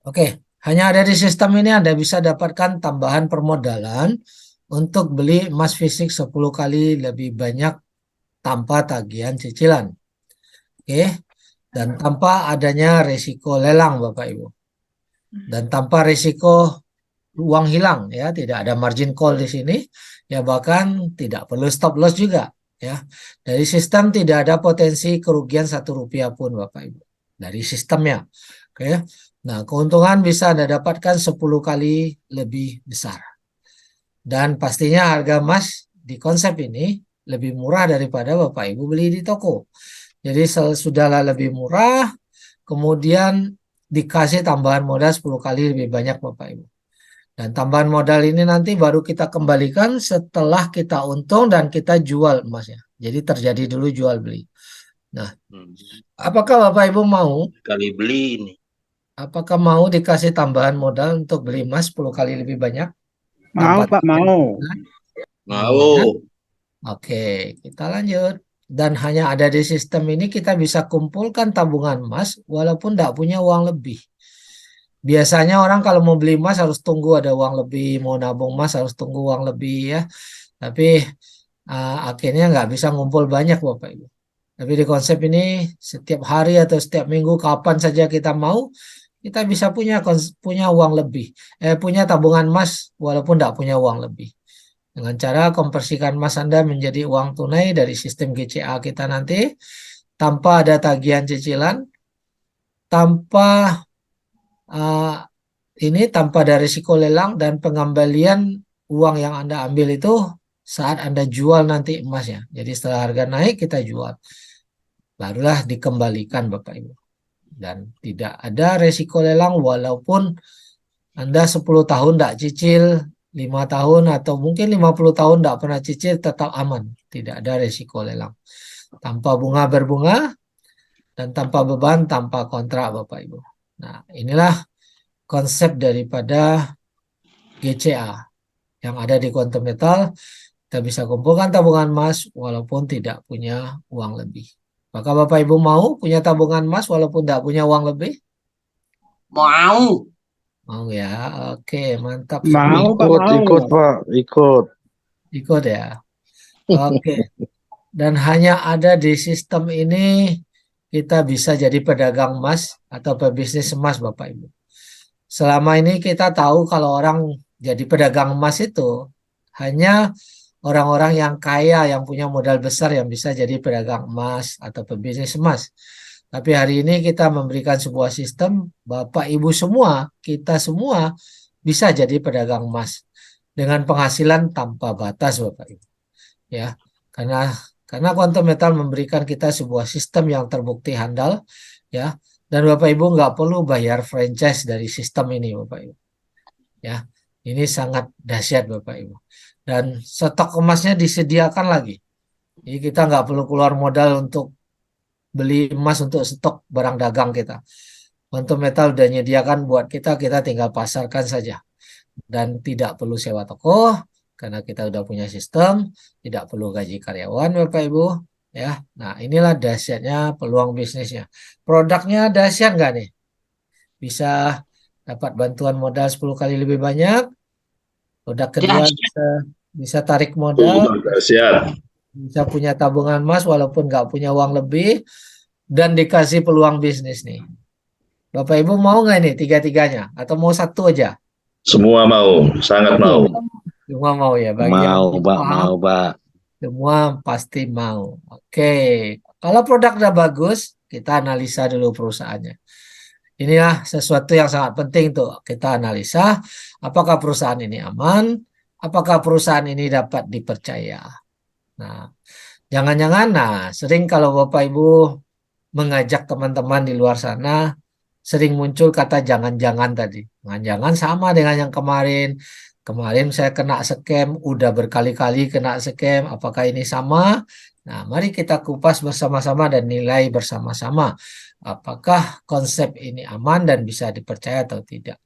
Oke, hanya ada di sistem ini Anda bisa dapatkan tambahan permodalan untuk beli emas fisik 10 kali lebih banyak tanpa tagihan cicilan. Oke, dan tanpa adanya risiko lelang Bapak Ibu. Dan tanpa risiko uang hilang ya, tidak ada margin call di sini ya, bahkan tidak perlu stop loss juga ya. Dari sistem tidak ada potensi kerugian 1 rupiah pun Bapak Ibu dari sistemnya. Oke. Nah, keuntungan bisa Anda dapatkan 10 kali lebih besar. Dan pastinya harga emas di konsep ini lebih murah daripada Bapak Ibu beli di toko. Jadi sudahlah lebih murah, kemudian dikasih tambahan modal 10 kali lebih banyak Bapak Ibu. Dan tambahan modal ini nanti baru kita kembalikan setelah kita untung dan kita jual emasnya. Jadi terjadi dulu jual beli. Nah, apakah Bapak Ibu mau? Kali beli ini. Apakah mau dikasih tambahan modal untuk beli emas 10 kali lebih banyak? Mau, Tanpa Pak, mau. mau ya? Mau. Oke, kita lanjut. Dan hanya ada di sistem ini kita bisa kumpulkan tabungan emas walaupun tidak punya uang lebih. Biasanya orang kalau mau beli emas harus tunggu ada uang lebih, mau nabung emas harus tunggu uang lebih ya. Tapi akhirnya nggak bisa ngumpul banyak Bapak Ibu. Tapi di konsep ini setiap hari atau setiap minggu kapan saja kita mau, kita bisa punya uang lebih. Punya tabungan emas walaupun tidak punya uang lebih. Dengan cara konversikan emas Anda menjadi uang tunai dari sistem GCA kita nanti tanpa ada tagihan cicilan, tanpa uh, tanpa ada risiko lelang dan pengembalian uang yang Anda ambil itu saat Anda jual nanti emasnya. Jadi setelah harga naik kita jual. Barulah dikembalikan Bapak Ibu. Dan tidak ada risiko lelang walaupun Anda 10 tahun tidak cicil, 5 tahun atau mungkin 50 tahun tidak pernah cicil tetap aman. Tidak ada risiko lelang. Tanpa bunga berbunga dan tanpa beban, tanpa kontrak Bapak Ibu. Nah, inilah konsep daripada GCA yang ada di Quantum Metal. Kita bisa kumpulkan tabungan emas walaupun tidak punya uang lebih. Maka Bapak Ibu mau punya tabungan emas walaupun tidak punya uang lebih? Mau. Mau ya, oke mantap sekali. Mau, Pak, mau. Ikut Pak, ikut. Ikut ya, oke. Dan hanya ada di sistem ini kita bisa jadi pedagang emas atau pebisnis emas Bapak Ibu. Selama ini kita tahu kalau orang jadi pedagang emas itu hanya orang-orang yang kaya yang punya modal besar yang bisa jadi pedagang emas atau pebisnis emas. Tapi hari ini kita memberikan sebuah sistem Bapak Ibu semua, kita semua bisa jadi pedagang emas dengan penghasilan tanpa batas Bapak Ibu. Ya, karena Quantum Metal memberikan kita sebuah sistem yang terbukti handal ya, dan Bapak Ibu nggak perlu bayar franchise dari sistem ini Bapak Ibu. Ya, ini sangat dahsyat Bapak Ibu. Dan stok emasnya disediakan lagi. Jadi kita nggak perlu keluar modal untuk beli emas untuk stok barang dagang kita. Quantum Metal udah menyediakan buat kita, kita tinggal pasarkan saja. Dan tidak perlu sewa toko, karena kita udah punya sistem, tidak perlu gaji karyawan Bapak Ibu. Ya, nah inilah dahsyatnya peluang bisnisnya. Produknya dahsyat nggak nih? Bisa dapat bantuan modal 10 kali lebih banyak. Produk kedua bisa tarik modal, Siap. bisa punya tabungan emas walaupun nggak punya uang lebih, dan dikasih peluang bisnis nih. Bapak Ibu mau nggak nih tiga-tiganya? Atau mau satu aja? Semua mau, sangat mau. Semua mau ya, bagi yang Mau Pak, paham, mau Pak. semua pasti mau. Oke, kalau produk udah bagus, kita analisa dulu perusahaannya. Inilah sesuatu yang sangat penting tuh kita analisa apakah perusahaan ini aman, apakah perusahaan ini dapat dipercaya. Nah, jangan-jangan, sering kalau Bapak Ibu mengajak teman-teman di luar sana, sering muncul kata jangan-jangan tadi. Jangan-jangan sama dengan yang kemarin. Kemarin saya kena scam, udah berkali-kali kena scam. Apakah ini sama? Nah, mari kita kupas bersama-sama dan nilai bersama-sama. Apakah konsep ini aman dan bisa dipercaya atau tidak?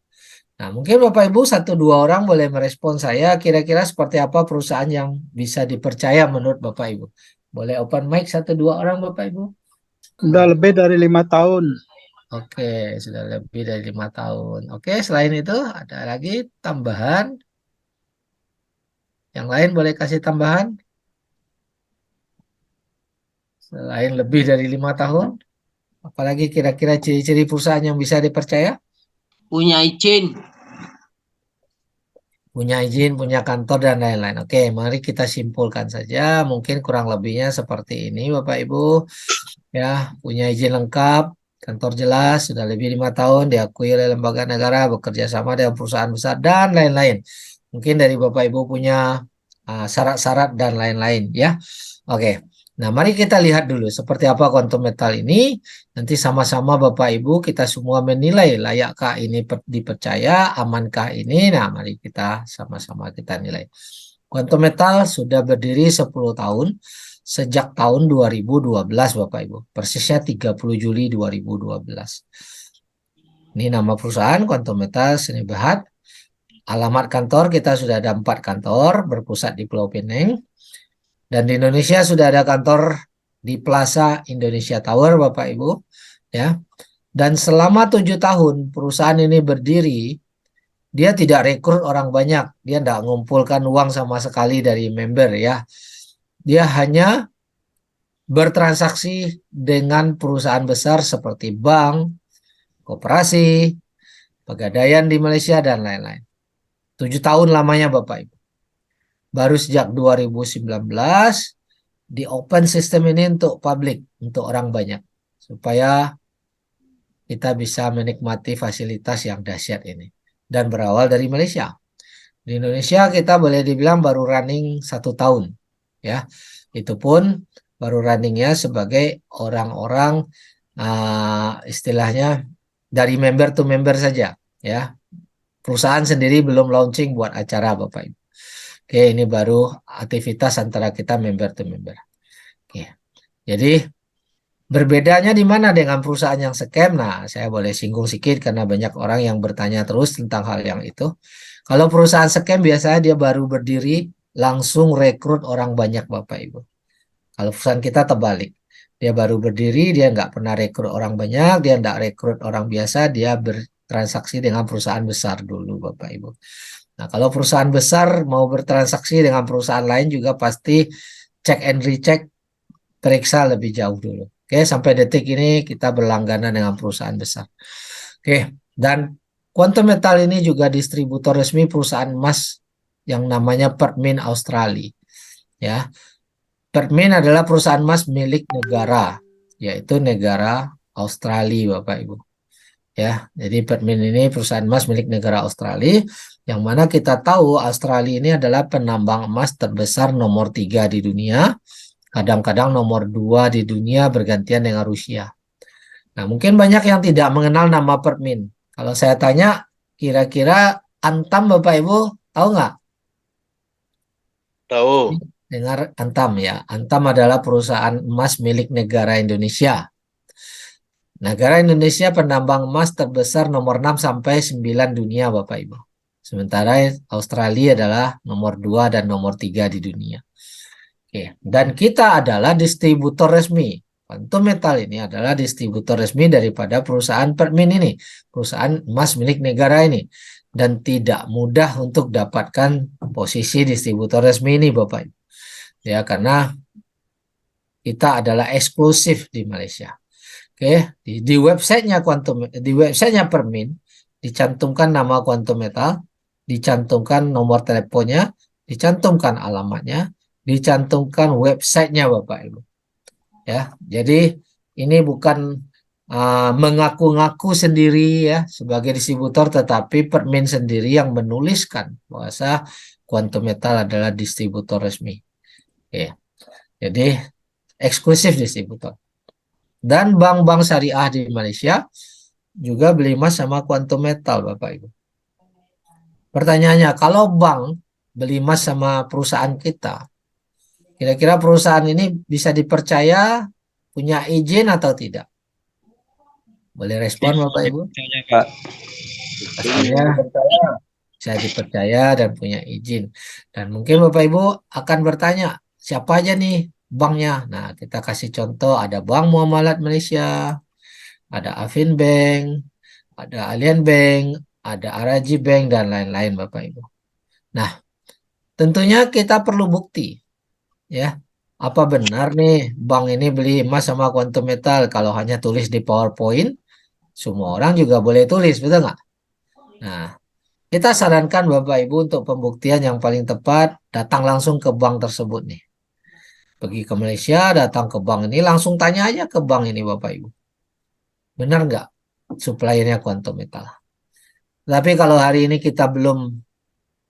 Nah, mungkin Bapak Ibu satu dua orang boleh merespon saya kira-kira seperti apa perusahaan yang bisa dipercaya menurut Bapak Ibu. Boleh open mic satu dua orang Bapak Ibu? Udah lebih dari 5 tahun. Oke, sudah lebih dari 5 tahun. Oke, selain itu ada lagi tambahan. Yang lain boleh kasih tambahan. Selain lebih dari 5 tahun, apalagi kira-kira ciri-ciri perusahaan yang bisa dipercaya? Punya izin. Punya izin, punya kantor, dan lain-lain. Oke, mari kita simpulkan saja. Mungkin kurang lebihnya seperti ini, Bapak Ibu. Ya, punya izin lengkap, kantor jelas, sudah lebih 5 tahun, diakui oleh lembaga negara, bekerja sama dengan perusahaan besar, dan lain-lain. Mungkin dari Bapak Ibu punya syarat-syarat dan lain-lain, ya. Oke. Nah, mari kita lihat dulu seperti apa kuantum metal ini. Nanti sama-sama Bapak Ibu kita semua menilai layakkah ini dipercaya, amankah ini. Nah, mari kita sama-sama kita nilai. Kuantum metal sudah berdiri 10 tahun sejak tahun 2012 Bapak Ibu. Persisnya 30 Juli 2012. Ini nama perusahaan Quantum Metal Seni Berhad. Alamat kantor kita sudah ada 4 kantor berpusat di Pulau Pinang. Dan di Indonesia sudah ada kantor di Plaza Indonesia Tower Bapak Ibu. Ya. Dan selama 7 tahun perusahaan ini berdiri, dia tidak rekrut orang banyak. Dia tidak mengumpulkan uang sama sekali dari member ya. Dia hanya bertransaksi dengan perusahaan besar seperti bank, koperasi, pegadaian di Malaysia, dan lain-lain. 7 tahun lamanya Bapak Ibu. Baru sejak 2019 di open system ini untuk publik, untuk orang banyak. Supaya kita bisa menikmati fasilitas yang dahsyat ini. Dan berawal dari Malaysia. Di Indonesia kita boleh dibilang baru running 1 tahun. Ya, itu pun baru runningnya sebagai orang-orang istilahnya dari member to member saja. Ya, perusahaan sendiri belum launching buat acara Bapak Ibu. Oke, ini baru aktivitas antara kita member to member. Oke, jadi berbedanya di mana dengan perusahaan yang scam? Nah, saya boleh singgung sedikit karena banyak orang yang bertanya terus tentang hal yang itu. Kalau perusahaan scam biasanya dia baru berdiri langsung rekrut orang banyak Bapak Ibu. Kalau perusahaan kita terbalik. Dia baru berdiri, dia nggak pernah rekrut orang banyak, dia nggak rekrut orang biasa, dia bertransaksi dengan perusahaan besar dulu Bapak Ibu. Nah, kalau perusahaan besar mau bertransaksi dengan perusahaan lain juga pasti cek and recheck, periksa lebih jauh dulu. Oke, sampai detik ini kita berlangganan dengan perusahaan besar. Oke, dan Quantum Metal ini juga distributor resmi perusahaan emas yang namanya Pertmin Australia. Ya, Pertmin adalah perusahaan emas milik negara, yaitu negara Australia, Bapak Ibu. Ya, jadi Pertmin ini perusahaan emas milik negara Australia, yang mana kita tahu Australia ini adalah penambang emas terbesar nomor 3 di dunia. Kadang-kadang nomor 2 di dunia bergantian dengan Rusia. Nah, mungkin banyak yang tidak mengenal nama Pertmin. Kalau saya tanya, kira-kira Antam Bapak Ibu tahu nggak? Tahu. Dengar Antam ya. Antam adalah perusahaan emas milik negara Indonesia. Negara Indonesia penambang emas terbesar nomor 6 sampai 9 dunia Bapak Ibu. Sementara Australia adalah nomor 2 dan nomor 3 di dunia. Oke, dan kita adalah distributor resmi. Quantum Metal ini adalah distributor resmi daripada perusahaan Pertmin ini, perusahaan emas milik negara ini. Dan tidak mudah untuk dapatkan posisi distributor resmi ini, Bapak Ibu. Ya, karena kita adalah eksklusif di Malaysia. Oke, di websitenya di websitenya Pertmin dicantumkan nama Quantum Metal, dicantumkan nomor teleponnya, dicantumkan alamatnya, dicantumkan websitenya Bapak Ibu. Ya, jadi ini bukan mengaku-ngaku sendiri ya sebagai distributor, tetapi Pertmin sendiri yang menuliskan bahwa Quantum Metal adalah distributor resmi. Oke, jadi eksklusif distributor. Dan bank-bank syariah di Malaysia juga beli emas sama Quantum Metal Bapak Ibu. Pertanyaannya, kalau bank beli emas sama perusahaan kita, kira-kira perusahaan ini bisa dipercaya, punya izin atau tidak? Boleh respon Bapak Ibu? Percaya, Pak. Pastinya bisa dipercaya dan punya izin. Dan mungkin Bapak Ibu akan bertanya, siapa aja nih banknya? Nah, kita kasih contoh, ada Bank Muamalat Malaysia, ada Afin Bank, ada Allianz Bank, ada Araji Bank, dan lain-lain Bapak Ibu. Nah, tentunya kita perlu bukti, ya. Apa benar nih bank ini beli emas sama kuantum metal? Kalau hanya tulis di PowerPoint, semua orang juga boleh tulis, betul nggak? Nah, kita sarankan Bapak Ibu untuk pembuktian yang paling tepat, datang langsung ke bank tersebut nih. Pergi ke Malaysia, datang ke bank ini, langsung tanya aja ke bank ini Bapak Ibu. Benar nggak suppliernya kuantum metal? Tapi kalau hari ini kita belum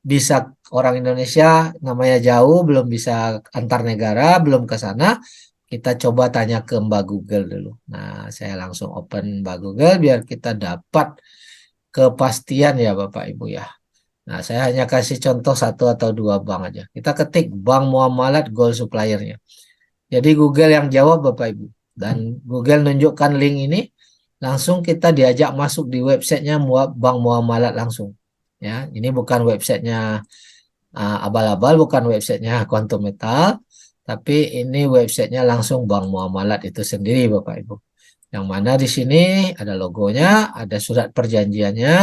bisa, orang Indonesia namanya jauh, belum bisa antar negara, belum ke sana, kita coba tanya ke Mbak Google dulu. Nah, saya langsung open Mbak Google biar kita dapat kepastian ya Bapak Ibu ya. Nah, saya hanya kasih contoh satu atau dua bank aja. Kita ketik Bank Muamalat Gold Suppliernya. Jadi Google yang jawab Bapak Ibu. Dan Google nunjukkan link ini, langsung kita diajak masuk di websitenya Bank Muamalat langsung. Ya, ini bukan websitenya abal-abal, bukan websitenya Quantum Metal, tapi ini websitenya langsung Bank Muamalat itu sendiri Bapak Ibu. Yang mana di sini ada logonya, ada surat perjanjiannya.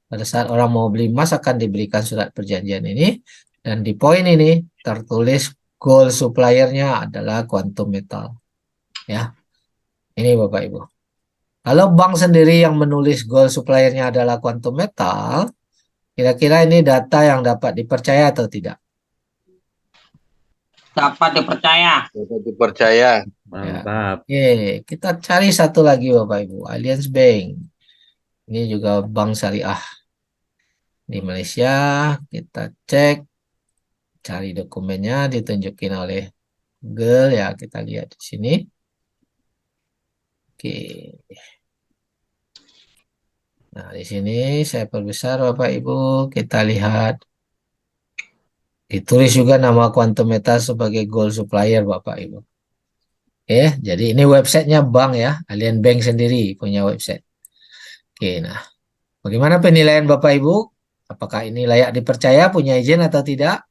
Pada saat orang mau beli emas akan diberikan surat perjanjian ini. Dan di poin ini tertulis gold suppliernya adalah Quantum Metal. Ya, ini Bapak Ibu. Kalau bank sendiri yang menulis gold suppliernya adalah Quantum Metal, kira-kira ini data yang dapat dipercaya atau tidak? Dapat dipercaya. Dapat dipercaya. Mantap. Oke, kita cari satu lagi Bapak Ibu, Allianz Bank. Ini juga bank syariah di Malaysia. Kita cek, cari dokumennya, ditunjukin oleh Google ya, kita lihat di sini. Oke. Nah, di sini saya perbesar Bapak Ibu, kita lihat. Ditulis juga nama Quantum Metal sebagai gold supplier Bapak Ibu. Oke, jadi ini websitenya bank ya, Allianz Bank sendiri punya website. Oke, nah bagaimana penilaian Bapak Ibu? Apakah ini layak dipercaya, punya izin atau tidak?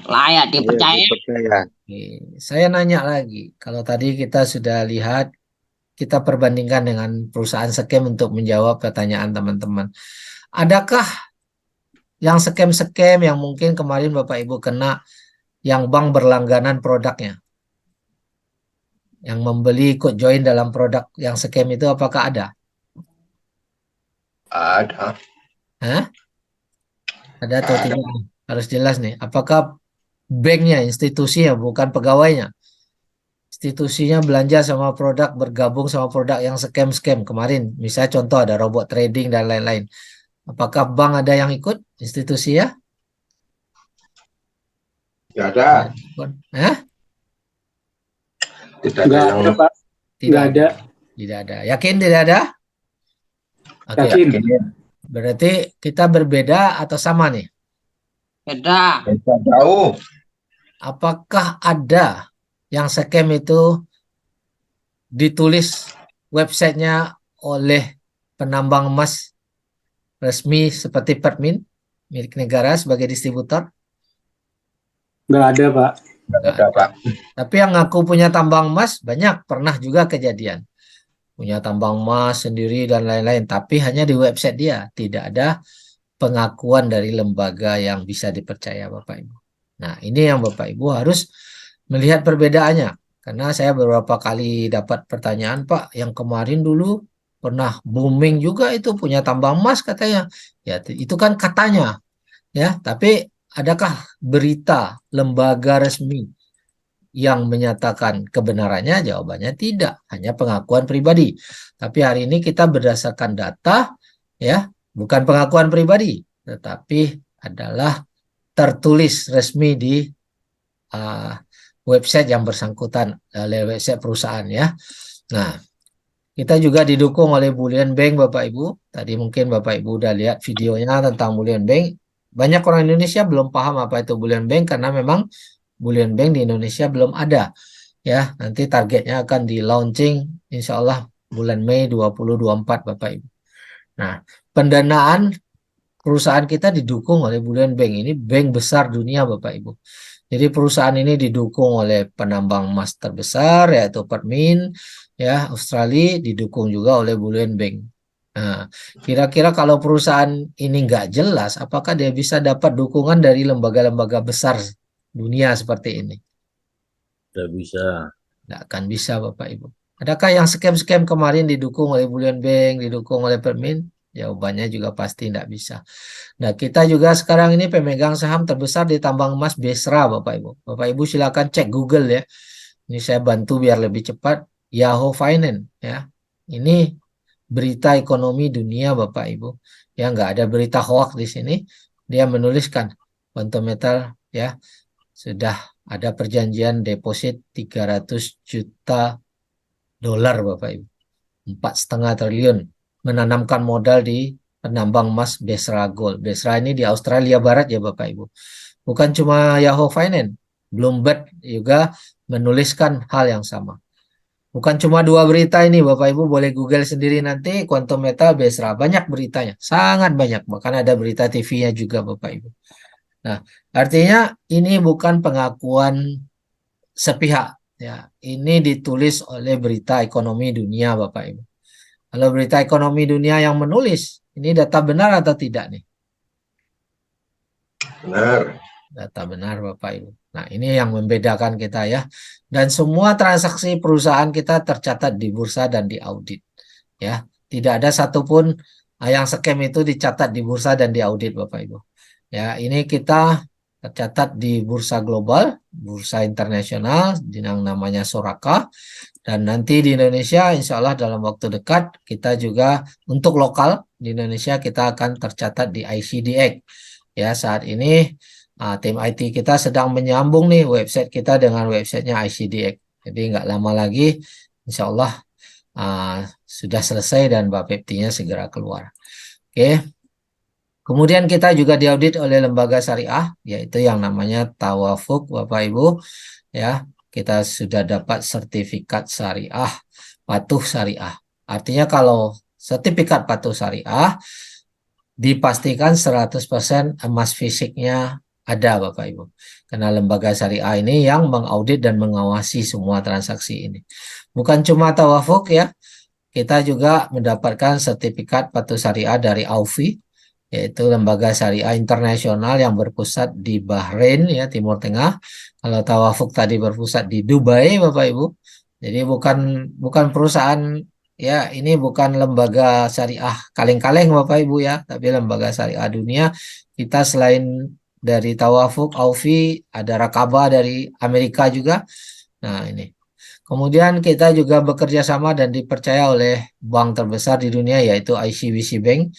Layak dipercaya. Dipercaya. Oke, saya nanya lagi, kalau tadi kita sudah lihat, kita perbandingkan dengan perusahaan scam untuk menjawab pertanyaan teman-teman. Adakah yang scam-scam yang mungkin kemarin Bapak Ibu kena, yang bank berlangganan produknya? Yang membeli ikut join dalam produk yang scam itu apakah ada? Ada. Hah? Ada atau tidak? Harus jelas nih. Apakah banknya, institusinya, bukan pegawainya? Institusinya belanja sama produk, bergabung sama produk yang scam-scam kemarin. Misalnya contoh ada robot trading dan lain-lain. Apakah bank ada yang ikut institusi ya? Tidak ada. Hah? Tidak ada yang Pak. Tidak Nggak ada. Tidak ada. Yakin tidak ada? Oke. Yakin. Berarti kita berbeda atau sama nih? Beda. jauh. Apakah ada yang scam itu ditulis websitenya oleh penambang emas resmi seperti Permin milik negara sebagai distributor? Nggak ada, Pak. Tidak ada, Pak. Tapi yang ngaku punya tambang emas banyak, pernah juga kejadian. Punya tambang emas sendiri dan lain-lain, tapi hanya di website dia. Tidak ada pengakuan dari lembaga yang bisa dipercaya Bapak Ibu. Nah, ini yang Bapak Ibu harus melihat perbedaannya. Karena saya beberapa kali dapat pertanyaan, Pak, yang kemarin dulu pernah booming juga itu punya tambang emas katanya. Ya, itu kan katanya. Ya, tapi adakah berita lembaga resmi yang menyatakan kebenarannya? Jawabannya tidak, hanya pengakuan pribadi. Tapi hari ini kita berdasarkan data, ya, bukan pengakuan pribadi, tetapi adalah tertulis resmi di website yang bersangkutan, website perusahaan ya. Nah, kita juga didukung oleh Bullion Bank Bapak Ibu. Tadi mungkin Bapak Ibu udah lihat videonya tentang Bullion Bank. Banyak orang Indonesia belum paham apa itu Bullion Bank karena memang Bullion Bank di Indonesia belum ada. Ya, nanti targetnya akan di launching insya Allah bulan Mei 2024 Bapak Ibu. Nah, pendanaan perusahaan kita didukung oleh Bullion Bank. Ini bank besar dunia Bapak Ibu. Jadi perusahaan ini didukung oleh penambang emas terbesar yaitu Permin, ya Australia didukung juga oleh Bullion Bank. Nah, kira-kira kalau perusahaan ini nggak jelas, apakah dia bisa dapat dukungan dari lembaga-lembaga besar dunia seperti ini? Tidak bisa. Nggak akan bisa, Bapak Ibu. Adakah yang scam-scam kemarin didukung oleh Bullion Bank, didukung oleh Permin? Jawabannya juga pasti nggak bisa. Nah, kita juga sekarang ini pemegang saham terbesar di tambang emas Besra, Bapak Ibu. Bapak Ibu silakan cek Google ya. Ini saya bantu biar lebih cepat. Yahoo Finance ya. Ini berita ekonomi dunia, Bapak Ibu. Ya, nggak ada berita hoax di sini. Dia menuliskan Quantum Metal ya sudah ada perjanjian deposit 300 juta dolar, Bapak Ibu. 4,5 triliun menanamkan modal di penambang emas Besra Gold. Besra ini di Australia Barat ya Bapak Ibu. Bukan cuma Yahoo Finance, Bloomberg juga menuliskan hal yang sama. Bukan cuma dua berita ini Bapak Ibu, boleh Google sendiri nanti Quantum Metal Besra. Banyak beritanya, sangat banyak. Bahkan ada berita TV-nya juga Bapak Ibu. Nah, artinya ini bukan pengakuan sepihak. Ya, ini ditulis oleh berita ekonomi dunia Bapak Ibu. Kalau berita ekonomi dunia yang menulis, ini data benar atau tidak nih? Benar. Data benar Bapak Ibu. Nah, ini yang membedakan kita ya. Dan semua transaksi perusahaan kita tercatat di bursa dan di audit. Ya, tidak ada satupun yang scam itu dicatat di bursa dan di audit Bapak Ibu. Ya, ini kita tercatat di bursa global, bursa internasional, yang namanya Soraka. Dan nanti di Indonesia, insya Allah dalam waktu dekat, kita juga untuk lokal di Indonesia kita akan tercatat di ICDX. Ya, saat ini tim IT kita sedang menyambung nih website kita dengan websitenya ICDX. Jadi nggak lama lagi, insya Allah sudah selesai dan Bapepti-nya segera keluar. Oke. Kemudian kita juga diaudit oleh lembaga syariah, yaitu yang namanya Tawafuk, Bapak Ibu. Ya, kita sudah dapat sertifikat syariah, patuh syariah. Artinya kalau sertifikat patuh syariah, dipastikan 100% emas fisiknya ada Bapak Ibu. Karena lembaga syariah ini yang mengaudit dan mengawasi semua transaksi ini. Bukan cuma Tawafuk ya, kita juga mendapatkan sertifikat patuh syariah dari AUFI, yaitu lembaga syariah internasional yang berpusat di Bahrain ya Timur Tengah. Kalau Tawafuk tadi berpusat di Dubai Bapak Ibu. Jadi bukan perusahaan ya, ini bukan lembaga syariah kaleng-kaleng Bapak Ibu ya, tapi lembaga syariah dunia. Kita selain dari Tawafuk, Aufi, ada Rakaba dari Amerika juga. Nah, ini. Kemudian kita juga bekerja sama dan dipercaya oleh bank terbesar di dunia yaitu ICBC Bank,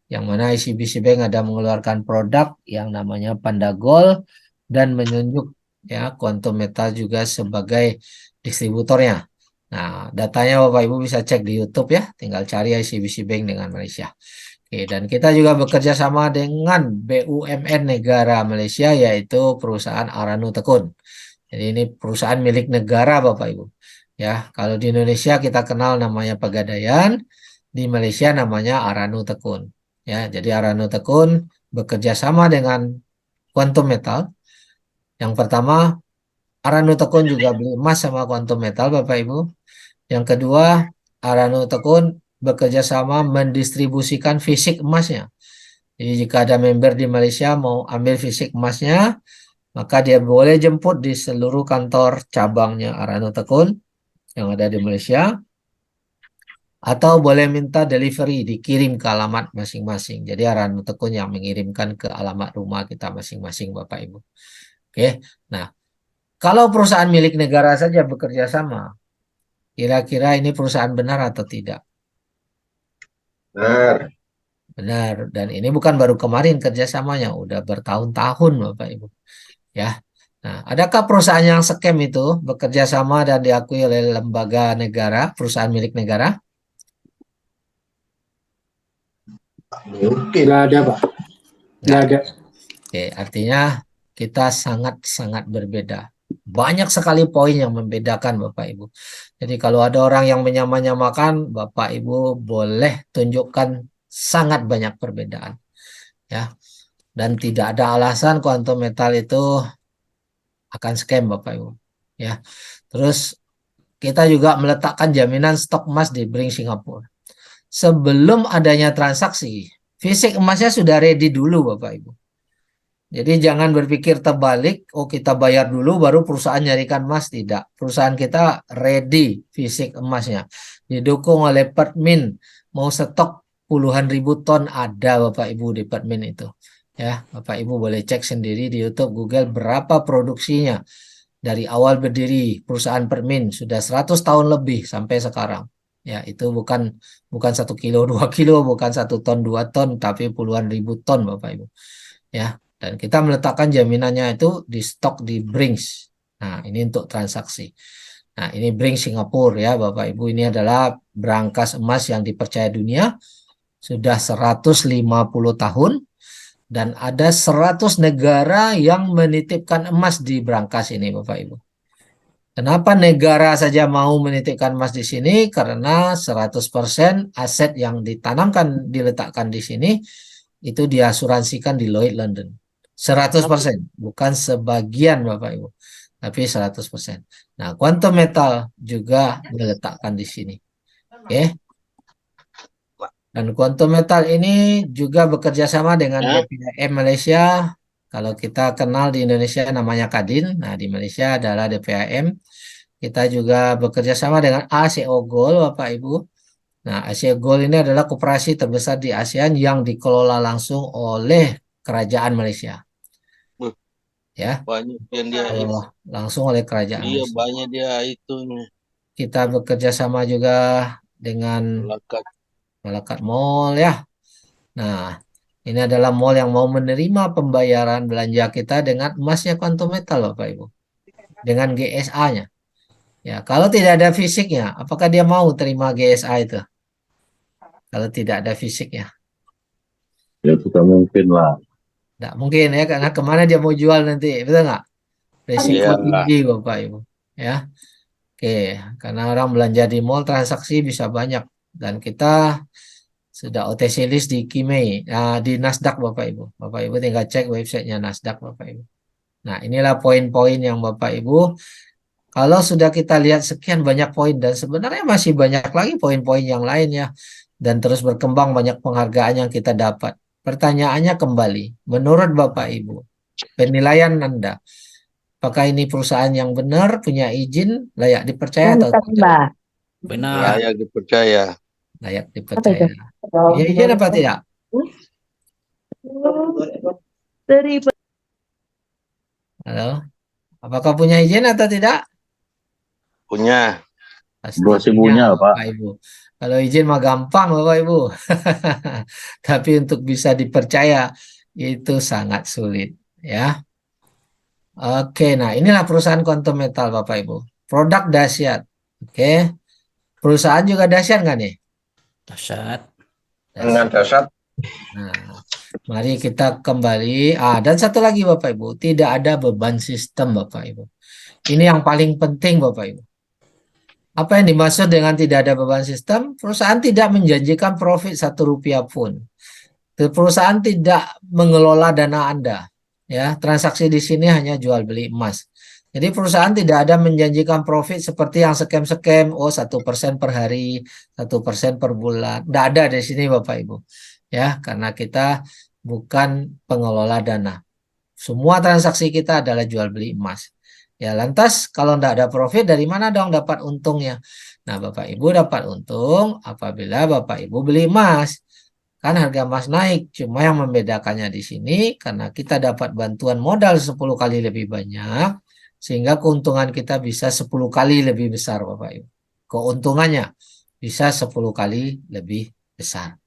yang mana ICBC Bank ada mengeluarkan produk yang namanya Panda Gold dan menunjuk ya Quantum Metal juga sebagai distributornya. Nah, datanya Bapak Ibu bisa cek di YouTube ya, tinggal cari ICBC Bank dengan Malaysia. Oke, dan kita juga bekerja sama dengan BUMN negara Malaysia yaitu perusahaan Aranu Tekun. Jadi ini perusahaan milik negara Bapak Ibu. Ya, kalau di Indonesia kita kenal namanya Pegadaian, di Malaysia namanya Aranu Tekun. Ya, jadi Aranu Tekun bekerja sama dengan Quantum Metal. Yang pertama, Aranu Tekun juga beli emas sama Quantum Metal Bapak Ibu. Yang kedua, Aranu Tekun bekerja sama mendistribusikan fisik emasnya. Jadi jika ada member di Malaysia mau ambil fisik emasnya, maka dia boleh jemput di seluruh kantor cabangnya Aranu Tekun yang ada di Malaysia, atau boleh minta delivery dikirim ke alamat masing-masing. Jadi Aranu Tekun yang mengirimkan ke alamat rumah kita masing-masing Bapak Ibu. Oke. Nah, kalau perusahaan milik negara saja bekerja sama, kira-kira ini perusahaan benar atau tidak? Benar. Benar. Dan ini bukan baru kemarin kerjasamanya, udah bertahun-tahun Bapak Ibu. Ya. Nah, adakah perusahaan yang scam itu bekerja sama dan diakui oleh lembaga negara, perusahaan milik negara? Mungkin. Nggak ada, Pak. Nggak ada. Oke, artinya kita sangat-sangat berbeda. Banyak sekali poin yang membedakan Bapak Ibu. Jadi kalau ada orang yang menyamakan, Bapak Ibu boleh tunjukkan sangat banyak perbedaan. Ya. Dan tidak ada alasan Quantum Metal itu akan scam Bapak Ibu. Ya. Terus kita juga meletakkan jaminan stok emas di Bring Singapura. Sebelum adanya transaksi, fisik emasnya sudah ready dulu Bapak Ibu. Jadi jangan berpikir terbalik, oh kita bayar dulu baru perusahaan nyarikan emas. Tidak. Perusahaan kita ready fisik emasnya. Didukung oleh Pertmin. Mau stok puluhan ribu ton ada Bapak Ibu di Pertmin itu. Ya, Bapak Ibu boleh cek sendiri di YouTube, Google berapa produksinya. Dari awal berdiri perusahaan Pertmin sudah 100 tahun lebih sampai sekarang. Ya, itu bukan 1 kilo, 2 kilo, bukan 1 ton, 2 ton, tapi puluhan ribu ton Bapak Ibu. Ya. Dan kita meletakkan jaminannya itu di stok di Brings. Nah, ini untuk transaksi. Nah, ini Brings Singapura ya, Bapak Ibu. Ini adalah brankas emas yang dipercaya dunia. Sudah 150 tahun. Dan ada 100 negara yang menitipkan emas di brankas ini, Bapak Ibu. Kenapa negara saja mau menitipkan emas di sini? Karena 100% aset yang ditanamkan, diletakkan di sini, itu diasuransikan di Lloyd's London. 100%, bukan sebagian Bapak Ibu, tapi 100%. Nah, Quantum Metal juga diletakkan di sini. Oke. Dan Quantum Metal ini juga bekerja sama dengan DPAM Malaysia. Kalau kita kenal di Indonesia namanya Kadin, nah di Malaysia adalah DPAM. Kita juga bekerja sama dengan ASEO Gold Bapak Ibu. Nah, ASEO Gold ini adalah koperasi terbesar di ASEAN yang dikelola langsung oleh Kerajaan Malaysia. Ya, banyak yang dia langsung oleh Kerajaan iya Malaysia. banyak dia itu Kita bekerja sama juga dengan Malakat Mall ya. Nah, ini adalah mall yang mau menerima pembayaran belanja kita dengan emasnya Quantum Metal Bapak Ibu. Dengan GSA-nya. Ya, kalau tidak ada fisiknya, apakah dia mau terima GSA itu? Kalau tidak ada fisiknya. ya tidak mungkin lah. Tidak mungkin ya, karena kemana dia mau jual nanti, betul nggak? Risiko Iya. tinggi Bapak Ibu. Ya, oke, karena orang belanja di mall transaksi bisa banyak. Dan kita sudah OTC list di Kimei, di Nasdaq Bapak Ibu. Bapak Ibu tinggal cek websitenya Nasdaq Bapak Ibu. Nah, inilah poin-poin yang Bapak Ibu, kalau sudah kita lihat sekian banyak poin, dan sebenarnya masih banyak lagi poin-poin yang lain ya, dan terus berkembang banyak penghargaan yang kita dapat. Pertanyaannya kembali, menurut Bapak Ibu, penilaian Anda, apakah ini perusahaan yang benar, punya izin, layak dipercaya atau tidak? Benar. Layak dipercaya. Layak dipercaya. Punya izin apa tidak? Halo? Apakah punya izin atau tidak? Punya. Pastinya, Punya, Pak. Bapak Ibu. Kalau izin mah gampang Bapak Ibu. Tapi untuk bisa dipercaya itu sangat sulit ya. Oke, nah inilah perusahaan Quantum Metal Bapak Ibu. Produk dahsyat. Oke. Perusahaan juga dahsyat nggak nih? Dahsyat. Dengan dasar Nah, mari kita kembali. Dan satu lagi Bapak Ibu, tidak ada beban sistem Bapak Ibu. Ini yang paling penting Bapak Ibu. Apa yang dimaksud dengan tidak ada beban sistem? Perusahaan tidak menjanjikan profit 1 rupiah pun. Perusahaan tidak mengelola dana Anda. Ya, transaksi di sini hanya jual beli emas. Jadi perusahaan tidak ada menjanjikan profit seperti yang scam-scam, 1% per hari, 1% per bulan. Tidak ada di sini Bapak Ibu. Ya, karena kita bukan pengelola dana. Semua transaksi kita adalah jual beli emas. Ya, lantas kalau tidak ada profit, dari mana dong dapat untungnya? Nah, Bapak Ibu dapat untung apabila Bapak Ibu beli emas. Kan harga emas naik, cuma yang membedakannya di sini karena kita dapat bantuan modal 10 kali lebih banyak, sehingga keuntungan kita bisa 10 kali lebih besar Bapak Ibu. Keuntungannya bisa 10 kali lebih besar.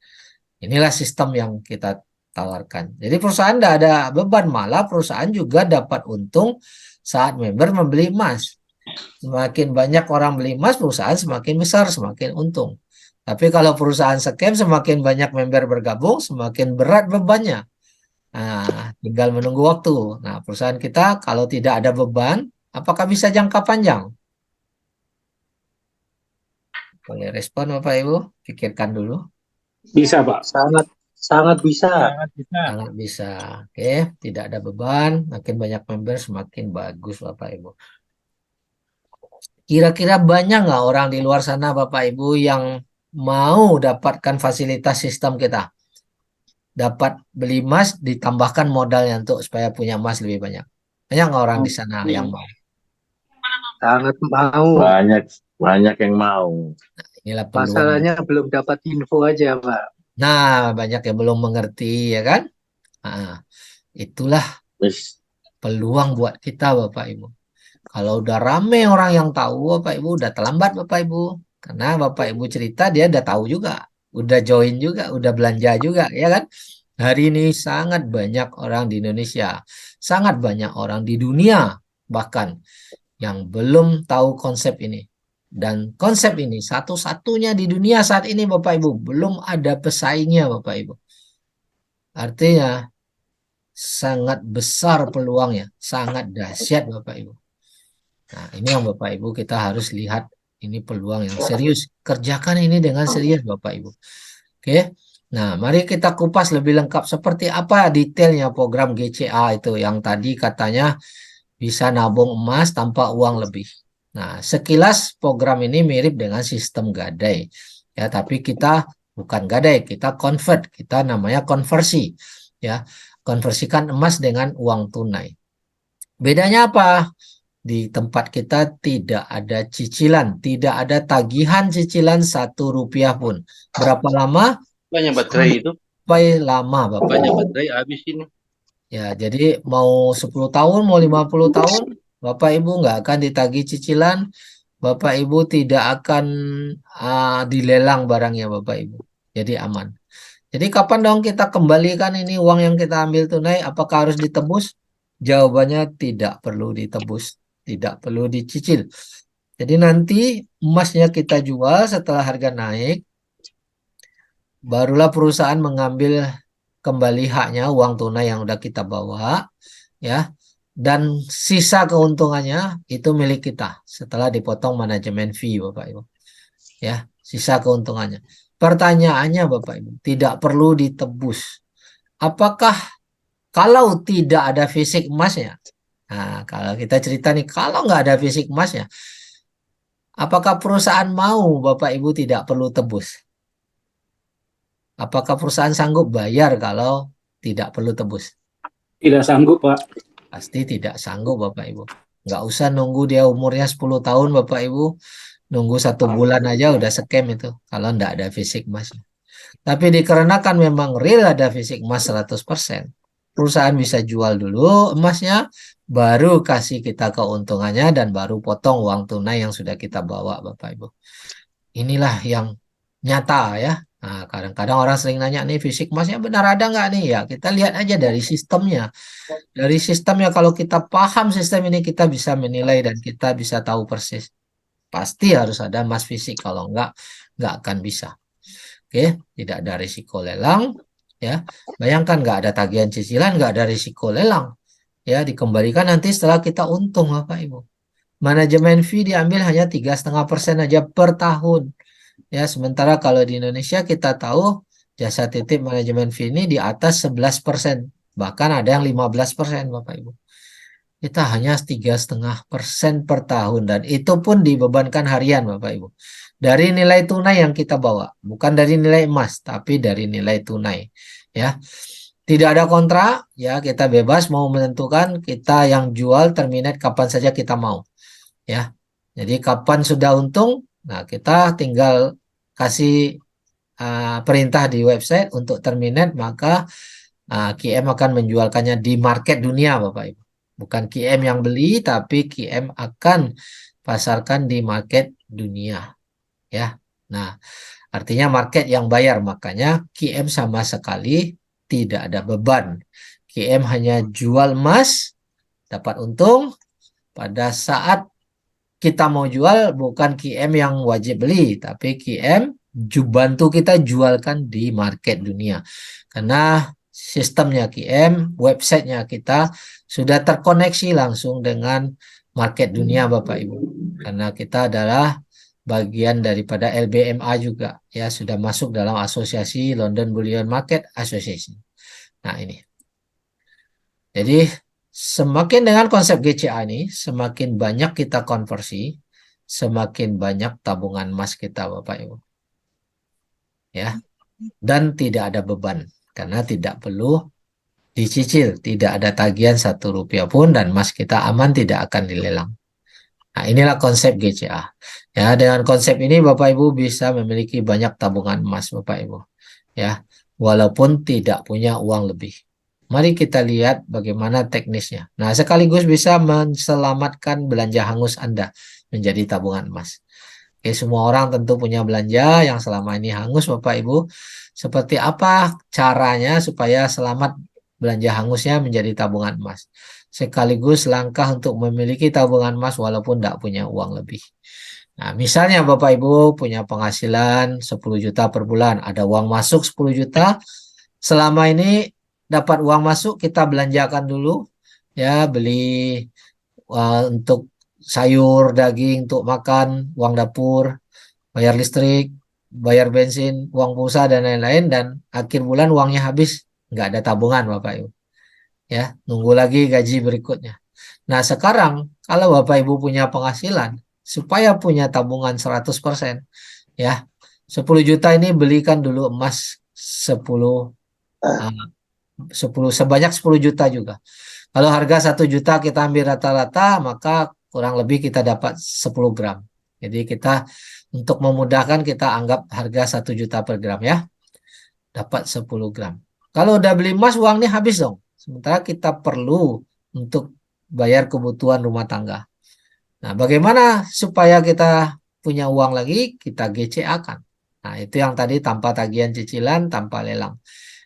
Inilah sistem yang kita tawarkan. Jadi perusahaan tidak ada beban, malah perusahaan juga dapat untung saat member membeli emas. Semakin banyak orang beli emas, perusahaan semakin besar, semakin untung. Tapi kalau perusahaan scam, semakin banyak member bergabung, semakin berat bebannya. Nah, tinggal menunggu waktu. Nah, perusahaan kita kalau tidak ada beban, apakah bisa jangka panjang? Boleh respon Bapak Ibu? Pikirkan dulu. Bisa, Pak. Sangat bisa. Sangat bisa. Oke, tidak ada beban, makin banyak member semakin bagus Bapak Ibu. Kira-kira banyak nggak orang di luar sana Bapak Ibu yang mau dapatkan fasilitas sistem kita? Dapat beli emas ditambahkan modalnya untuk supaya punya emas lebih banyak. Banyak nggak orang di sana yang mau? Sangat mau. Banyak, banyak yang mau. Inilah peluang. Masalahnya belum dapat info aja, Pak. Nah, banyak yang belum mengerti ya kan? Nah, itulah Wis, peluang buat kita Bapak Ibu. Kalau udah rame orang yang tahu Bapak Ibu udah terlambat Bapak Ibu. Karena Bapak Ibu cerita dia udah tahu juga, udah join juga, udah belanja juga ya kan? Hari ini sangat banyak orang di Indonesia, sangat banyak orang di dunia bahkan yang belum tahu konsep ini. Dan konsep ini satu-satunya di dunia saat ini Bapak Ibu, belum ada pesaingnya Bapak Ibu. Artinya sangat besar peluangnya, sangat dahsyat Bapak Ibu. Nah, ini yang Bapak Ibu kita harus lihat ini peluang yang serius. Kerjakan ini dengan serius Bapak Ibu. Oke. Nah, mari kita kupas lebih lengkap seperti apa detailnya program GCA itu yang tadi katanya bisa nabung emas tanpa uang lebih. Nah, sekilas program ini mirip dengan sistem gadai. Ya, tapi kita bukan gadai, kita convert, kita namanya konversi. Ya, konversikan emas dengan uang tunai. Bedanya apa? Di tempat kita tidak ada cicilan, tidak ada tagihan cicilan Rp1 pun. Berapa lama? banyak baterai itu. Sampai lama, Bapak. Banyak baterai habis ini. Ya, jadi mau 10 tahun, mau 50 tahun, Bapak Ibu nggak akan ditagih cicilan, Bapak Ibu tidak akan dilelang barangnya Bapak Ibu. Jadi aman. Jadi kapan dong kita kembalikan ini uang yang kita ambil tunai, apakah harus ditebus? Jawabannya tidak perlu ditebus, tidak perlu dicicil. Jadi nanti emasnya kita jual setelah harga naik, barulah perusahaan mengambil kembali haknya uang tunai yang udah kita bawa, ya. Dan sisa keuntungannya itu milik kita setelah dipotong manajemen fee, Bapak Ibu. Ya, sisa keuntungannya. Pertanyaannya, Bapak Ibu, tidak perlu ditebus. Apakah kalau tidak ada fisik emasnya? Nah, kalau kita cerita nih, kalau nggak ada fisik emasnya, apakah perusahaan mau Bapak Ibu tidak perlu tebus? Apakah perusahaan sanggup bayar kalau tidak perlu tebus? Tidak sanggup, Pak. Pasti tidak sanggup Bapak Ibu. Nggak usah nunggu dia umurnya 10 tahun Bapak Ibu. Nunggu 1 bulan aja udah scam itu. Kalau nggak ada fisik emasnya. Tapi dikarenakan memang real ada fisik emas 100%. Perusahaan bisa jual dulu emasnya. Baru kasih kita keuntungannya dan baru potong uang tunai yang sudah kita bawa Bapak Ibu. Inilah yang nyata ya. Nah, kadang-kadang orang sering nanya nih fisik emasnya benar ada nggak nih? Ya kita lihat aja dari sistemnya. Dari sistemnya kalau kita paham sistem ini kita bisa menilai dan kita bisa tahu persis. Pasti harus ada emas fisik kalau nggak akan bisa. Oke, tidak ada risiko lelang. Ya, bayangkan nggak ada tagihan cicilan, nggak ada risiko lelang. Ya, dikembalikan nanti setelah kita untung Bapak Ibu. Manajemen fee diambil hanya 3,5% aja per tahun. Ya, sementara kalau di Indonesia kita tahu jasa titip manajemen fee ini di atas 11%. Bahkan ada yang 15% Bapak Ibu. Kita hanya 3,5% per tahun. Dan itu pun dibebankan harian Bapak Ibu. Dari nilai tunai yang kita bawa. Bukan dari nilai emas, tapi dari nilai tunai. Ya, tidak ada kontrak. Ya, kita bebas mau menentukan kita yang jual terminate kapan saja kita mau. Ya, jadi kapan sudah untung, nah kita tinggal kasih perintah di website untuk terminate, maka QM akan menjualkannya di market dunia Bapak Ibu. Bukan QM yang beli, tapi QM akan pasarkan di market dunia. Ya, nah artinya market yang bayar, makanya QM sama sekali tidak ada beban. QM hanya jual emas, dapat untung pada saat kita mau jual bukan QM yang wajib beli, tapi QM bantu kita jualkan di market dunia. Karena sistemnya QM, websitenya kita sudah terkoneksi langsung dengan market dunia Bapak Ibu. Karena kita adalah bagian daripada LBMA juga, ya sudah masuk dalam asosiasi London Bullion Market Association. Nah ini. Jadi semakin dengan konsep GCA ini, semakin banyak kita konversi, semakin banyak tabungan emas kita Bapak Ibu. Ya. Dan tidak ada beban karena tidak perlu dicicil, tidak ada tagihan Rp1 pun dan emas kita aman tidak akan dilelang. Nah, inilah konsep GCA. Ya, dengan konsep ini Bapak Ibu bisa memiliki banyak tabungan emas Bapak Ibu. Ya, walaupun tidak punya uang lebih. Mari kita lihat bagaimana teknisnya. Nah, sekaligus bisa menselamatkan belanja hangus Anda menjadi tabungan emas. Oke, semua orang tentu punya belanja yang selama ini hangus Bapak Ibu. Seperti apa caranya supaya selamat belanja hangusnya menjadi tabungan emas? Sekaligus langkah untuk memiliki tabungan emas walaupun tidak punya uang lebih. Nah, misalnya Bapak Ibu punya penghasilan 10 juta per bulan, ada uang masuk 10 juta. Selama ini dapat uang masuk kita belanjakan dulu ya, beli untuk sayur, daging untuk makan, uang dapur, bayar listrik, bayar bensin, uang pulsa dan lain-lain, dan akhir bulan uangnya habis, nggak ada tabungan Bapak Ibu. Ya, nunggu lagi gaji berikutnya. Nah, sekarang kalau Bapak Ibu punya penghasilan, supaya punya tabungan 100%, ya, 10 juta ini belikan dulu emas 10 sebanyak 10 juta juga. Kalau harga 1 juta kita ambil rata-rata, maka kurang lebih kita dapat 10 gram. Jadi kita untuk memudahkan kita anggap harga 1 juta per gram ya. Dapat 10 gram. Kalau udah beli emas uangnya habis dong. Sementara kita perlu untuk bayar kebutuhan rumah tangga. Nah, bagaimana supaya kita punya uang lagi? Kita GCA-kan. Nah, itu yang tadi tanpa tagihan cicilan, tanpa lelang.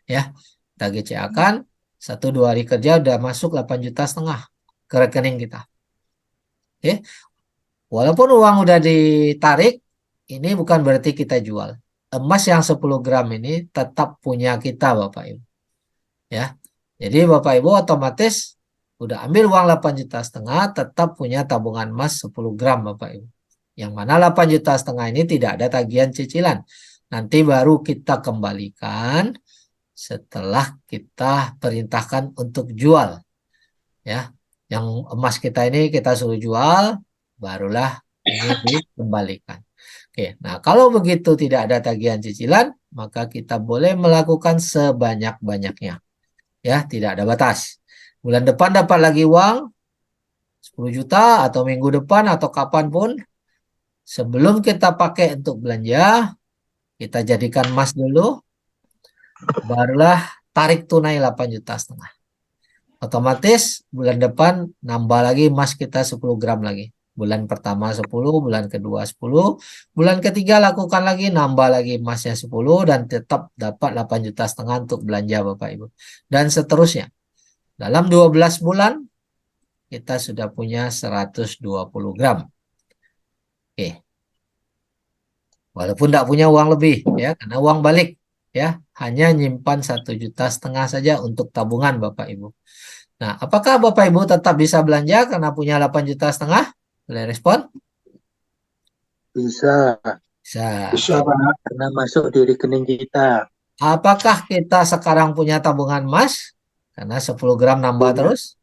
Ya, kita GCA-kan 1-2 hari kerja udah masuk 8,5 juta ke rekening kita. Oke. Walaupun uang udah ditarik, ini bukan berarti kita jual. Emas yang 10 gram ini tetap punya kita Bapak Ibu. Ya. Jadi Bapak Ibu otomatis udah ambil uang 8,5 juta, tetap punya tabungan emas 10 gram Bapak Ibu. Yang mana 8,5 juta ini tidak ada tagihan cicilan. Nanti baru kita kembalikan setelah kita perintahkan untuk jual. Ya. Yang emas kita ini kita suruh jual, barulah ini dikembalikan. Oke, nah kalau begitu tidak ada tagihan cicilan, maka kita boleh melakukan sebanyak-banyaknya. Ya, tidak ada batas. Bulan depan dapat lagi uang 10 juta atau minggu depan atau kapanpun. Sebelum kita pakai untuk belanja, kita jadikan emas dulu, barulah tarik tunai 8,5 juta. Otomatis bulan depan nambah lagi emas kita 10 gram lagi. Bulan pertama 10, bulan kedua 10, bulan ketiga lakukan lagi, nambah lagi emasnya 10 dan tetap dapat 8,5 juta untuk belanja Bapak Ibu. Dan seterusnya. Dalam 12 bulan kita sudah punya 120 gram. Oke. Walaupun tidak punya uang lebih ya, karena uang balik ya, hanya nyimpan 1,5 juta saja untuk tabungan Bapak Ibu. Nah, apakah Bapak Ibu tetap bisa belanja karena punya 8,5 juta? Boleh respon? Bisa. Bisa. Bisa, Pak. Karena masuk di rekening kita. Apakah kita sekarang punya tabungan emas? Karena 10 gram nambah terus?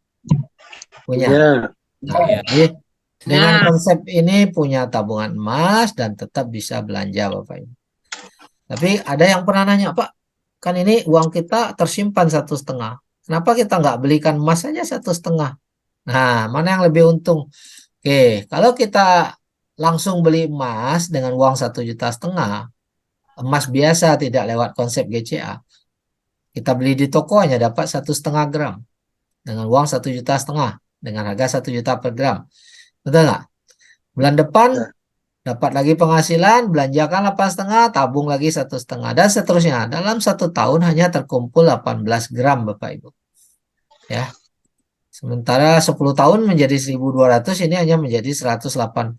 Punya. Iya. Nah, jadi dengan konsep ini punya tabungan emas dan tetap bisa belanja Bapak Ibu. Tapi ada yang pernah nanya, Pak, kan ini uang kita tersimpan 1,5. Kenapa kita nggak belikan emas saja 1,5? Nah, mana yang lebih untung? Oke, kalau kita langsung beli emas dengan uang 1,5 juta, emas biasa tidak lewat konsep GCA, kita beli di toko hanya dapat 1,5 gram dengan uang 1,5 juta dengan harga 1 juta per gram. Betul nggak? Bulan depan dapat lagi penghasilan, belanjakan 8,5, tabung lagi 1,5 dan seterusnya. Dalam 1 tahun hanya terkumpul 18 gram Bapak Ibu. Ya. Sementara 10 tahun menjadi 1.200, ini hanya menjadi 180.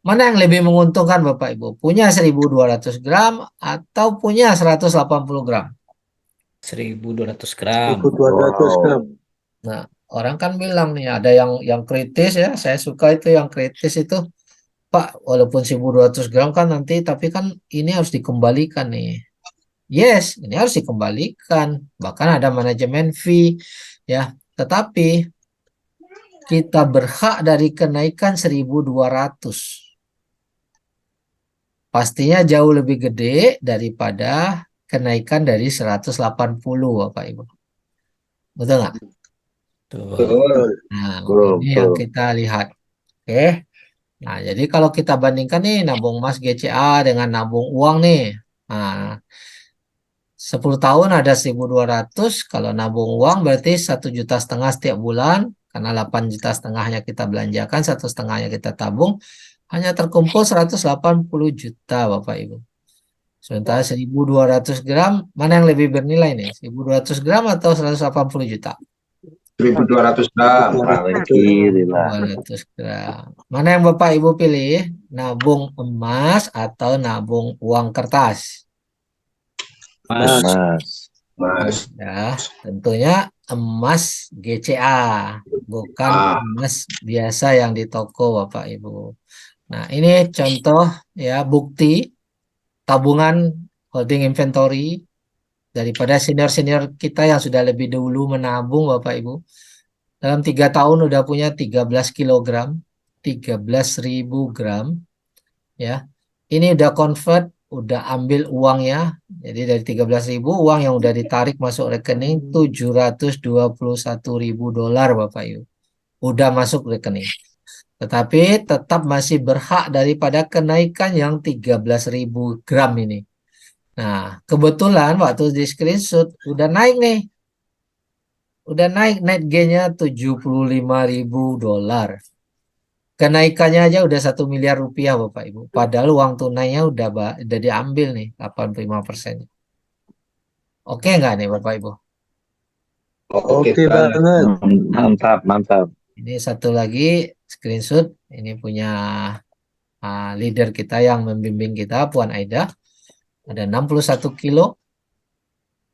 Mana yang lebih menguntungkan Bapak Ibu? Punya 1.200 gram atau punya 180 gram? 1.200 gram. 1.200 gram. Nah, orang kan bilang nih ada yang kritis ya. Saya suka itu yang kritis itu. Pak, walaupun 1.200 gram kan nanti, tapi kan ini harus dikembalikan nih. Yes, ini harus dikembalikan. Bahkan ada manajemen fee ya. Tetapi kita berhak dari kenaikan 1.200. Pastinya jauh lebih gede daripada kenaikan dari 180, Bapak Ibu. Betul nggak? Tuh. Betul. Nah, Betul, ini yang betul. kita lihat. Oke. Nah, jadi kalau kita bandingkan nih nabung emas GCA dengan nabung uang nih. Nah, 10 tahun ada 1.200. Kalau nabung uang berarti 1,5 juta setiap bulan. Karena 8,5 juta kita belanjakan, 1,5 jutanya kita tabung. Hanya terkumpul 180 juta, Bapak Ibu. Sementara 1.200 gram, mana yang lebih bernilai nih? 1.200 gram atau 180 juta? 1.200 gram. Paling kiri lah. 200 gram. Mana yang Bapak Ibu pilih? Nabung emas atau nabung uang kertas? Mas, Mas. Mas. Ya, tentunya emas GCA, bukan Ah. emas biasa yang di toko, Bapak Ibu. Nah, ini contoh ya bukti tabungan holding inventory daripada senior-senior kita yang sudah lebih dulu menabung, Bapak Ibu. Dalam 3 tahun udah punya 13 kilogram, 13.000 gram. Ya, ini udah convert, udah ambil uangnya. Jadi dari 13.000 uang yang udah ditarik masuk rekening 721.000 dolar, Bapak Ibu. Udah masuk rekening. Tetapi tetap masih berhak daripada kenaikan yang 13.000 gram ini. Nah, kebetulan waktu di screenshot udah naik nih. Udah naik net gainnya 75.000 dolar. Kenaikannya aja udah 1 miliar rupiah, Bapak Ibu. Padahal uang tunainya udah diambil nih 85%. Oke nggak nih Bapak Ibu? Oke oke banget. banget. Mantap, mantap. Ini satu lagi screenshot. Ini punya leader kita yang membimbing kita, Puan Aida. Ada 61 kilo.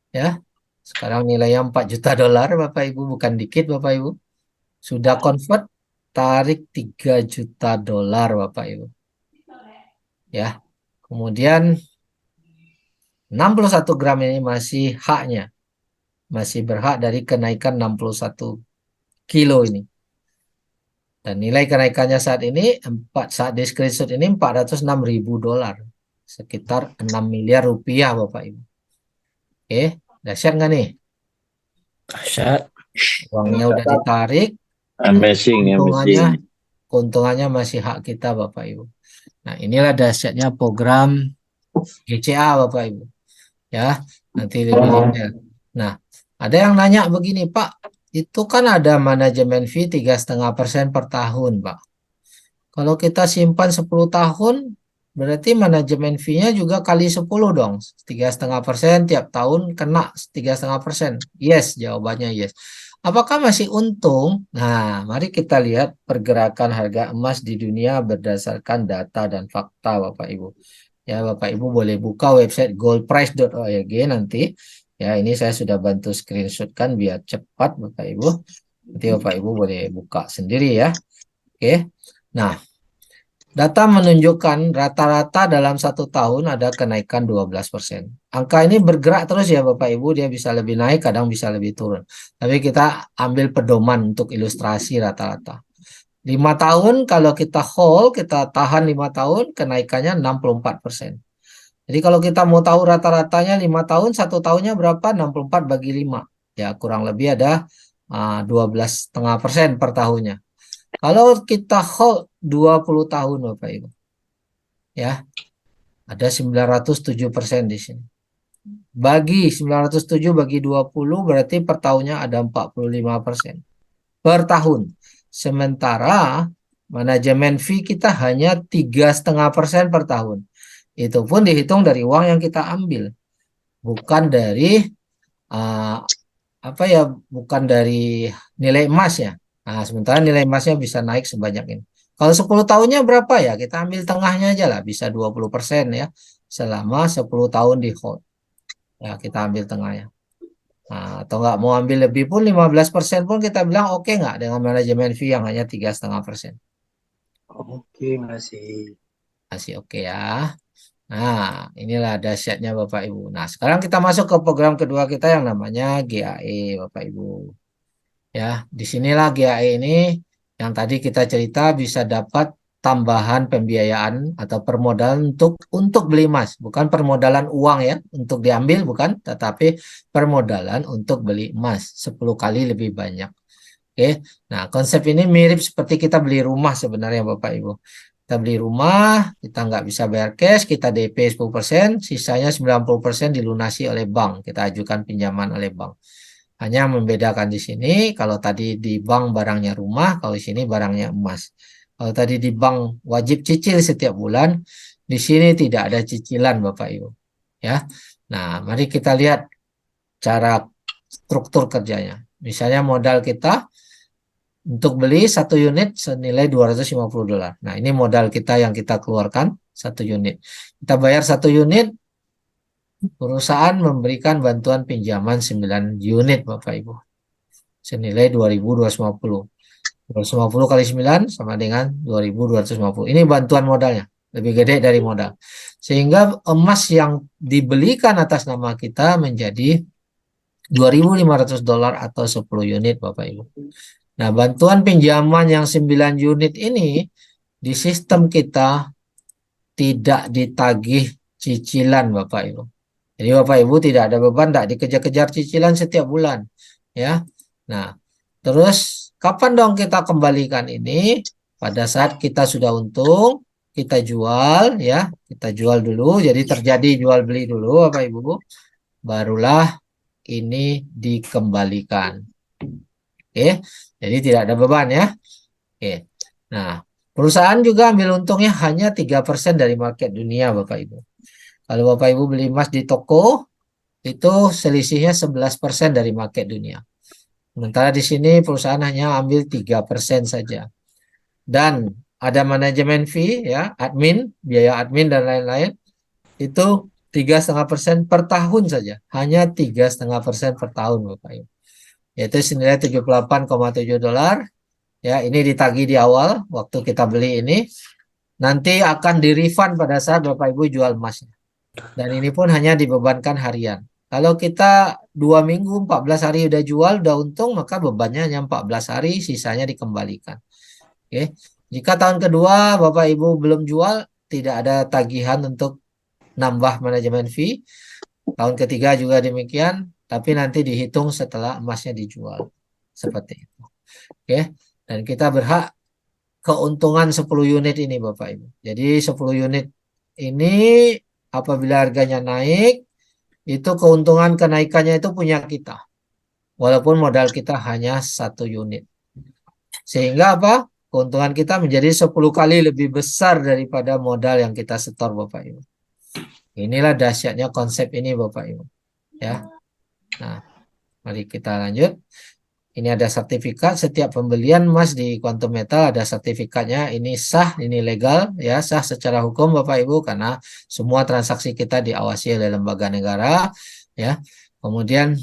Ya. Sekarang nilainya 4 juta dolar, Bapak Ibu. Bukan dikit, Bapak Ibu. Sudah convert, tarik 3 juta dolar, Bapak Ibu. Ya. Kemudian 61 gram ini masih haknya. Masih berhak dari kenaikan 61 kilo ini. Dan nilai kenaikannya saat ini, saat di screenshot ini 406.000 dolar. Sekitar 6 miliar rupiah, Bapak Ibu. Oke, dahsyat nggak nih? Dahsyat. Uangnya udah ditarik, Amazing, keuntungannya, amazing. keuntungannya masih hak kita, Bapak Ibu. Nah, inilah dahsyatnya program GCA, Bapak Ibu. Ya, nanti lebih detail. Nah, ada yang nanya begini, Pak, itu kan ada manajemen fee 3,5% per tahun, Pak. Kalau kita simpan 10 tahun, berarti manajemen fee-nya juga kali 10 dong. 3,5% tiap tahun kena 3,5%. Yes, jawabannya yes. Apakah masih untung? Nah, mari kita lihat pergerakan harga emas di dunia berdasarkan data dan fakta, Bapak Ibu. Ya, Bapak Ibu boleh buka website goldprice.org nanti. Ya, ini saya sudah bantu screenshot kan biar cepat, Bapak Ibu. Nanti Bapak Ibu boleh buka sendiri ya. Oke. Nah, data menunjukkan rata-rata dalam 1 tahun ada kenaikan 12%. Angka ini bergerak terus ya Bapak Ibu, dia bisa lebih naik, kadang bisa lebih turun. Tapi kita ambil pedoman untuk ilustrasi rata-rata. 5 tahun kalau kita hold, kita tahan 5 tahun, kenaikannya 64%. Jadi kalau kita mau tahu rata-ratanya 5 tahun, 1 tahunnya berapa? 64 bagi 5. Ya kurang lebih ada 12,5% per tahunnya. Kalau kita hold 20 tahun Bapak Ibu. Ya, ada 907% di sini. Bagi 907 bagi 20 berarti per tahunnya ada 45% per tahun. Sementara manajemen fee kita hanya 3,5% per tahun. Itu pun dihitung dari uang yang kita ambil, bukan dari bukan dari nilai emas ya. Nah, sementara nilai emasnya bisa naik sebanyak ini. Kalau 10 tahunnya berapa ya? Kita ambil tengahnya aja lah, bisa 20% ya. Selama 10 tahun di hold. Ya, kita ambil tengahnya. Nah, atau nggak mau ambil lebih pun 15% pun kita bilang oke nggak dengan manajemen fee yang hanya 3,5%. Oke, masih. Masih oke ya. Nah, inilah dahsyatnya Bapak Ibu. Nah, sekarang kita masuk ke program kedua kita yang namanya GAE, Bapak Ibu. Ya, disinilah GAE ini Yang tadi kita cerita bisa dapat tambahan pembiayaan atau permodalan untuk beli emas, bukan permodalan uang ya untuk diambil, bukan, tetapi permodalan untuk beli emas 10 kali lebih banyak. Oke, nah konsep ini mirip seperti kita beli rumah sebenarnya Bapak Ibu. Kita beli rumah, kita nggak bisa bayar cash, kita DP 10%, sisanya 90% dilunasi oleh bank, kita ajukan pinjaman oleh bank. Hanya membedakan di sini, kalau tadi di bank barangnya rumah, kalau di sini barangnya emas. Kalau tadi di bank wajib cicil setiap bulan, di sini tidak ada cicilan Bapak Ibu. Ya, nah mari kita lihat cara struktur kerjanya. Misalnya modal kita untuk beli 1 unit senilai $250. Nah ini modal kita yang kita keluarkan 1 unit. Kita bayar 1 unit. Perusahaan memberikan bantuan pinjaman 9 unit Bapak Ibu. Senilai 2.250. 250 kali 9 sama dengan 2.250. Ini bantuan modalnya. Lebih gede dari modal. Sehingga emas yang dibelikan atas nama kita menjadi $2.500 atau 10 unit Bapak Ibu. Nah bantuan pinjaman yang 9 unit ini di sistem kita tidak ditagih cicilan Bapak Ibu. Jadi Bapak Ibu tidak ada beban, tidak dikejar-kejar cicilan setiap bulan, ya. Nah, terus kapan dong kita kembalikan ini? Pada saat kita sudah untung, kita jual, ya, kita jual dulu. Jadi terjadi jual beli dulu, Bapak Ibu. Barulah ini dikembalikan. Oke, jadi tidak ada beban ya. Oke. Nah, perusahaan juga ambil untungnya hanya 3% dari market dunia, Bapak Ibu. Kalau Bapak Ibu beli emas di toko, itu selisihnya 11% dari market dunia. Sementara di sini perusahaan hanya ambil 3% saja. Dan ada manajemen fee, ya, admin, biaya admin dan lain-lain, itu 3,5% per tahun saja. Hanya 3,5% per tahun, Bapak Ibu. Yaitu senilai $78,7. Ya, ini ditagih di awal, waktu kita beli ini. Nanti akan di-refund pada saat Bapak Ibu jual emasnya. Dan ini pun hanya dibebankan harian. Kalau kita 2 minggu, 14 hari udah jual, udah untung, maka bebannya hanya 14 hari, sisanya dikembalikan. Oke. Jika tahun kedua Bapak Ibu belum jual, tidak ada tagihan untuk nambah manajemen fee. Tahun ketiga juga demikian, tapi nanti dihitung setelah emasnya dijual. Seperti itu. Oke. Dan kita berhak keuntungan 10 unit ini Bapak Ibu. Jadi 10 unit ini apabila harganya naik, itu keuntungan kenaikannya itu punya kita. Walaupun modal kita hanya 1 unit. Sehingga apa? Keuntungan kita menjadi 10 kali lebih besar daripada modal yang kita setor Bapak Ibu. Inilah dahsyatnya konsep ini Bapak Ibu. Ya. Nah, mari kita lanjut. Ini ada sertifikat, setiap pembelian emas di Quantum Metal ada sertifikatnya, ini sah, ini legal, ya, sah secara hukum Bapak Ibu karena semua transaksi kita diawasi oleh lembaga negara, ya. Kemudian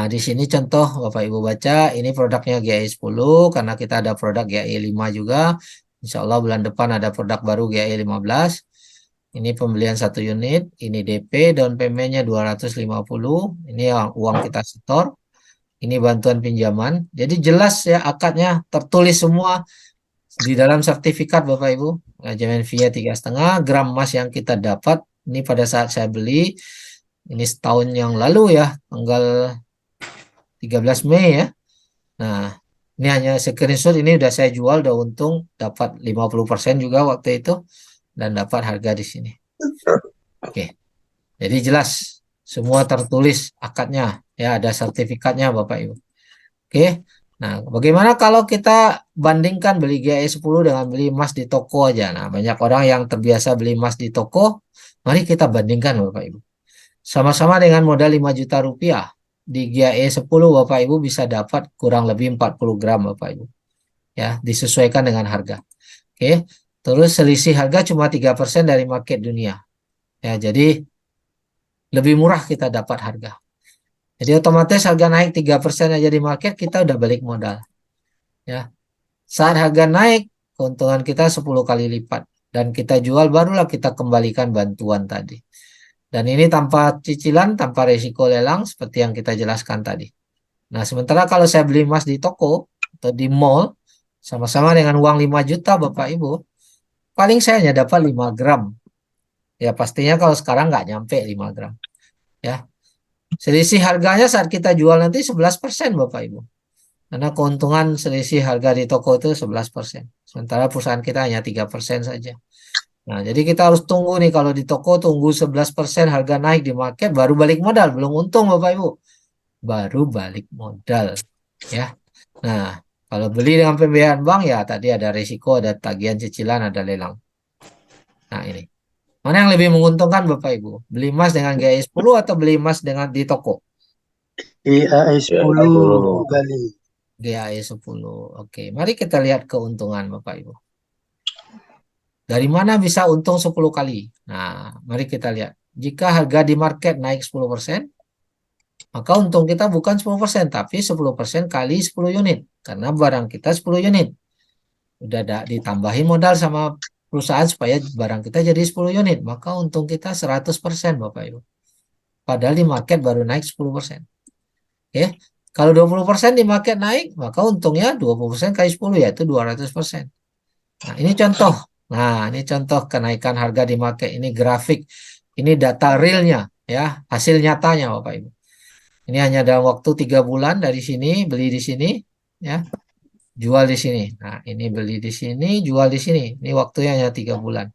di sini contoh Bapak Ibu baca, ini produknya GAI 10 karena kita ada produk GAI 5 juga. Insya Allah bulan depan ada produk baru GAI 15. Ini pembelian 1 unit, ini DP, down payment-nya 250, ini uang kita setor. Ini bantuan pinjaman. Jadi jelas ya akadnya tertulis semua di dalam sertifikat Bapak Ibu. Manajemen fee-nya 3,5 gram emas yang kita dapat. Ini pada saat saya beli. Ini setahun yang lalu ya. Tanggal 13 Mei ya. Nah ini hanya screenshot. Ini udah saya jual. Udah untung. Dapat 50% juga waktu itu. Dan dapat harga di sini. Oke. Jadi jelas. Semua tertulis akadnya. Ya, ada sertifikatnya Bapak Ibu. Oke. Nah, bagaimana kalau kita bandingkan beli GAI 10 dengan beli emas di toko aja? Nah, banyak orang yang terbiasa beli emas di toko. Mari kita bandingkan Bapak Ibu. Sama-sama dengan modal 5 juta rupiah. Di GAI 10 Bapak Ibu bisa dapat kurang lebih 40 gram Bapak Ibu. Ya, disesuaikan dengan harga. Oke. Terus selisih harga cuma 3% dari market dunia. Ya, jadi lebih murah kita dapat harga. Jadi otomatis harga naik 3% aja di market, kita udah balik modal. Ya. Saat harga naik, keuntungan kita 10 kali lipat. Dan kita jual, barulah kita kembalikan bantuan tadi. Dan ini tanpa cicilan, tanpa resiko lelang, seperti yang kita jelaskan tadi. Nah, sementara kalau saya beli emas di toko, atau di mall, Sama-sama dengan uang 5 juta Bapak Ibu. Paling saya hanya dapat 5 gram. Ya pastinya kalau sekarang nggak nyampe 5 gram. Ya. Selisih harganya saat kita jual nanti 11% Bapak Ibu. Karena keuntungan selisih harga di toko itu 11%. Sementara perusahaan kita hanya 3% saja. Nah, jadi kita harus tunggu nih kalau di toko tunggu 11% harga naik di market baru balik modal, belum untung Bapak Ibu. Baru balik modal ya. Nah, kalau beli dengan pembiayaan bank ya tadi ada risiko, ada tagihan cicilan, ada lelang. Nah, ini. Mana yang lebih menguntungkan Bapak Ibu? Beli emas dengan GAI 10 atau beli emas dengan di toko? IAI Ya, 10 kali. GAI 10. Oke, mari kita lihat keuntungan Bapak Ibu. Dari mana bisa untung 10 kali? Nah, mari kita lihat. Jika harga di market naik 10%, maka untung kita bukan 10%, tapi 10% kali 10 unit. Karena barang kita 10 unit. Udah ditambahin modal sama perusahaan supaya barang kita jadi 10 unit. Maka untung kita 100% Bapak Ibu. Padahal di market baru naik 10%. Oke. Kalau 20% di market naik, maka untungnya 20% kali 10 yaitu 200%. Nah, ini contoh. Nah, ini contoh kenaikan harga di market. Ini grafik. Ini data realnya ya, hasil nyatanya Bapak Ibu. Ini hanya dalam waktu 3 bulan dari sini, beli di sini ya, jual di sini. Nah, ini beli di sini, jual di sini. Ini waktunya hanya 3 bulan.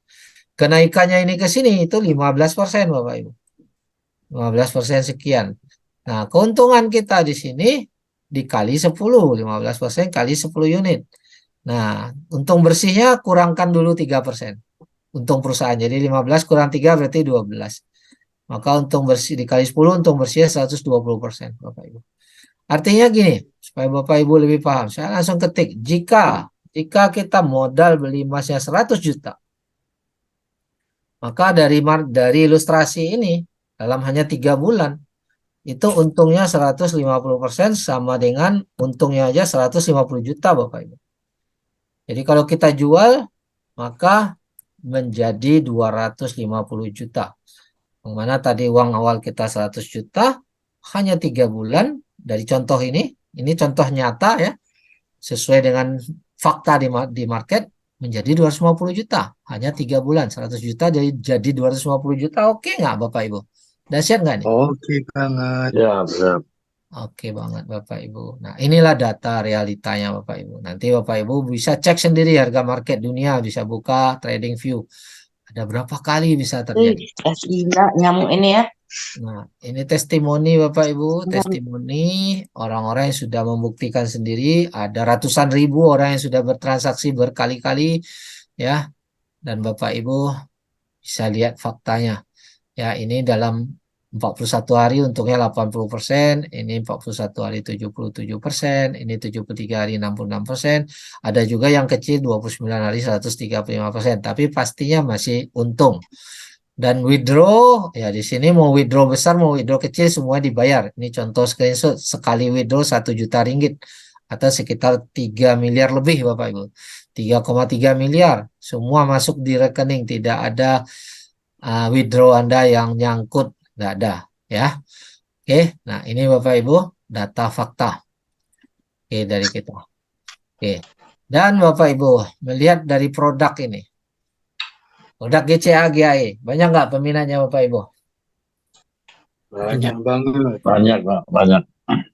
Kenaikannya ini ke sini itu 15% Bapak Ibu. 15% sekian. Nah, keuntungan kita di sini dikali 10, 15% kali 10 unit. Nah, untung bersihnya kurangkan dulu 3%. Untung perusahaan. Jadi 15 kurang 3 berarti 12. Maka untung bersih dikali 10, untung bersihnya 120% Bapak Ibu. Artinya gini, supaya Bapak Ibu lebih paham. Saya langsung ketik, jika kita modal beli emasnya 100 juta, maka dari ilustrasi ini dalam hanya 3 bulan itu untungnya 150% sama dengan untungnya aja 150 juta Bapak Ibu. Jadi kalau kita jual maka menjadi 250 juta. Yang mana tadi uang awal kita 100 juta hanya 3 bulan dari contoh ini contoh nyata ya, sesuai dengan fakta di market menjadi 250 juta. Hanya 3 bulan 100 juta jadi 250 juta. Oke nggak Bapak Ibu? Dahsyat nggak nih? Oke banget. ya, benar. Oke banget Bapak Ibu. Nah inilah data realitanya Bapak Ibu. Nanti Bapak Ibu bisa cek sendiri harga market dunia, bisa buka trading view. Ada berapa kali bisa terjadi. Gila nyamuk ini ya. Nah ini testimoni Bapak Ibu, testimoni orang-orang yang sudah membuktikan sendiri. Ada ratusan ribu orang yang sudah bertransaksi berkali-kali ya. Dan Bapak Ibu bisa lihat faktanya. Ya ini dalam 41 hari untungnya 80%, ini 41 hari 77%, ini 73 hari 66%, ada juga yang kecil 29 hari 135%, tapi pastinya masih untung. Dan withdraw, ya di sini mau withdraw besar, mau withdraw kecil semua dibayar. Ini contoh screenshot, sekali withdraw 1 juta ringgit atau sekitar 3 miliar lebih Bapak Ibu. 3,3 miliar semua masuk di rekening, tidak ada withdraw Anda yang nyangkut, nggak ada ya. Oke, nah ini Bapak Ibu data fakta dari kita. Oke, dan Bapak Ibu melihat dari produk ini, produk GCA GAE, banyak nggak peminatnya Bapak Ibu? Banyak banget. Banyak, Pak, banyak.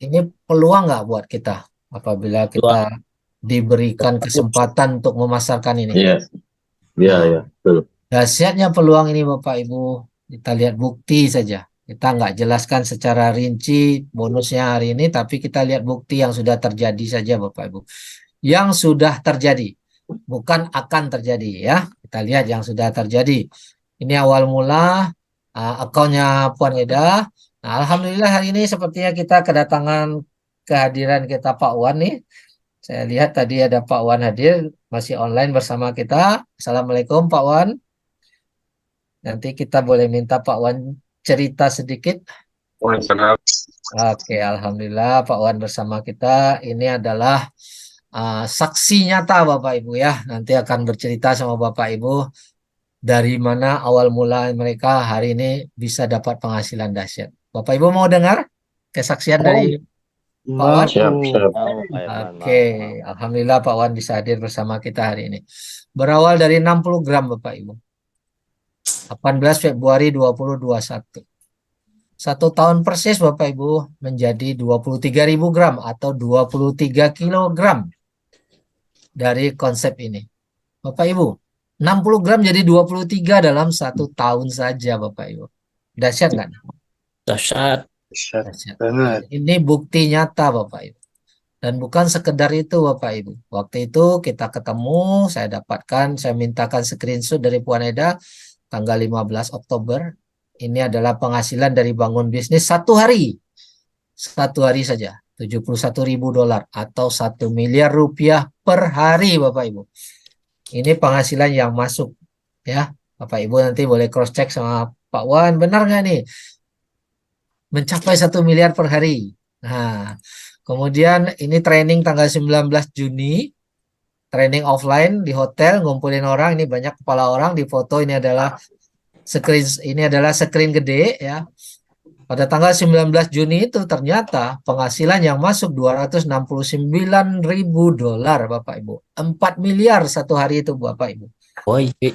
Ini peluang nggak buat kita apabila kita diberikan kesempatan untuk memasarkan ini? Iya, iya, Nah, iya, betul. dahsyatnya peluang ini Bapak Ibu, kita lihat bukti saja. Kita nggak jelaskan secara rinci bonusnya hari ini, tapi kita lihat bukti yang sudah terjadi saja Bapak Ibu. Yang sudah terjadi, bukan akan terjadi ya. Kita lihat yang sudah terjadi. Ini awal mula akunnya Puan Eda. Nah, Alhamdulillah hari ini sepertinya kita kedatangan kehadiran kita Pak Wan nih. Saya lihat tadi ada Pak Wan hadir, masih online bersama kita. Assalamualaikum Pak Wan. Nanti kita boleh minta Pak Wan cerita sedikit. Oke, Alhamdulillah Pak Wan bersama kita. Ini adalah saksi nyata Bapak Ibu ya. Nanti akan bercerita sama Bapak Ibu dari mana awal mula mereka hari ini bisa dapat penghasilan dahsyat. Bapak Ibu mau dengar kesaksian dari Pak Wan? Siap, Mampu. siap. Mau Pak Irfan, Oke, mau. Alhamdulillah Pak Wan bisa hadir bersama kita hari ini. Berawal dari 60 gram Bapak Ibu. 18 Februari 2021. 1 tahun persis Bapak Ibu menjadi 23.000 gram atau 23 kilogram dari konsep ini. Bapak Ibu, 60 gram jadi 23 dalam 1 tahun saja Bapak Ibu. Dahsyat nggak? Dahsyat. Dahsyat Dahsyat. banget. Ini bukti nyata Bapak Ibu. Dan bukan sekedar itu Bapak Ibu. Waktu itu kita ketemu, saya dapatkan, saya mintakan screenshot dari Puan Eda tanggal 15 Oktober. Ini adalah penghasilan dari bangun bisnis 1 hari. 1 hari saja. $71.000 atau 1 miliar rupiah per hari Bapak Ibu. Ini penghasilan yang masuk. Ya, Bapak Ibu nanti boleh cross check sama Pak Wan. Benar nggak nih? Mencapai 1 miliar per hari. Nah, kemudian ini training tanggal 19 Juni. Training offline di hotel, ngumpulin orang, ini banyak kepala orang di foto, ini adalah screen gede ya. Pada tanggal 19 Juni itu ternyata penghasilan yang masuk $269.000 Bapak Ibu. 4 miliar 1 hari itu Bapak Ibu. Woi, 1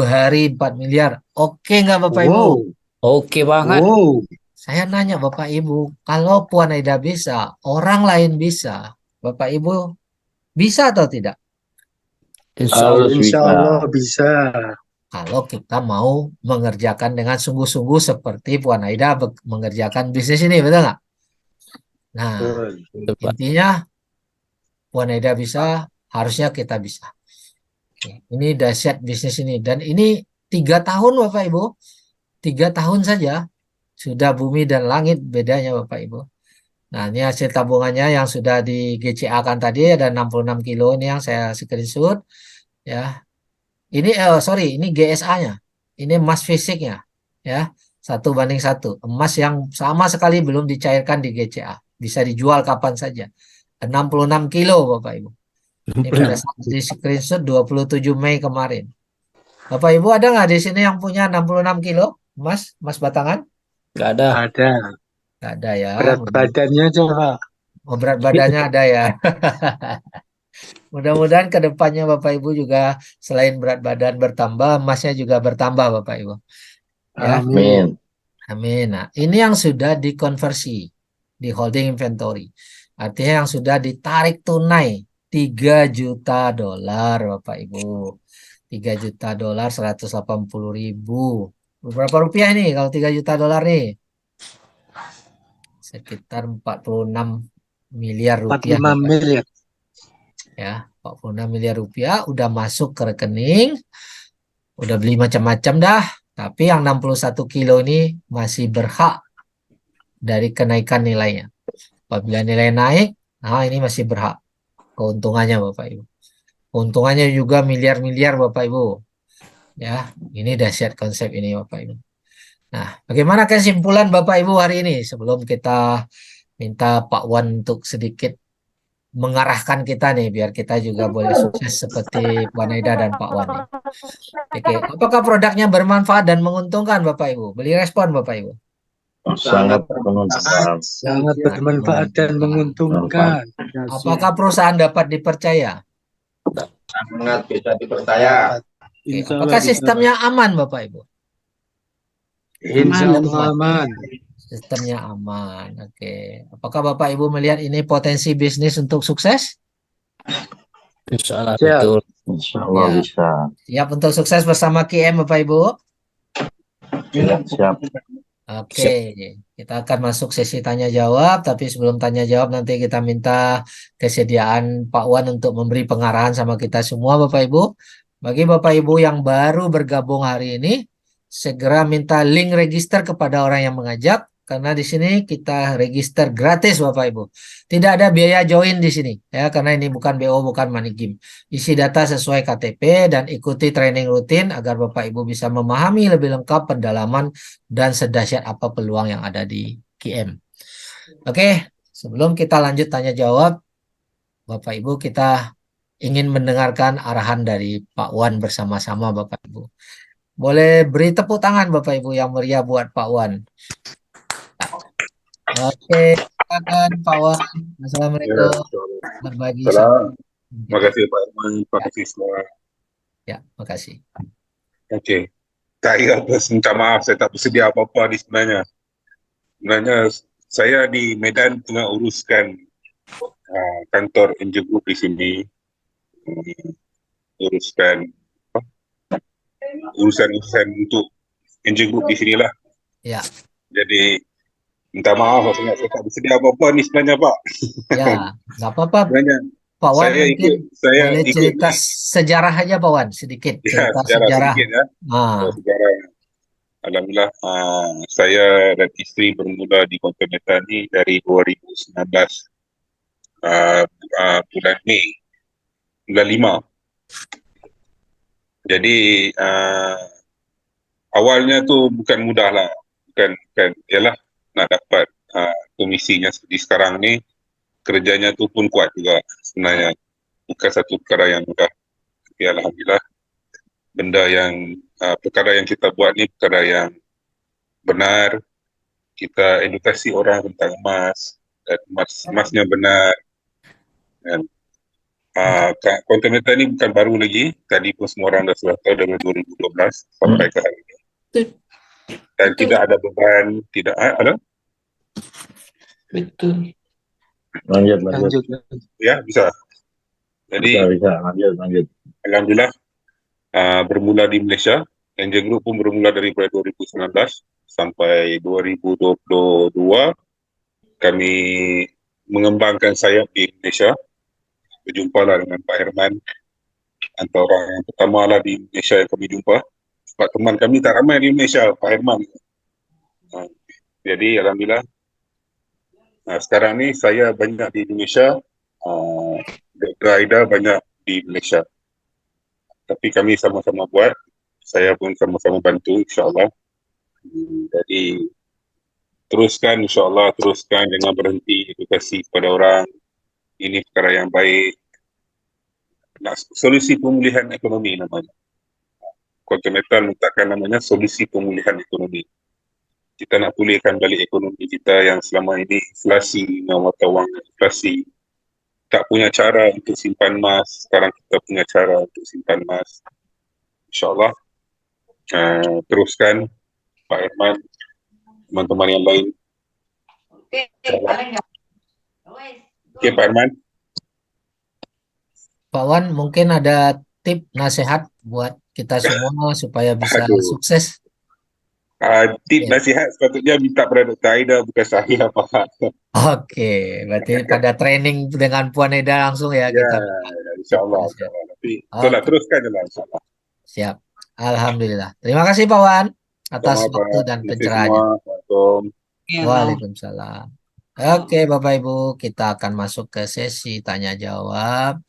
hari 4 miliar. Oke nggak Bapak Ibu? Wow. oke banget. Wow. Saya nanya Bapak Ibu, kalau Puan Aida bisa, orang lain bisa, Bapak Ibu bisa atau tidak? Insya Harus Allah. Insya bisa. Allah bisa. Kalau kita mau mengerjakan dengan sungguh-sungguh seperti Puan Aida mengerjakan bisnis ini, betul nggak? Nah, Betul. intinya Puan Aida bisa, harusnya kita bisa. Oke, ini dahsyat bisnis ini. Dan ini 3 tahun Bapak Ibu, 3 tahun saja sudah bumi dan langit bedanya Bapak Ibu. Nah, ini hasil tabungannya yang sudah di GCA kan tadi ada 66 kilo ini yang saya screenshot ya. Ini ini GSA-nya. Ini emas fisiknya ya. 1:1. Emas yang sama sekali belum dicairkan di GCA. Bisa dijual kapan saja. 66 kilo Bapak Ibu. Ini pada saat di screenshot 27 Mei kemarin. Bapak Ibu ada nggak di sini yang punya 66 kilo emas batangan? Nggak ada. Ada. Nggak ada ya. Berat badannya coba. Oh, berat badannya ada ya. Mudah-mudahan ke depannya Bapak Ibu juga selain berat badan bertambah, emasnya juga bertambah Bapak Ibu. Ya, Amin. amin. Nah, ini yang sudah dikonversi di holding inventory. Artinya yang sudah ditarik tunai $3 juta Bapak Ibu. $3 juta 180.000. Berapa rupiah ini kalau $3 juta nih? Sekitar 46 miliar rupiah. 45 miliar. Ya, 46 miliar rupiah udah masuk ke rekening, udah beli macam-macam dah, tapi yang 61 kilo ini masih berhak dari kenaikan nilainya. Apabila nilai naik, nah ini masih berhak keuntungannya Bapak Ibu. Keuntungannya juga miliar-miliar Bapak Ibu. Ya, ini dahsyat konsep ini Bapak Ibu. Nah, bagaimana kesimpulan Bapak Ibu hari ini sebelum kita minta Pak Wan untuk sedikit mengarahkan kita nih biar kita juga boleh sukses seperti Puan Aida dan Pak Wan nih. Oke, apakah produknya bermanfaat dan menguntungkan Bapak Ibu? Beri respon Bapak Ibu. Sangat menguntungkan. Sangat bermanfaat dan menguntungkan. Apakah perusahaan dapat dipercaya? Sangat bisa dipercaya. Oke, apakah sistemnya aman Bapak Ibu? Insya Allah aman. Sistemnya aman. Oke. Apakah Bapak Ibu melihat ini potensi bisnis untuk sukses? Insya Allah Siap. betul. Insya Allah Ya. bisa. Siap untuk sukses bersama KM Bapak Ibu? Siap. Oke, kita akan masuk sesi tanya jawab, tapi sebelum tanya jawab nanti kita minta kesediaan Pak Wan untuk memberi pengarahan sama kita semua Bapak Ibu. Bagi Bapak Ibu yang baru bergabung hari ini, segera minta link register kepada orang yang mengajak, karena di sini kita register gratis Bapak Ibu. Tidak ada biaya join di sini ya, karena ini bukan BO, bukan money game. Isi data sesuai KTP dan ikuti training rutin agar Bapak Ibu bisa memahami lebih lengkap pendalaman dan sedahsyat apa peluang yang ada di KM. Oke, sebelum kita lanjut tanya jawab, Bapak Ibu kita ingin mendengarkan arahan dari Pak Wan bersama-sama Bapak Ibu. Boleh beri tepuk tangan Bapak Ibu yang meriah buat Pak Wan. Oke, Silakan Pak Wan. Ya, Assalamualaikum. salam. Berbagi Salam. sama Terima kita. kasih Pak Irman. Terima Ya, kasih semua. ya, makasih. Okey. Saya minta maaf, saya tak bersedia apa-apa ni sebenarnya. Sebenarnya saya di Medan tengah uruskan kantor Angel Group di sini. Hmm, uruskan apa? Urusan-urusan untuk Angel Group di sinilah. Ya, Jadi minta maaf sangat saya tak bersedia apa-apa ni sebenarnya Pak. ya, nggak apa-apa. Sebenarnya Pak Wan mungkin saya boleh ikut cerita sejarah aja Pak Wan, sedikit ya cerita sejarah sejarah. sedikit ya. Ah, Sejarah. Alhamdulillah, saya dan isteri bermula di Kontinental ni dari 2019 bulan Mei, bulan 5. Jadi awalnya tu bukan mudah lah, bukan ialah nak dapat komisinya seperti sekarang ni, kerjanya tu pun kuat juga sebenarnya, bukan satu perkara yang mudah. Tapi alhamdulillah perkara yang kita buat ni perkara yang benar. Kita edukasi orang tentang emas dan emasnya benar. Dan kontinental ni bukan baru lagi, tadi pun semua orang dah sudah tahu dari 2012 sampai ke hari ini. Dan tidak ada beban, tidak ada. Betul. Lanjut. Lanjut. Ya, bisa. Jadi Bisa, lanjut. alhamdulillah bermula di Malaysia. Angel Group pun bermula dari 2019 sampai 2022 kami mengembangkan sayap di Malaysia. Berjumpalah dengan Pak Herman, antara orang yang pertama lah di Malaysia yang kami jumpa. Sebab teman kami tak ramai di Malaysia, Pak Herman. Jadi alhamdulillah sekarang ni saya banyak di Indonesia, Dr. Aida banyak di Malaysia. Tapi kami sama-sama buat, saya pun sama-sama bantu insyaAllah. Jadi teruskan insyaAllah, teruskan, jangan berhenti edukasi kepada orang. Ini perkara yang baik. Solusi pemulihan ekonomi namanya. Kontinental letakkan namanya solusi pemulihan ekonomi. Kita nak pulihkan balik ekonomi kita yang selama ini inflasi, mata wang inflasi. Tak punya cara untuk simpan emas, sekarang kita punya cara untuk simpan emas. InsyaAllah teruskan Pak Herman, teman-teman yang lain. Okey Pak Herman. Pak Wan mungkin ada tip nasihat buat kita semua supaya bisa Aduh. sukses. Tip nasihat sepatutnya minta pada Dr. Aida, bukan saya Pak. Oke, berarti pada training dengan Puan Eda langsung ya kita. InsyaAllah. Tapi itulah, teruskan je lah insyaAllah. Siap. Alhamdulillah. Terima kasih Pak Wan atas Sama-sama, waktu dan terima kasih pencerahannya. semua. Assalamualaikum. Waalaikumsalam. Oke, Bapak Ibu, kita akan masuk ke sesi tanya jawab.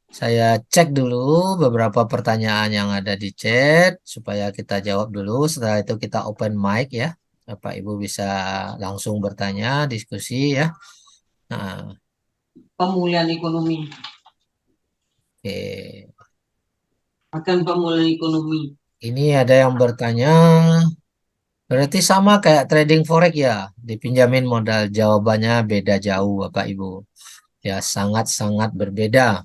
Saya cek dulu beberapa pertanyaan yang ada di chat supaya kita jawab dulu. Setelah itu kita open mic ya. Bapak Ibu bisa langsung bertanya, diskusi ya. Nah, Pemulihan ekonomi. oke. Akan pemulihan ekonomi. Ini ada yang bertanya, berarti sama kayak trading forex ya, dipinjamin modal. Jawabannya beda jauh Bapak Ibu. Ya, sangat-sangat berbeda.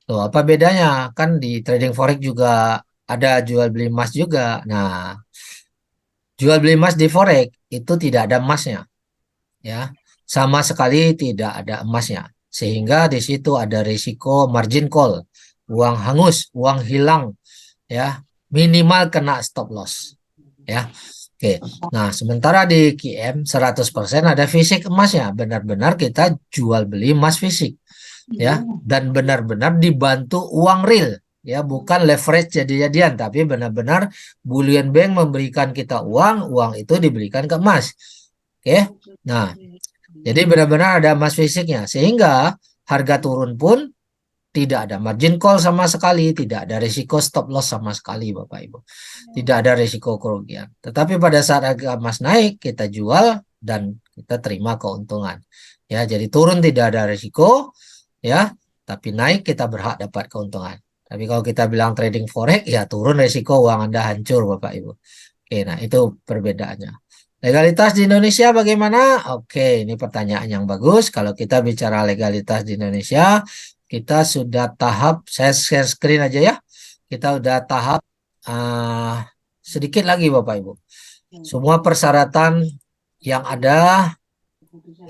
Loh, apa bedanya? Kan di trading forex juga ada jual beli emas juga. Nah, jual beli emas di forex itu tidak ada emasnya. Ya, sama sekali tidak ada emasnya. Sehingga di situ ada risiko margin call, uang hangus, uang hilang, ya, minimal kena stop loss. Ya. Oke. Nah, sementara di QM 100% ada fisik emasnya. Benar-benar kita jual beli emas fisik. Ya, dan benar-benar dibantu uang real, ya, bukan leverage jadi-jadian, tapi benar-benar bullion bank memberikan kita uang itu diberikan ke emas. Oke. Nah, jadi benar-benar ada emas fisiknya, sehingga harga turun pun tidak ada margin call sama sekali, tidak ada risiko stop loss sama sekali Bapak Ibu. Tidak ada risiko kerugian. Tetapi pada saat harga emas naik, kita jual dan kita terima keuntungan. Ya, jadi turun tidak ada risiko, ya, tapi naik kita berhak dapat keuntungan. Tapi kalau kita bilang trading forex, ya turun risiko uang Anda hancur Bapak Ibu. Oke, nah itu perbedaannya. Legalitas di Indonesia bagaimana? Oke, ini pertanyaan yang bagus. Kalau kita bicara legalitas di Indonesia, kita sudah tahap, saya share screen aja ya. Kita udah tahap sedikit lagi Bapak Ibu. Semua persyaratan yang ada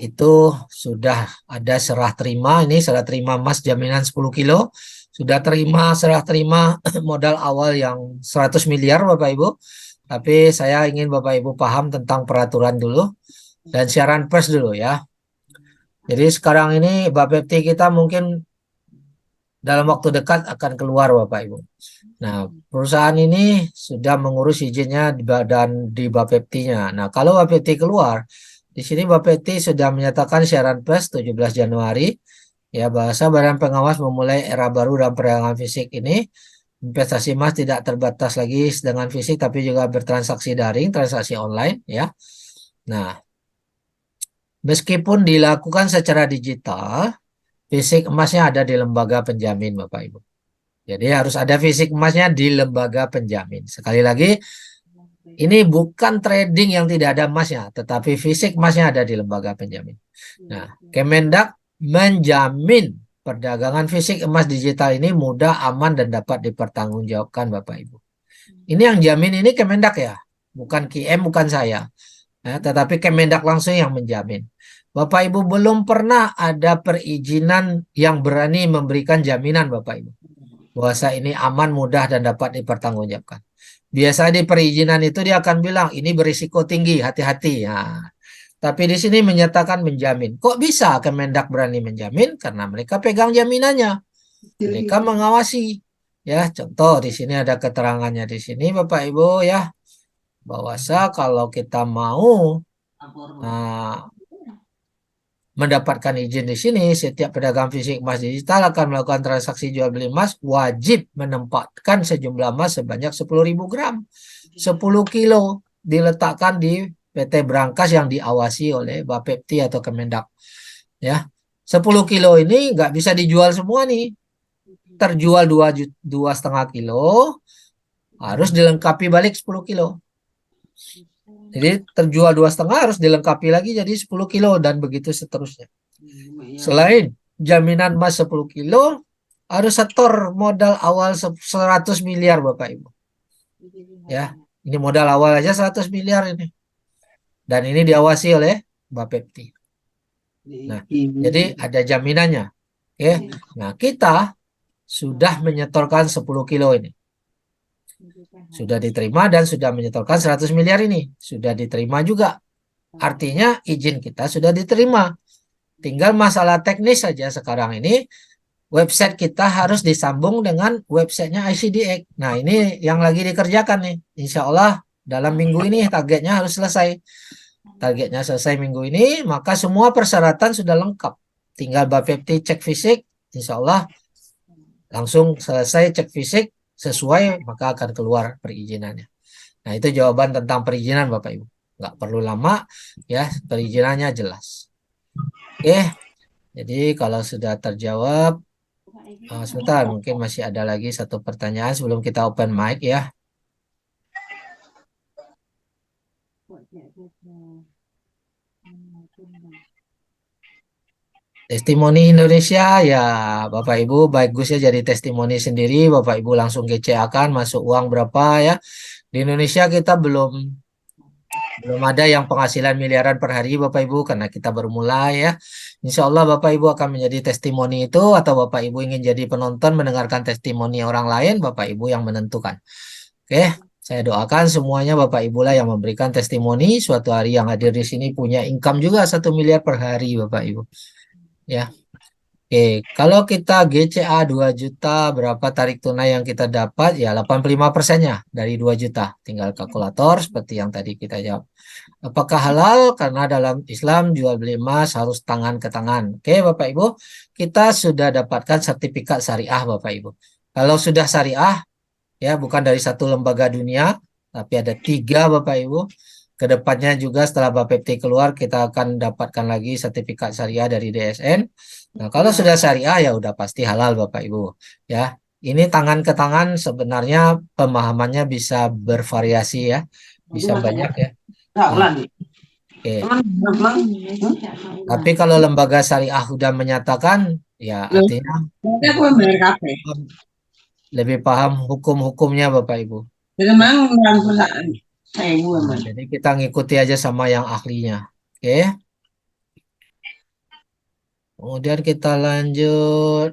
itu sudah ada serah terima. Ini serah terima emas jaminan 10 kilo. Sudah serah terima modal awal yang 100 miliar Bapak Ibu. Tapi saya ingin Bapak Ibu paham tentang peraturan dulu dan siaran pers dulu ya. Jadi sekarang ini Bapepti kita mungkin dalam waktu dekat akan keluar Bapak Ibu. Nah, perusahaan ini sudah mengurus izinnya di Bapepti-nya. Nah, kalau Bapepti keluar, di sini Bapepti sudah menyatakan siaran pers 17 Januari ya, bahasa Badan Pengawas memulai era baru dalam perdagangan fisik ini. Investasi emas tidak terbatas lagi dengan fisik tapi juga bertransaksi daring, transaksi online ya. Nah, meskipun dilakukan secara digital, fisik emasnya ada di lembaga penjamin Bapak Ibu. Jadi harus ada fisik emasnya di lembaga penjamin. Sekali lagi, ini bukan trading yang tidak ada emasnya, tetapi fisik emasnya ada di lembaga penjamin. Nah, Kemendak menjamin perdagangan fisik emas digital ini mudah, aman, dan dapat dipertanggungjawabkan Bapak Ibu. Ini yang jamin ini Kemendak ya, bukan QM, bukan saya. Ya, tetapi Kemendak langsung yang menjamin. Bapak Ibu belum pernah ada perizinan yang berani memberikan jaminan Bapak Ibu. Bahwasa ini aman, mudah, dan dapat dipertanggungjawabkan. Biasa di perizinan itu dia akan bilang ini berisiko tinggi, hati-hati. Nah, tapi di sini menyatakan menjamin. Kok bisa Kemendak berani menjamin? Karena mereka pegang jaminannya. Mereka mengawasi. Ya, contoh di sini ada keterangannya di sini Bapak Ibu ya. Bahwasa kalau kita mau mendapatkan izin di sini, setiap pedagang fisik emas digital akan melakukan transaksi jual beli emas wajib menempatkan sejumlah emas sebanyak 10.000 gram. 10 kilo diletakkan di PT Brankas yang diawasi oleh Bapepti atau Kemendak. Ya, 10 kilo ini nggak bisa dijual semua nih. Terjual 2,5 kilo, harus dilengkapi balik 10 kilo. Jadi terjual 2,5 harus dilengkapi lagi jadi 10 kilo dan begitu seterusnya. Selain jaminan emas 10 kilo, harus setor modal awal 100 miliar Bapak Ibu. Ya, ini modal awal aja 100 miliar ini. Dan ini diawasi oleh Bapepti. Nah, jadi ada jaminannya. Oke. Nah, kita sudah menyetorkan 10 kilo ini. Sudah diterima dan sudah menyetorkan 100 miliar ini. Sudah diterima juga. Artinya izin kita sudah diterima. Tinggal masalah teknis saja sekarang ini. Website kita harus disambung dengan websitenya ICDX. Nah, ini yang lagi dikerjakan nih. Insya Allah dalam minggu ini targetnya harus selesai. Targetnya selesai minggu ini, maka semua persyaratan sudah lengkap. Tinggal Bapepti cek fisik, insya Allah langsung selesai cek fisik sesuai, maka akan keluar perizinannya. Nah, itu jawaban tentang perizinan Bapak Ibu. Nggak perlu lama, ya, perizinannya jelas. Oke, jadi kalau sudah terjawab, sebentar, mungkin masih ada lagi satu pertanyaan sebelum kita open mic ya. Testimoni Indonesia ya Bapak Ibu bagus ya jadi testimoni sendiri. Bapak Ibu langsung GCA-kan masuk uang berapa ya. Di Indonesia kita belum ada yang penghasilan miliaran per hari Bapak Ibu karena kita baru mulai ya. Insya Allah Bapak Ibu akan menjadi testimoni itu atau Bapak Ibu ingin jadi penonton mendengarkan testimoni orang lain, Bapak Ibu yang menentukan. Oke, saya doakan semuanya Bapak Ibu lah yang memberikan testimoni suatu hari yang hadir di sini punya income juga 1 miliar per hari Bapak Ibu. Ya. Oke, kalau kita GCA 2 juta berapa tarik tunai yang kita dapat? Ya 85%-nya dari 2 juta. Tinggal kalkulator seperti yang tadi kita jawab. Apakah halal? Karena dalam Islam jual beli emas harus tangan ke tangan. Oke Bapak Ibu, kita sudah dapatkan sertifikat syariah Bapak Ibu. Kalau sudah syariah, ya bukan dari satu lembaga dunia, tapi ada 3 Bapak Ibu. Kedepannya juga setelah Bapepti keluar kita akan dapatkan lagi sertifikat syariah dari DSN. Nah kalau sudah syariah ya udah pasti halal Bapak Ibu. Ya ini tangan ke tangan sebenarnya pemahamannya bisa bervariasi ya, bisa banyak ya. Enggak Nah, ulang nih. oke. Teman bilang, Tapi kalau lembaga syariah udah menyatakan, ya loh, artinya mereka aku lebih membayar kafe. paham, lebih paham hukum-hukumnya Bapak Ibu. Jadi memang dalam perusahaan saya ibu Nah, emang. jadi kita ngikuti aja sama yang ahlinya. Oke. Kemudian kita lanjut.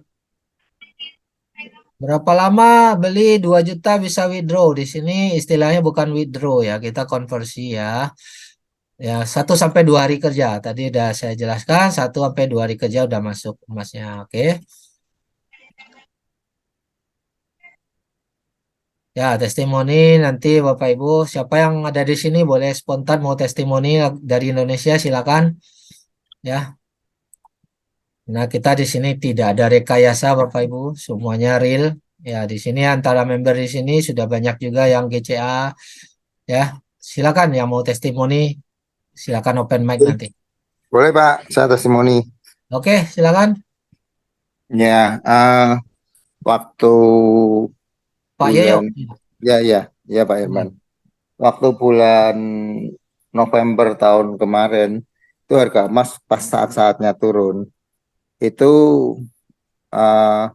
Berapa lama beli 2 juta bisa withdraw? Di sini istilahnya bukan withdraw ya, kita konversi ya. Ya, 1 sampai 2 hari kerja. Tadi udah saya jelaskan, 1 sampai 2 hari kerja udah masuk emasnya. Oke. Ya, testimoni nanti Bapak Ibu, siapa yang ada di sini boleh spontan mau testimoni dari Indonesia, silakan. Ya. Nah, kita di sini tidak ada rekayasa Bapak Ibu, semuanya real. Ya, di sini antara member di sini sudah banyak juga yang GCA. Ya, silakan yang mau testimoni, silakan open mic nanti. Boleh Pak, saya testimoni. Oke, silakan Ya, waktu Pak Yoyo. bulan, ya Pak Irman. Waktu bulan November tahun kemarin, itu harga emas pas saat-saatnya turun. Itu eh,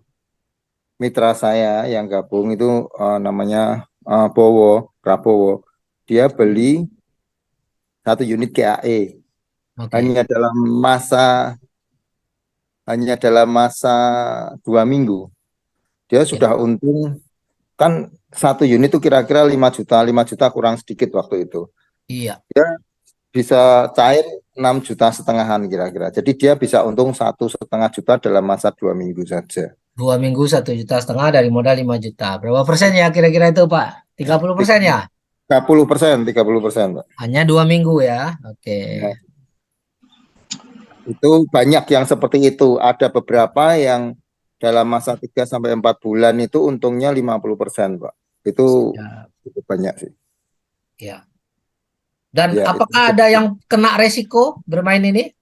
mitra saya yang gabung itu namanya Prabowo. Dia beli 1 unit KAE Oke, hanya dalam masa hanya dalam masa 2 minggu. Dia ya, sudah untung kan 1 unit itu kira-kira 5 juta kurang sedikit waktu itu. iya, Bisa cair 6,5 jutaan kira-kira. Jadi dia bisa untung 1,5 juta dalam masa 2 minggu saja. 2 minggu 1,5 juta dari modal 5 juta. Berapa persen ya kira-kira itu Pak? 30% ya? 30%, Pak. Hanya 2 minggu ya? Oke, Ya, itu banyak yang seperti itu. Ada beberapa yang dalam masa 3 sampai 4 bulan itu untungnya 50%, Pak. Itu ya, cukup banyak sih. ya. Dan Ya, apakah ada yang kena resiko bermain ini?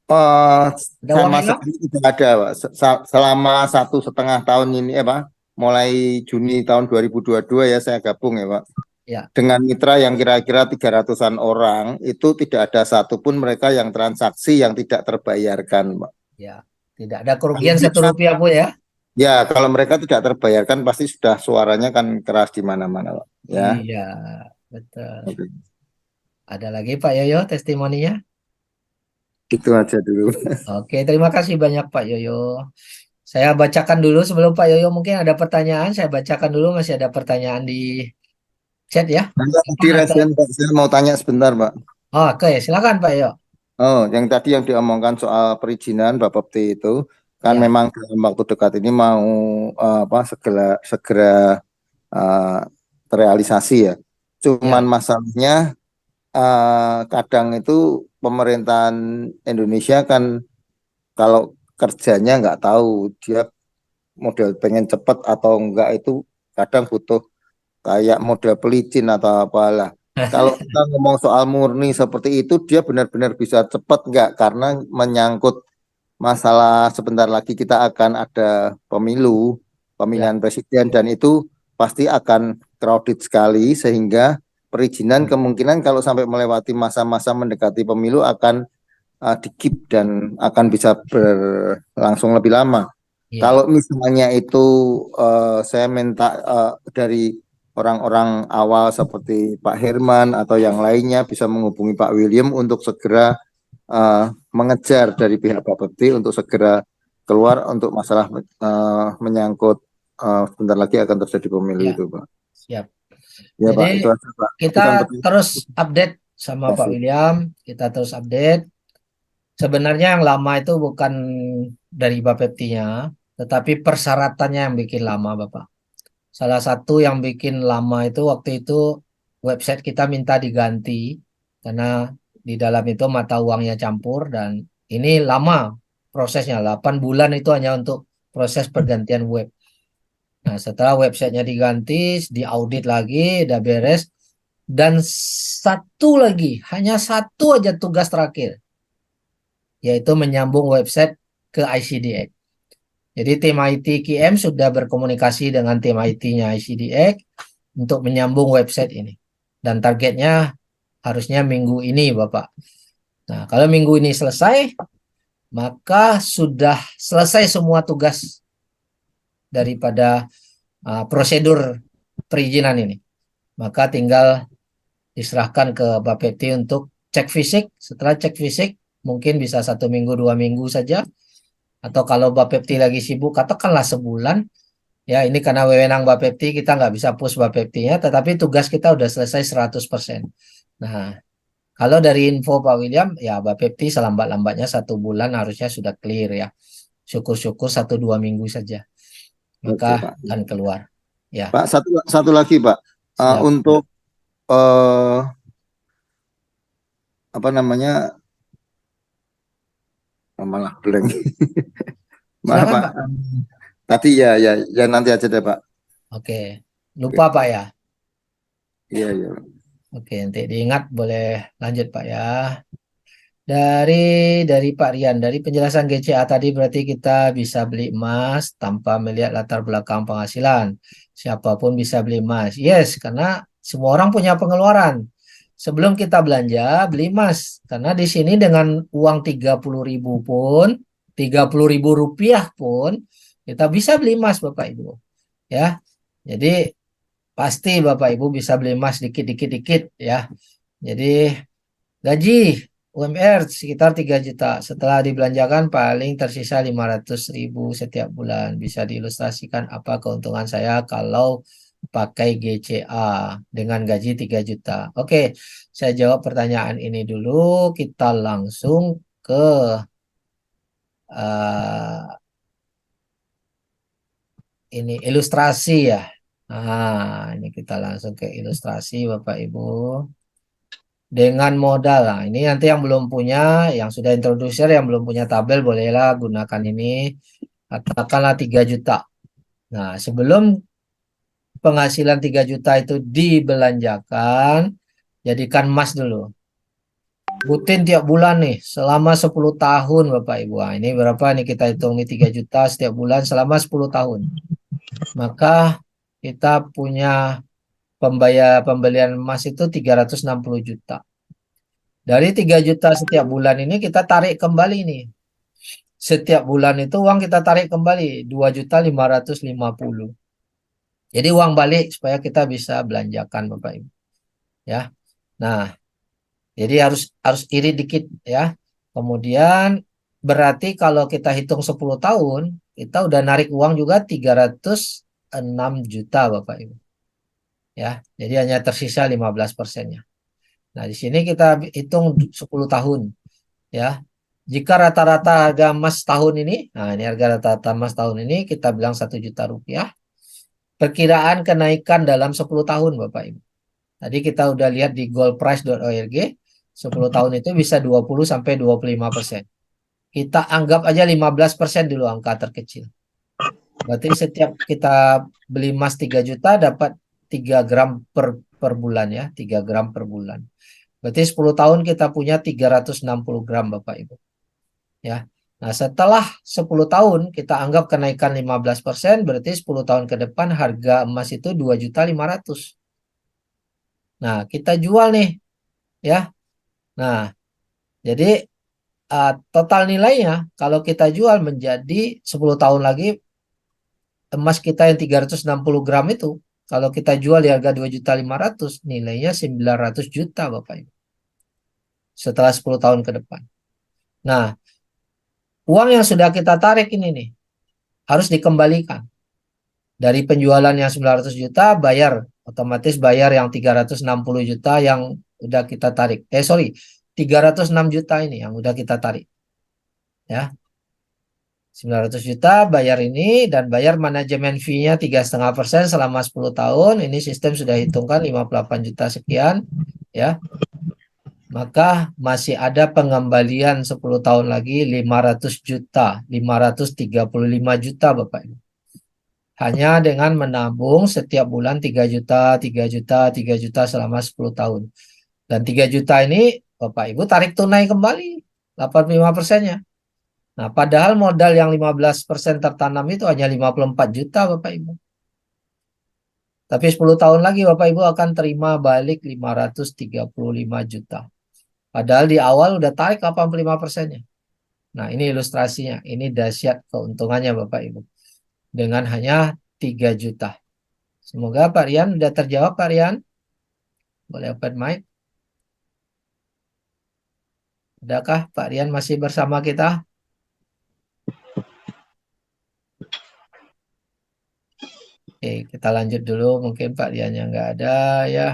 Eh, Ada uang sama hilang? sekali tidak ada, Pak. Selama 1,5 tahun ini, Pak, mulai Juni tahun 2022 ya saya gabung ya, Pak. Ya, Dengan mitra yang kira-kira 300-an orang, itu tidak ada satupun mereka yang transaksi yang tidak terbayarkan, Pak. ya. Tidak ada Kalau kerugian mereka, Rp1 pun ya? ya, kalau mereka tidak terbayarkan, pasti sudah suaranya kan keras di mana-mana, Pak. Ya, Iya, betul. oke. Ada lagi Pak Yoyo testimoninya? Itu aja dulu. Oke, terima kasih banyak Pak Yoyo. Saya bacakan dulu sebelum Pak Yoyo mungkin ada pertanyaan. Saya bacakan dulu masih ada pertanyaan di chat ya. Nah, tadi Silakan, Resen, Pak, saya mau tanya sebentar, Pak. Oke, silakan Pak Yoyo. Oh, yang tadi yang diomongkan soal perizinan Bapak Peti itu kan Ya, memang dalam waktu dekat ini mau segera segera eh, terrealisasi ya. Cuman ya, masalahnya kadang itu pemerintahan Indonesia kan kalau kerjanya nggak tahu dia model pengen cepat atau enggak itu kadang butuh kayak model pelicin atau apalah. Kalau kita ngomong soal murni seperti itu, dia benar-benar bisa cepat nggak? Karena menyangkut masalah sebentar lagi kita akan ada ya, pemilihan presiden, dan itu pasti akan crowded sekali, sehingga perizinan kemungkinan kalau sampai melewati masa-masa mendekati pemilu akan di-keep dan akan bisa berlangsung lebih lama. ya, Kalau misalnya itu saya minta dari orang-orang awal seperti Pak Herman atau yang lainnya bisa menghubungi Pak William untuk segera mengejar dari pihak Bapepti untuk segera keluar untuk masalah menyangkut sebentar lagi akan terjadi pemilu ya, itu, Pak. siap. Ya, Jadi Pak, itu aja, Pak. kita Bukan betul. terus update sama Terima Pak kasih. William. Kita terus update. Sebenarnya yang lama itu bukan dari Bapeptinya, tetapi persyaratannya yang bikin lama, Bapak. Salah satu yang bikin lama itu waktu itu website kita minta diganti karena di dalam itu mata uangnya campur dan ini lama prosesnya 8 bulan itu hanya untuk proses pergantian web. Nah, setelah websitenya diganti, diaudit lagi, udah beres dan satu lagi, hanya satu aja tugas terakhir yaitu menyambung website ke ICDX. Jadi tim IT QM sudah berkomunikasi dengan tim IT-nya ICDX untuk menyambung website ini. Dan targetnya harusnya minggu ini Bapak. Nah, kalau minggu ini selesai, maka sudah selesai semua tugas daripada prosedur perizinan ini. Maka tinggal diserahkan ke Bapepti untuk cek fisik. Setelah cek fisik, mungkin bisa 1 minggu, 2 minggu saja. Atau kalau Bapepti lagi sibuk, katakanlah sebulan. Ya, ini karena wewenang Bapepti, kita nggak bisa push Bapeptinya, tetapi tugas kita udah selesai 100%. Nah, kalau dari info Pak William, ya Bapepti selambat-lambatnya 1 bulan harusnya sudah clear ya. Syukur-syukur 1-2 minggu saja. Oke, Maka Pak. akan keluar. Ya, Pak, satu lagi, Pak. siap. Untuk eh, apa namanya? Malah blank. Maaf, Silakan Pak. Pak. Tadi ya nanti aja deh, Pak. Oke, lupa Pak ya. Iya, iya. Oke, nanti diingat boleh lanjut Pak ya. Dari Pak Rian, dari penjelasan GCA tadi berarti kita bisa beli emas tanpa melihat latar belakang penghasilan. Siapapun bisa beli emas. Yes, karena semua orang punya pengeluaran. Sebelum kita belanja, beli emas. Karena di sini dengan uang 30.000 pun, 30.000 rupiah pun, kita bisa beli emas Bapak Ibu. Ya, jadi pasti Bapak Ibu bisa beli emas dikit-dikit ya. Jadi gaji UMR sekitar 3 juta. Setelah dibelanjakan paling tersisa 500.000 setiap bulan. Bisa diilustrasikan apa keuntungan saya kalau pakai GCA dengan gaji 3 juta. Oke, saya jawab pertanyaan ini dulu. Kita langsung ke ini ilustrasi ya. Nah, ini kita langsung ke ilustrasi Bapak Ibu. Dengan modal, nah ini nanti yang belum punya, yang sudah introducer, yang belum punya tabel, bolehlah gunakan ini. Katakanlah 3 juta. Nah, sebelum penghasilan 3 juta itu dibelanjakan, jadikan emas dulu. Rutin tiap bulan nih, selama 10 tahun Bapak Ibu. Nah, ini berapa nih kita hitung nih 3 juta setiap bulan selama 10 tahun. Maka kita punya pembelian emas itu 360 juta. Dari 3 juta setiap bulan ini kita tarik kembali nih. Setiap bulan itu uang kita tarik kembali 2.550.000. Jadi uang balik supaya kita bisa belanjakan Bapak Ibu. Ya. Nah, jadi harus irit dikit ya. Kemudian berarti kalau kita hitung 10 tahun, kita udah narik uang juga 306 juta Bapak Ibu. Ya, jadi hanya tersisa 15%-nya. Nah, di sini kita hitung 10 tahun ya. Jika rata-rata harga emas tahun ini, nah ini harga rata-rata emas tahun ini kita bilang 1 juta rupiah. Perkiraan kenaikan dalam 10 tahun Bapak Ibu. Tadi kita udah lihat di goldprice.org, 10 tahun itu bisa 20 sampai 25%. Kita anggap aja 15% dulu angka terkecil. Berarti setiap kita beli emas 3 juta dapat 3 gram per bulan ya, 3 gram per bulan. Berarti 10 tahun kita punya 360 gram Bapak Ibu. Ya. Nah, setelah 10 tahun kita anggap kenaikan 15%, berarti 10 tahun ke depan harga emas itu 2.500.000. Nah, kita jual nih ya. Nah, jadi total nilainya kalau kita jual menjadi 10 tahun lagi emas kita yang 360 gram itu kalau kita jual di harga 2.500.000 nilainya 900 juta Bapak Ibu. Setelah 10 tahun ke depan. Nah, uang yang sudah kita tarik ini nih harus dikembalikan. Dari penjualan yang 900 juta otomatis bayar yang 360 juta yang udah kita tarik. 306 juta ini yang udah kita tarik. Ya. 900 juta bayar ini dan bayar manajemen fee-nya 3,5% selama 10 tahun. Ini sistem sudah hitungkan 58 juta sekian ya. Maka masih ada pengembalian 10 tahun lagi 500 juta, 535 juta Bapak Ibu. Hanya dengan menabung setiap bulan 3 juta, 3 juta, 3 juta selama 10 tahun. Dan 3 juta ini Bapak Ibu tarik tunai kembali 85%-nya. Nah, padahal modal yang 15% tertanam itu hanya 54 juta Bapak Ibu. Tapi 10 tahun lagi Bapak Ibu akan terima balik 535 juta. Padahal di awal udah tarik 85%-nya. Nah, ini ilustrasinya. Ini dahsyat keuntungannya Bapak Ibu. Dengan hanya 3 juta. Semoga Pak Rian udah terjawab Pak Rian. Boleh open mic. Adakah Pak Rian masih bersama kita? Oke, kita lanjut dulu. Mungkin Pak Riannya nggak ada ya.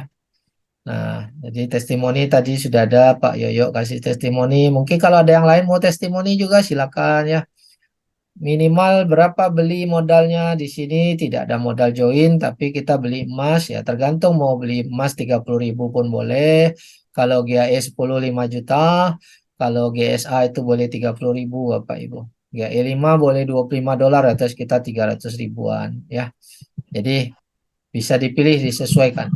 Nah, jadi testimoni tadi sudah ada Pak Yoyo kasih testimoni. Mungkin kalau ada yang lain mau testimoni juga silakan ya. Minimal berapa beli modalnya di sini tidak ada modal join, tapi kita beli emas ya tergantung mau beli emas 30.000 pun boleh. Kalau GAE 10 5 juta, kalau GSA itu boleh 30.000 Bapak Ibu. GAE 5 boleh $25 atau sekitar 300 ribuan ya. Jadi bisa dipilih disesuaikan.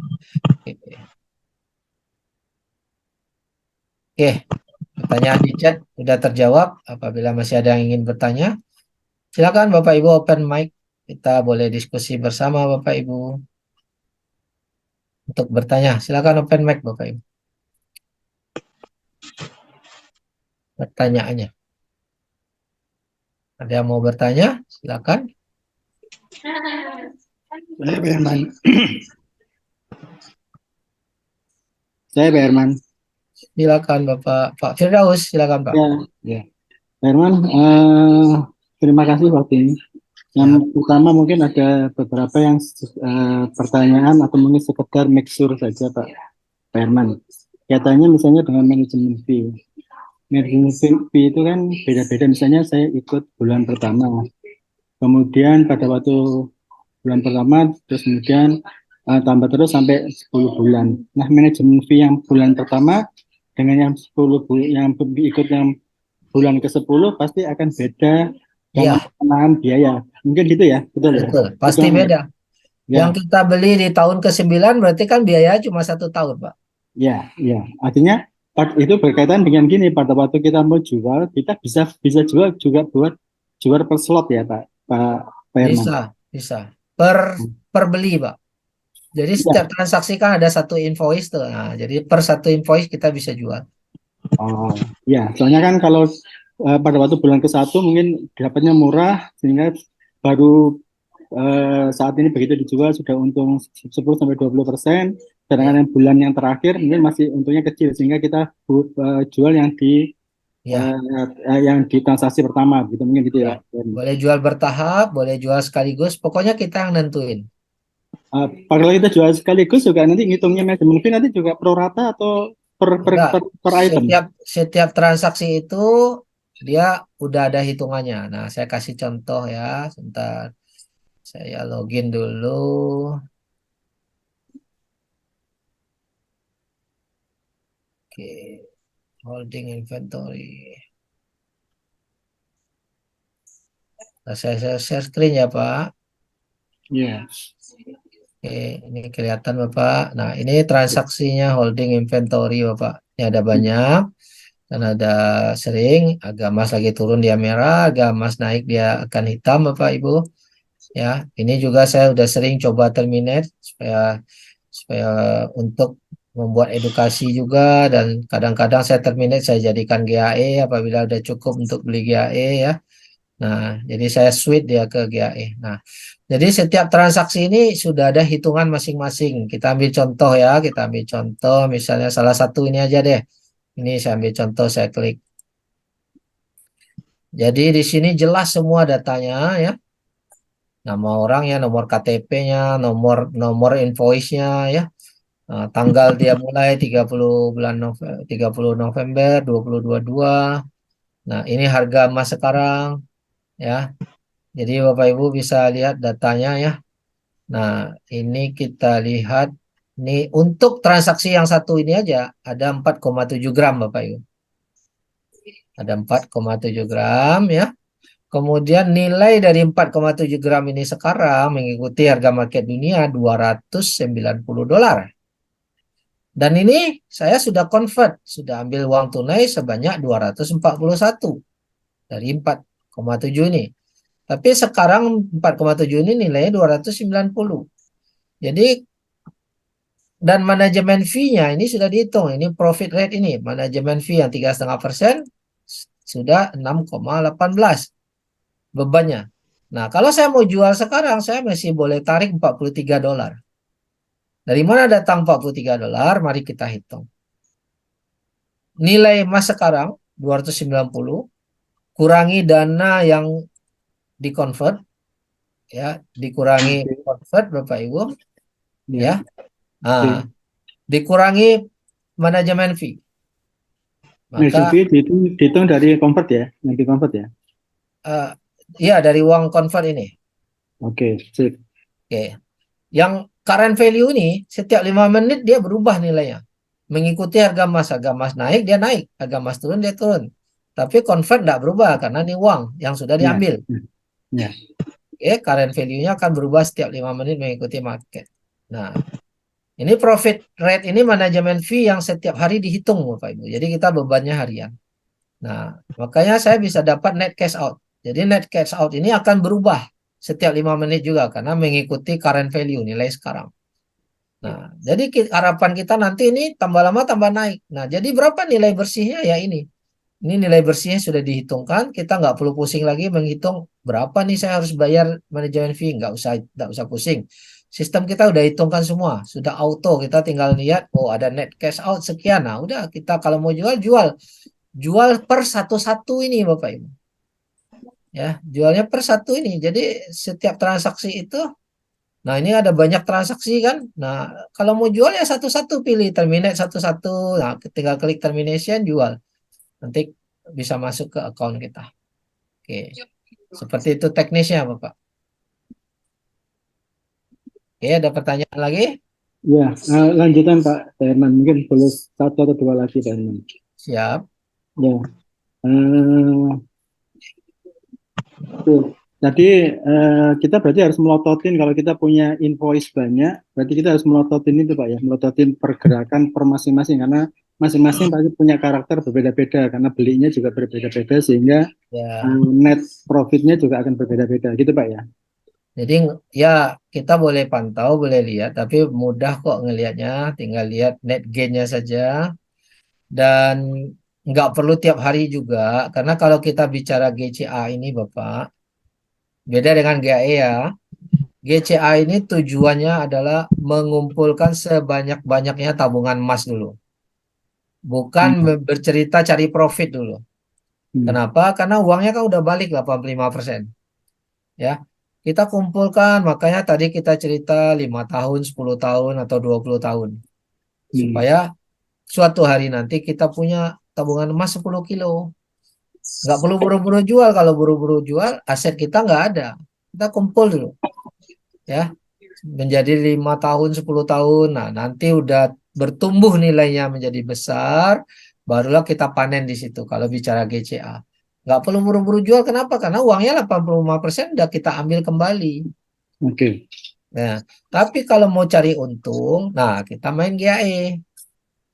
Oke, pertanyaan di chat sudah terjawab. Apabila masih ada yang ingin bertanya, silakan Bapak Ibu open mic. Kita boleh diskusi bersama Bapak Ibu. Untuk bertanya, silakan open mic Bapak Ibu. Pertanyaannya. Ada yang mau bertanya? Silakan. Saya Pak Herman. Saya Pak Herman. Silakan Bapak. Pak Firdaus, silakan Pak. Ya. Pak Herman, terima kasih waktu ini. Yang utama mungkin ada beberapa yang pertanyaan atau mungkin sekedar make sure saja Pak Herman. Katanya misalnya dengan manajemen fee. Manajemen fee itu kan beda-beda. Misalnya saya ikut bulan pertama. Kemudian pada waktu bulan pertama, terus kemudian tambah terus sampai 10 bulan. Nah, manajemen fee yang bulan pertama dengan yang 10 bulan yang ikut yang bulan ke-10 pasti akan beda Iya. pengenaan biaya. Mungkin gitu ya, betul ya? Betul, pasti Betul. beda. Ya, Yang kita beli di tahun ke-9 berarti kan biaya cuma 1 tahun, Pak. ya. Artinya itu berkaitan dengan gini, pada waktu kita mau jual, kita bisa jual juga jual per slot ya, Pak Herman. Bisa. Per beli, Pak. Jadi setiap transaksi kan ada satu invoice tuh. Nah, jadi per satu invoice kita bisa jual. Oh, ya. Soalnya kan kalau pada waktu bulan ke-1 mungkin dapatnya murah sehingga baru saat ini begitu dijual sudah untung 10-20%, sedangkan yang bulan yang terakhir mungkin masih untungnya kecil sehingga kita jual yang di transaksi pertama gitu mungkin gitu ya. Boleh jual bertahap, boleh jual sekaligus, pokoknya kita yang nentuin. Kalau kita jual sekaligus juga nanti ngitungnya manajemen fee nanti juga pro rata atau per item. Setiap transaksi itu dia udah ada hitungannya. Nah, saya kasih contoh ya, sebentar. Saya login dulu. Oke, holding inventory. Nah, saya share screen ya, Pak. Iya. Oke, ini kelihatan Bapak. Nah, ini transaksinya holding inventory Bapak. Ini ada banyak. Dan ada sering, harga emas lagi turun dia merah, harga emas naik dia akan hitam Bapak Ibu. Ya, ini juga saya udah sering coba terminate supaya untuk membuat edukasi juga, dan kadang-kadang saya terminate saya jadikan GAE apabila udah cukup untuk beli GAE ya. Nah, jadi saya switch dia ke GAE. Nah, jadi setiap transaksi ini sudah ada hitungan masing-masing. Kita ambil contoh ya, kita ambil contoh misalnya salah satu ini aja deh. Ini saya ambil contoh, saya klik. Jadi di sini jelas semua datanya ya. Nama orangnya, nomor KTP-nya, nomor invoice-nya ya. Nah, tanggal dia mulai 30 November 2022. Nah, ini harga emas sekarang ya. Jadi Bapak Ibu bisa lihat datanya ya. Nah, ini kita lihat nih untuk transaksi yang satu ini aja ada 4,7 gram Bapak Ibu. Ada 4,7 gram ya. Kemudian nilai dari 4,7 gram ini sekarang mengikuti harga market dunia $290. Dan ini saya sudah convert, sudah ambil uang tunai sebanyak 241 dari 4,7 ini. Tapi sekarang 4,7 ini nilainya 290. Jadi dan manajemen fee-nya ini sudah dihitung. Ini profit rate ini, manajemen fee yang 3,5% sudah 6,18 bebannya. Nah, kalau saya mau jual sekarang, saya masih boleh tarik $43. Dari mana datang $43? Mari kita hitung. Nilai emas sekarang 290 kurangi dana yang dikonvert ya, dikurangi Oke. convert Bapak Ibu Ya. ya. Nah, dikurangi manajemen fee. Manajemen Maka fee dihitung dari convert ya, yang di convert ya. ya dari uang convert ini. Oke, sip. Oke. Yang current value ini setiap 5 menit dia berubah nilainya. Mengikuti harga emas. Harga emas naik, dia naik. Harga emas turun, dia turun. Tapi convert tidak berubah karena ini uang yang sudah Ya. diambil. Ya. Oke, current value-nya akan berubah setiap 5 menit mengikuti market. Nah, ini profit rate ini manajemen fee yang setiap hari dihitung Bapak Ibu. Jadi kita bebannya harian. Nah, makanya saya bisa dapat net cash out. Jadi net cash out ini akan berubah setiap 5 menit juga karena mengikuti current value nilai sekarang. Nah, jadi harapan kita nanti ini tambah lama tambah naik. Nah, jadi berapa nilai bersihnya ya ini. Ini nilai bersihnya sudah dihitungkan. Kita nggak perlu pusing lagi menghitung berapa nih saya harus bayar manajemen fee. Nggak usah pusing. Sistem kita udah hitungkan semua. Sudah auto. Kita tinggal lihat, oh ada net cash out sekian. Nah, udah kita kalau mau jual, jual per satu-satu ini Bapak Ibu. Ya, jualnya per satu ini. Jadi setiap transaksi itu, nah ini ada banyak transaksi kan. Nah, kalau mau jual ya satu-satu pilih terminate satu-satu. Nah, tinggal klik termination jual. Nanti bisa masuk ke account kita. Oke. Seperti itu teknisnya, Bapak. Oke, ada pertanyaan lagi? Ya, lanjutan Pak Herman. Mungkin boleh satu atau dua lagi Pak Herman. Siap. Ya. Tuh. Jadi kita berarti harus melototin kalau kita punya invoice banyak, berarti kita harus melototin itu Pak ya, melototin pergerakan per masing-masing karena masing-masing pasti punya karakter berbeda-beda karena belinya juga berbeda-beda sehingga Ya. net profitnya juga akan berbeda-beda gitu Pak ya. Jadi ya kita boleh pantau, boleh lihat, tapi mudah kok ngelihatnya. Tinggal lihat net gain-nya saja. Dan nggak perlu tiap hari juga, karena kalau kita bicara GCA ini Bapak, beda dengan GAE ya. GCA ini tujuannya adalah mengumpulkan sebanyak-banyaknya tabungan emas dulu. Bukan bercerita cari profit dulu. Kenapa? Karena uangnya kan udah balik 85%. Ya. Kita kumpulkan, makanya tadi kita cerita 5 tahun, 10 tahun, atau 20 tahun. Supaya suatu hari nanti kita punya tabungan emas 10 kilo. Nggak perlu buru-buru jual. Kalau buru-buru jual, aset kita nggak ada. Kita kumpul dulu. Ya. Menjadi 5 tahun, 10 tahun. Nah, nanti udah bertumbuh nilainya menjadi besar, barulah kita panen di situ kalau bicara GCA. Nggak perlu buru-buru jual. Kenapa? Karena uangnya 85% udah kita ambil kembali. Oke. Nah, tapi kalau mau cari untung, nah kita main GAE.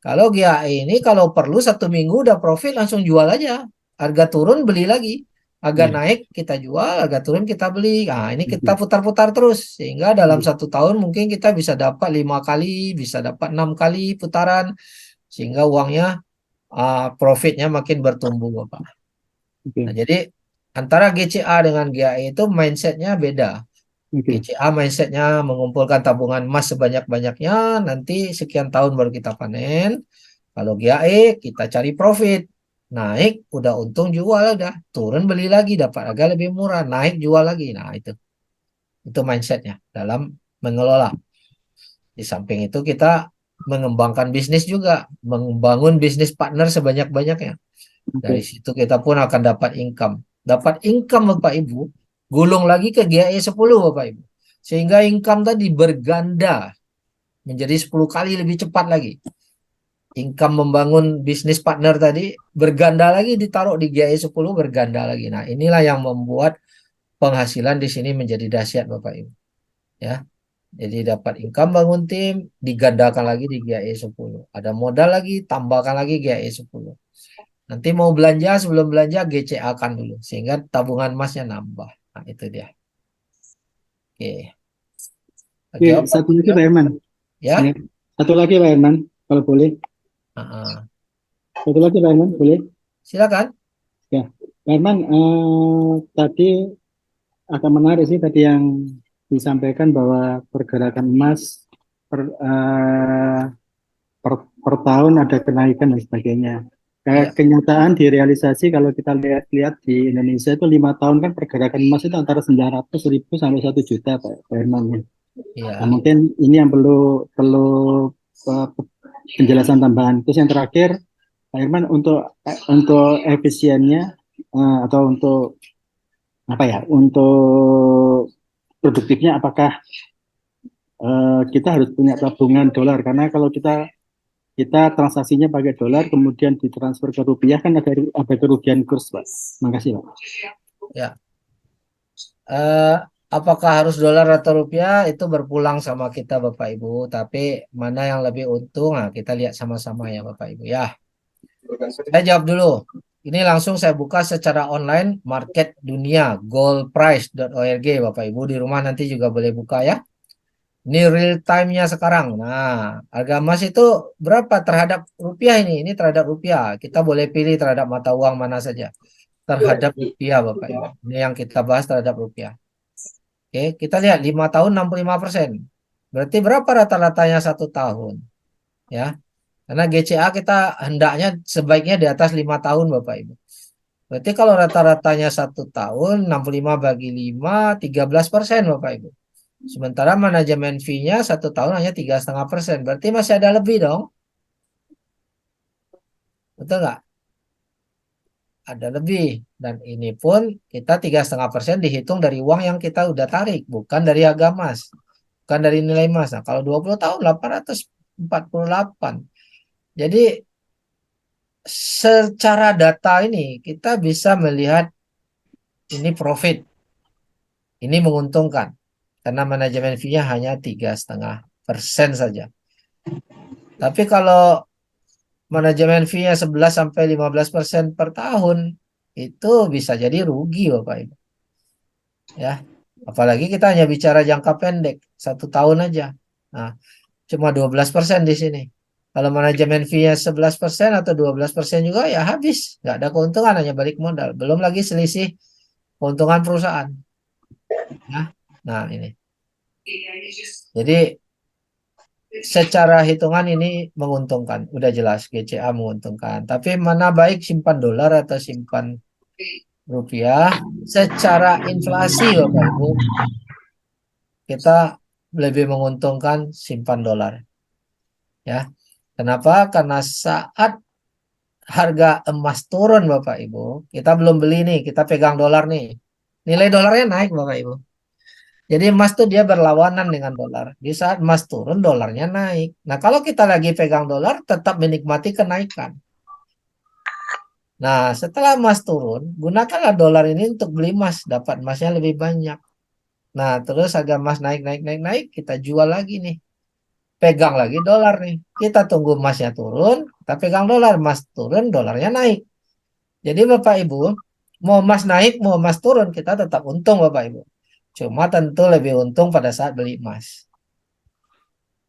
Kalau GAE ini kalau perlu 1 minggu udah profit langsung jual aja. Harga turun beli lagi. Harga naik kita jual, harga turun kita beli. Nah ini kita putar-putar terus. Sehingga dalam 1 tahun mungkin kita bisa dapat 5 kali, bisa dapat 6 kali putaran. Sehingga uangnya, profitnya makin bertumbuh Bapak. Nah, jadi antara GCA dengan GAE itu mindsetnya beda. GCA mindsetnya mengumpulkan tabungan emas sebanyak-banyaknya, nanti sekian tahun baru kita panen. Kalau GAE kita cari profit, naik udah untung jual, udah turun beli lagi dapat harga lebih murah, naik jual lagi. Nah itu mindsetnya dalam mengelola. Di samping itu kita mengembangkan bisnis juga, membangun bisnis partner sebanyak-banyaknya. Dari situ kita pun akan dapat income. Dapat income Bapak Ibu, gulung lagi ke GAE 10 Bapak Ibu. Sehingga income tadi berganda menjadi 10 kali lebih cepat lagi. Income membangun bisnis partner tadi berganda lagi, ditaruh di GAE 10 berganda lagi. Nah, inilah yang membuat penghasilan di sini menjadi dahsyat Bapak Ibu. Ya. Jadi dapat income bangun tim, digandakan lagi di GAE 10. Ada modal lagi, tambahkan lagi GAE 10. Nanti mau belanja, sebelum belanja GCA kan dulu. Sehingga tabungan emasnya nambah. Nah itu dia. Oke. Jawab, Satu lagi Pak Herman. ya. Ya. Satu lagi Pak Herman, kalau boleh. Ah, Satu lagi Pak Herman, boleh? silakan. Ya, Pak Herman, tadi agak menarik sih tadi yang disampaikan bahwa pergerakan emas per tahun ada kenaikan dan sebagainya. Ya. Kenyataan di realisasi kalau kita lihat-lihat di Indonesia itu 5 tahun kan pergerakan emas itu antara 900.000 sampai 1 juta Pak Herman. Iya. Nah, mungkin ini yang perlu perlu eh, penjelasan tambahan. Terus yang terakhir Pak Herman untuk efisiennya atau untuk apa ya untuk produktifnya apakah kita harus punya tabungan dolar karena kalau kita transaksinya pakai dolar kemudian ditransfer ke rupiah kan ada kerugian kurs Pak. Makasih Pak. Ya. Eh, apakah harus dolar atau rupiah itu berpulang sama kita Bapak Ibu, tapi mana yang lebih untung? Nah, kita lihat sama-sama ya Bapak Ibu ya. Saya jawab dulu. Ini langsung saya buka secara online market dunia goldprice.org Bapak Ibu, di rumah nanti juga boleh buka ya. Ini real time-nya sekarang. Nah, harga emas itu berapa terhadap rupiah ini? Ini terhadap rupiah. Kita boleh pilih terhadap mata uang mana saja. Terhadap rupiah Bapak Ibu. Ini yang kita bahas terhadap rupiah. Oke, kita lihat 5 tahun 65%. Berarti berapa rata-ratanya 1 tahun? Ya, karena GCA kita hendaknya sebaiknya di atas 5 tahun Bapak Ibu. Berarti kalau rata-ratanya 1 tahun, 65 bagi 5, 13% Bapak Ibu. Sementara manajemen fee-nya 1 tahun hanya 3,5%. Berarti masih ada lebih dong. Betul nggak? Ada lebih. Dan ini pun kita 3,5% dihitung dari uang yang kita udah tarik. Bukan dari harga emas. Bukan dari nilai emas. Nah, kalau 20 tahun 848. Jadi secara data ini kita bisa melihat ini profit. Ini menguntungkan. Karena manajemen fee-nya hanya 3,5% saja. Tapi kalau manajemen fee-nya 11-15% per tahun, itu bisa jadi rugi Bapak Ibu. Ya, apalagi kita hanya bicara jangka pendek, 1 tahun aja. Nah, cuma 12% di sini. Kalau manajemen fee-nya 11% atau 12% juga ya habis. Nggak ada keuntungan, hanya balik modal. Belum lagi selisih keuntungan perusahaan. Ya. Nah, ini. Jadi secara hitungan ini menguntungkan, udah jelas GCA menguntungkan. Tapi mana baik simpan dolar atau simpan rupiah? Secara inflasi Bapak Ibu, kita lebih menguntungkan simpan dolar. Ya, kenapa? Karena saat harga emas turun Bapak Ibu, kita belum beli nih, kita pegang dolar nih. Nilai dolarnya naik Bapak Ibu. Jadi emas tuh dia berlawanan dengan dolar. Di saat emas turun, dolarnya naik. Nah, kalau kita lagi pegang dolar, tetap menikmati kenaikan. Nah, setelah emas turun, gunakanlah dolar ini untuk beli emas. Dapat emasnya lebih banyak. Nah, terus harga emas naik, kita jual lagi nih. Pegang lagi dolar nih. Kita tunggu emasnya turun, kita pegang dolar. Emas turun, dolarnya naik. Jadi Bapak Ibu, mau emas naik, mau emas turun, kita tetap untung Bapak Ibu. Cuma tentu lebih untung pada saat beli emas.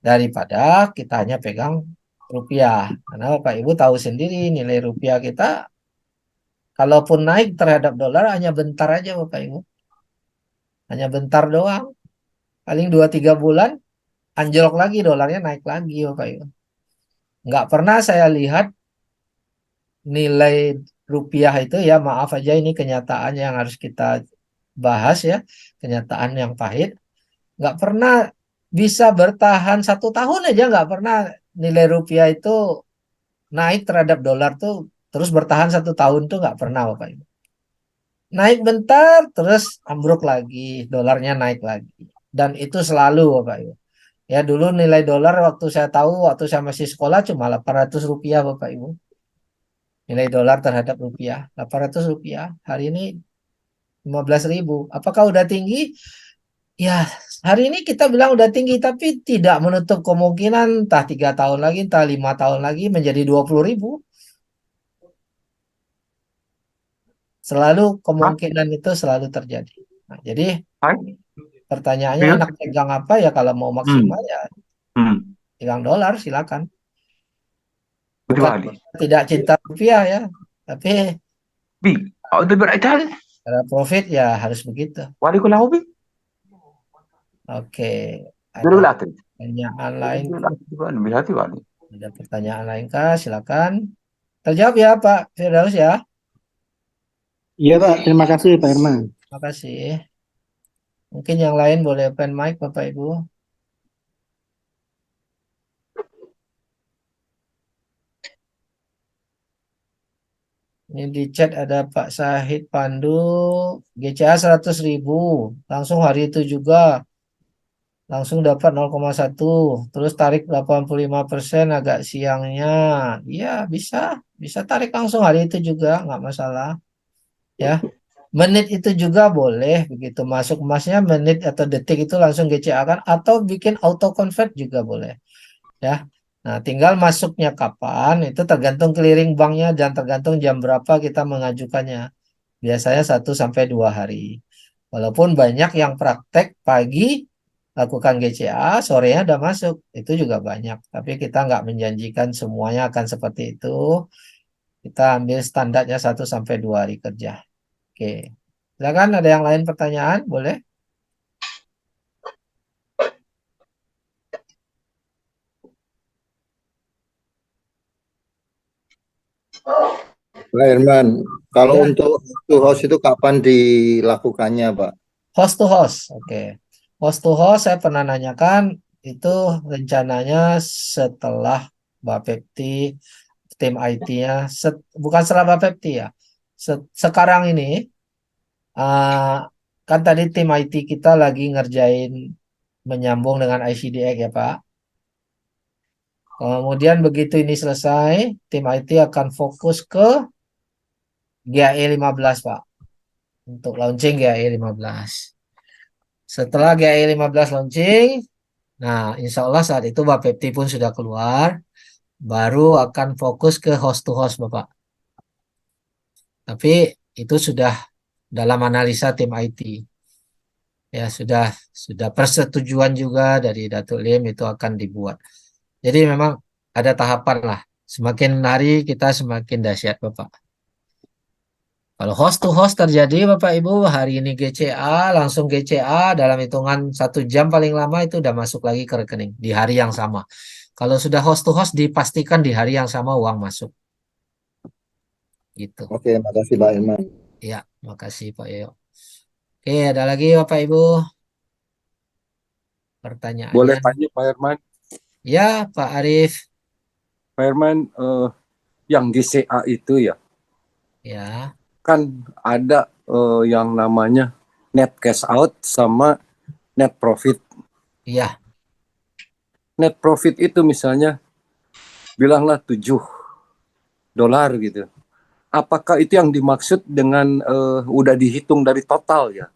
Daripada kita hanya pegang rupiah. Karena Bapak Ibu tahu sendiri nilai rupiah kita kalaupun naik terhadap dolar hanya bentar aja Bapak Ibu. Hanya bentar doang. Paling 2-3 bulan anjlok lagi dolarnya naik lagi Bapak Ibu. Nggak pernah saya lihat nilai rupiah itu ya maaf aja ini kenyataan yang harus kita bahas ya. Kenyataan yang pahit. Nggak pernah bisa bertahan 1 tahun aja nggak pernah nilai rupiah itu naik terhadap dolar tuh terus bertahan 1 tahun tuh nggak pernah Bapak Ibu. Naik bentar terus ambruk lagi, dolarnya naik lagi. Dan itu selalu Bapak Ibu. Ya dulu nilai dolar waktu saya tahu waktu saya masih sekolah cuma 800 rupiah Bapak Ibu. Nilai dolar terhadap rupiah 800 rupiah. Hari ini 15.000. Apakah udah tinggi? Ya, hari ini kita bilang udah tinggi, tapi tidak menutup kemungkinan entah 3 tahun lagi, entah 5 tahun lagi menjadi 20.000. Selalu kemungkinan itu selalu terjadi. Nah, jadi Pertanyaannya Ya. enak pegang apa ya, kalau mau maksimal ya Hmm. pegang dolar silakan. Betul Bukan Ali. tidak cinta rupiah ya, tapi Bi, itu berarti hal. cara profit ya harus begitu. Waalaikumsalam bi. Oke, ada Berulatin. pertanyaan lain? Lebih hati Wali. Ada pertanyaan lain kah? Silakan. Terjawab ya Pak Firdaus ya. Iya Pak, terima kasih Pak Herman. Terima kasih. Mungkin yang lain boleh open mic Bapak Ibu. Ini di chat ada Pak Sahid Pandu, GCA 100.000, langsung hari itu juga, langsung dapat 0,1, terus tarik 85% agak siangnya. Iya bisa, bisa tarik langsung hari itu juga, nggak masalah. Ya, menit itu juga boleh, begitu masuk emasnya menit atau detik itu langsung GCA kan, atau bikin auto convert juga boleh. Ya. Nah, tinggal masuknya kapan itu tergantung clearing banknya dan tergantung jam berapa kita mengajukannya. Biasanya 1 sampai 2 hari. Walaupun banyak yang praktek pagi lakukan GCA, sorenya udah masuk. Itu juga banyak. Tapi kita nggak menjanjikan semuanya akan seperti itu. Kita ambil standarnya 1 sampai 2 hari kerja. Oke. Silakan, ada yang lain pertanyaan? Boleh? Pak Herman, kalau Ya. untuk to host itu kapan dilakukannya, Pak? Host to host, oke. Host to host saya pernah nanyakan itu rencananya setelah Bapepti, tim IT-nya, bukan setelah Bapepti ya. Sekarang ini uh, kan tadi tim IT kita lagi ngerjain menyambung dengan ICDX ya Pak. Kemudian begitu ini selesai, tim IT akan fokus ke GAE 15 Pak, untuk launching GAE 15. Setelah GAE 15 launching, nah, insya Allah saat itu Bapepti pun sudah keluar, baru akan fokus ke host to host Bapak. Tapi itu sudah dalam analisa tim IT. Ya, sudah persetujuan juga dari Datuk Lim itu akan dibuat. Jadi memang ada tahapan lah. Semakin hari kita semakin dahsyat Bapak. Kalau host to host terjadi Bapak Ibu, hari ini GCA, langsung GCA dalam hitungan 1 jam paling lama itu udah masuk lagi ke rekening di hari yang sama. Kalau sudah host to host dipastikan di hari yang sama uang masuk. Gitu. Oke, makasih Pak Herman. Ya, makasih Pak Yoyo. Oke, ada lagi Bapak Ibu pertanyaannya? Boleh tanya Pak Herman? Ya, Pak Arif. Pak Herman, yang GCA itu ya, Ya, kan ada yang namanya net cash out sama net profit. iya. Net profit itu misalnya bilanglah $7 gitu. Apakah itu yang dimaksud dengan udah dihitung dari total ya?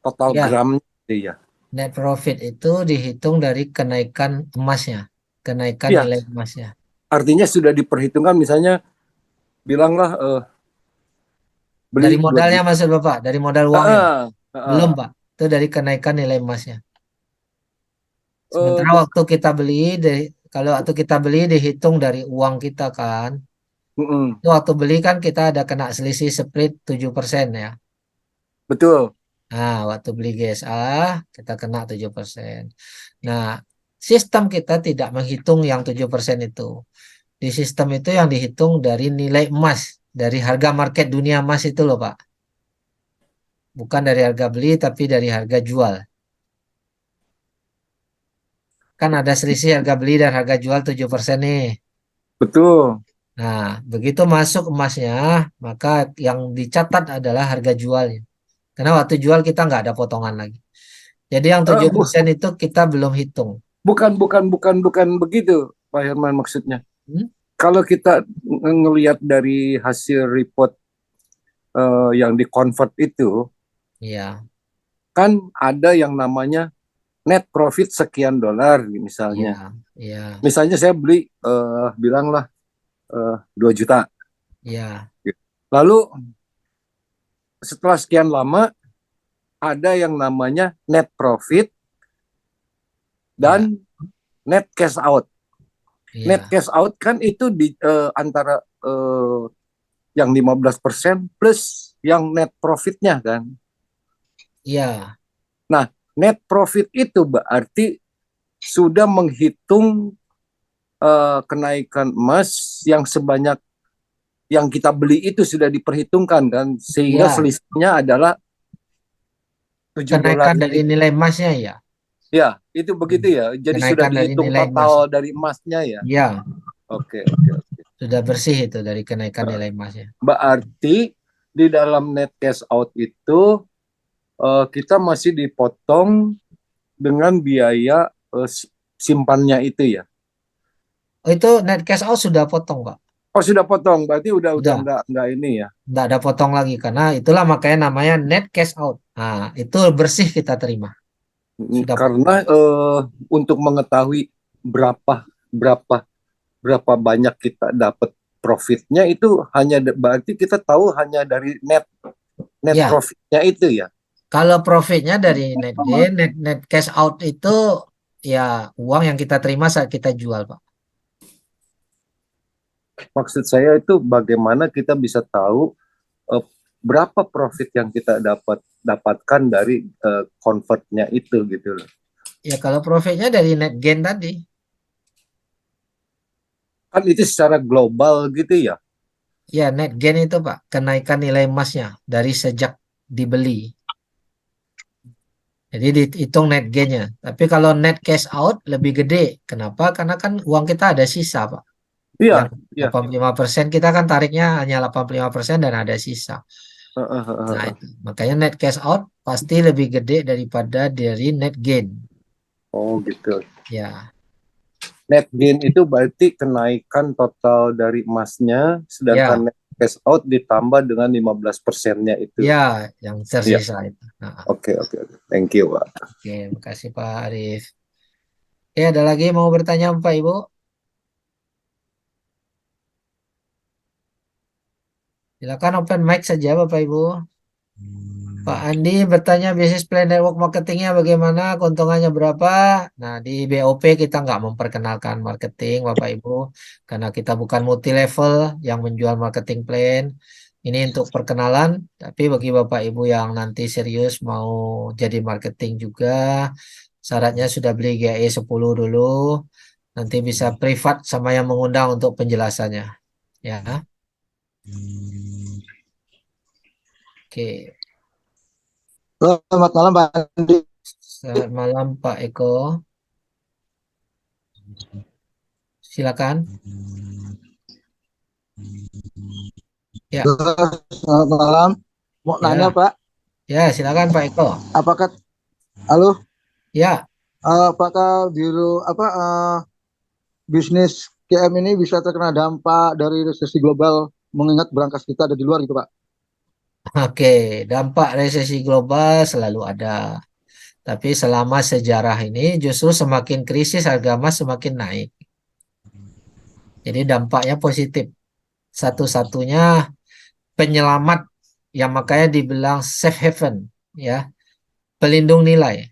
Total Ya. gramnya gitu ya. Net profit itu dihitung dari kenaikan emasnya, kenaikan Iya. nilai emasnya. Artinya sudah diperhitungkan misalnya bilanglah beli Dari modalnya 2 juta. maksud Bapak, dari modal uangnya. Belum Ah. Pak, itu dari kenaikan nilai emasnya. Sementara Eh, waktu kita beli, kalau waktu kita beli dihitung dari uang kita kan. mm-mm, Itu waktu beli kan kita ada kena selisih split 7% ya. betul. Nah, waktu beli GSA kita kena 7%. Nah, sistem kita tidak menghitung yang 7% itu. Di sistem itu yang dihitung dari nilai emas, dari harga market dunia emas itu loh Pak. Bukan dari harga beli, tapi dari harga jual. Kan ada selisih harga beli dan harga jual 7% nih. Betul. Nah, begitu masuk emasnya, maka yang dicatat adalah harga jualnya. Karena waktu jual kita nggak ada potongan lagi. Jadi yang 7% itu kita belum hitung. Bukan begitu, Pak Herman maksudnya. Hmm? Kalau kita ngelihat dari hasil report yang di-convert itu, Iya, kan ada yang namanya net profit sekian dolar misalnya. iya, Misalnya saya beli, bilanglah 2 juta. iya, Lalu setelah sekian lama, ada yang namanya net profit Ya, dan net cash out. Net iya, cash out kan itu di antara yang 15% plus yang net profitnya kan. iya. Nah, net profit itu berarti sudah menghitung kenaikan emas yang sebanyak yang kita beli itu sudah diperhitungkan kan, sehingga Iya, selisihnya adalah $7 kenaikan dari lebih. nilai emasnya ya. Ya, itu begitu ya. Jadi sudah Kenaikan dari dihitung nilai emasnya. total dari emasnya ya. Ya, Oke, oke. sudah bersih itu dari kenaikan nilai emasnya. Berarti di dalam net cash out itu kita masih dipotong dengan biaya simpannya itu ya. Oh, itu net cash out sudah potong, Pak. Oh, sudah potong, berarti udah Sudah, nggak ini ya. nggak ada potong lagi karena itulah makanya namanya net cash out. Nah, itu bersih kita terima. Sudah Karena untuk mengetahui berapa berapa berapa banyak kita dapat profitnya itu hanya berarti kita tahu hanya dari net ya. profitnya itu ya. Kalau profitnya dari net gain, net cash out itu ya uang yang kita terima saat kita jual, Pak. Maksud saya itu bagaimana kita bisa tahu berapa profit yang kita dapatkan dari convertnya itu gitu loh. Ya kalau profitnya dari net gain tadi. Kan itu secara global gitu ya. Ya net gain itu Pak, kenaikan nilai emasnya dari sejak dibeli. Jadi dihitung net gainnya. Tapi kalau net cash out lebih gede. Kenapa? Karena kan uang kita ada sisa, Pak. Iya, Yang iya. 85% kita kan tariknya hanya 85% dan ada sisa. Nah, itu. Makanya net cash out pasti lebih gede daripada dari net gain. Oh gitu. Ya, Net gain itu berarti kenaikan total dari emasnya, ya, sedangkan net cash out ditambah dengan 15%-nya itu. ya, yang tersisa itu. Nah, Oke. Thank you, Pak. oke, makasih Pak Arif. Ada lagi mau bertanya Pak Ibu? Silakan open mic saja Bapak Ibu. Pak Andi bertanya bisnis plan network marketingnya bagaimana, keuntungannya berapa? Nah di BOP kita nggak memperkenalkan marketing Bapak Ibu karena kita bukan multi level yang menjual marketing plan. Ini untuk perkenalan, tapi bagi Bapak Ibu yang nanti serius mau jadi marketing juga, syaratnya sudah beli GE 10 dulu, nanti bisa privat sama yang mengundang untuk penjelasannya. Ya, oke. Selamat malam Pak Andi. Selamat malam Pak Eko. Silakan. Ya. Selamat malam. Mau Ya. nanya Pak, Ya, silakan Pak Eko. apakah halo, Ya, apakah bisnis KM ini bisa terkena dampak dari resesi global mengingat berangkas kita ada di luar gitu Pak? oke. Dampak resesi global selalu ada. Tapi selama sejarah ini justru semakin krisis harga emas semakin naik. Jadi dampaknya positif. Satu-satunya penyelamat yang makanya dibilang safe haven, ya, pelindung nilai.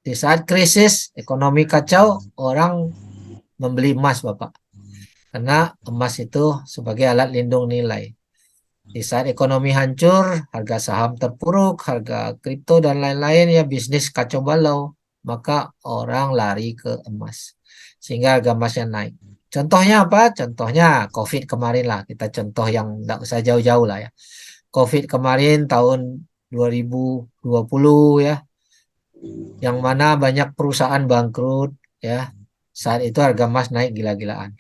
Di saat krisis ekonomi kacau, orang membeli emas, Bapak. Karena emas itu sebagai alat lindung nilai. Di saat ekonomi hancur, harga saham terpuruk, harga kripto dan lain-lain ya bisnis kacau balau, maka orang lari ke emas. Sehingga harga emasnya naik. Contohnya apa? Contohnya COVID kemarin lah. Kita contoh yang tidak usah jauh-jauh lah ya. COVID kemarin tahun 2020 ya. Yang mana banyak perusahaan bangkrut ya. Saat itu harga emas naik gila-gilaan.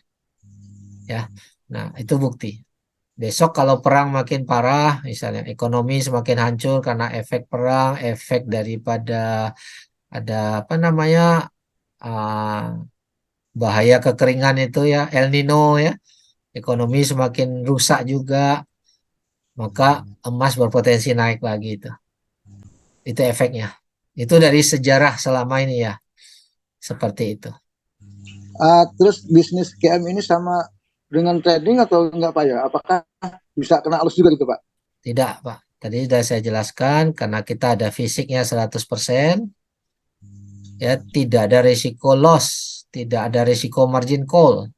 Ya. Nah, itu bukti. Besok kalau perang makin parah, misalnya ekonomi semakin hancur karena efek perang, efek daripada ada apa namanya bahaya kekeringan itu ya, El Nino ya, ekonomi semakin rusak juga, maka emas berpotensi naik lagi itu. Itu efeknya. Itu dari sejarah selama ini ya, seperti itu. Terus bisnis KM ini sama dengan trading atau enggak Pak ya? Apakah bisa kena arus juga gitu Pak? Tidak, Pak. Tadi sudah saya jelaskan, karena kita ada fisiknya 100%, ya tidak ada risiko loss, tidak ada risiko margin call,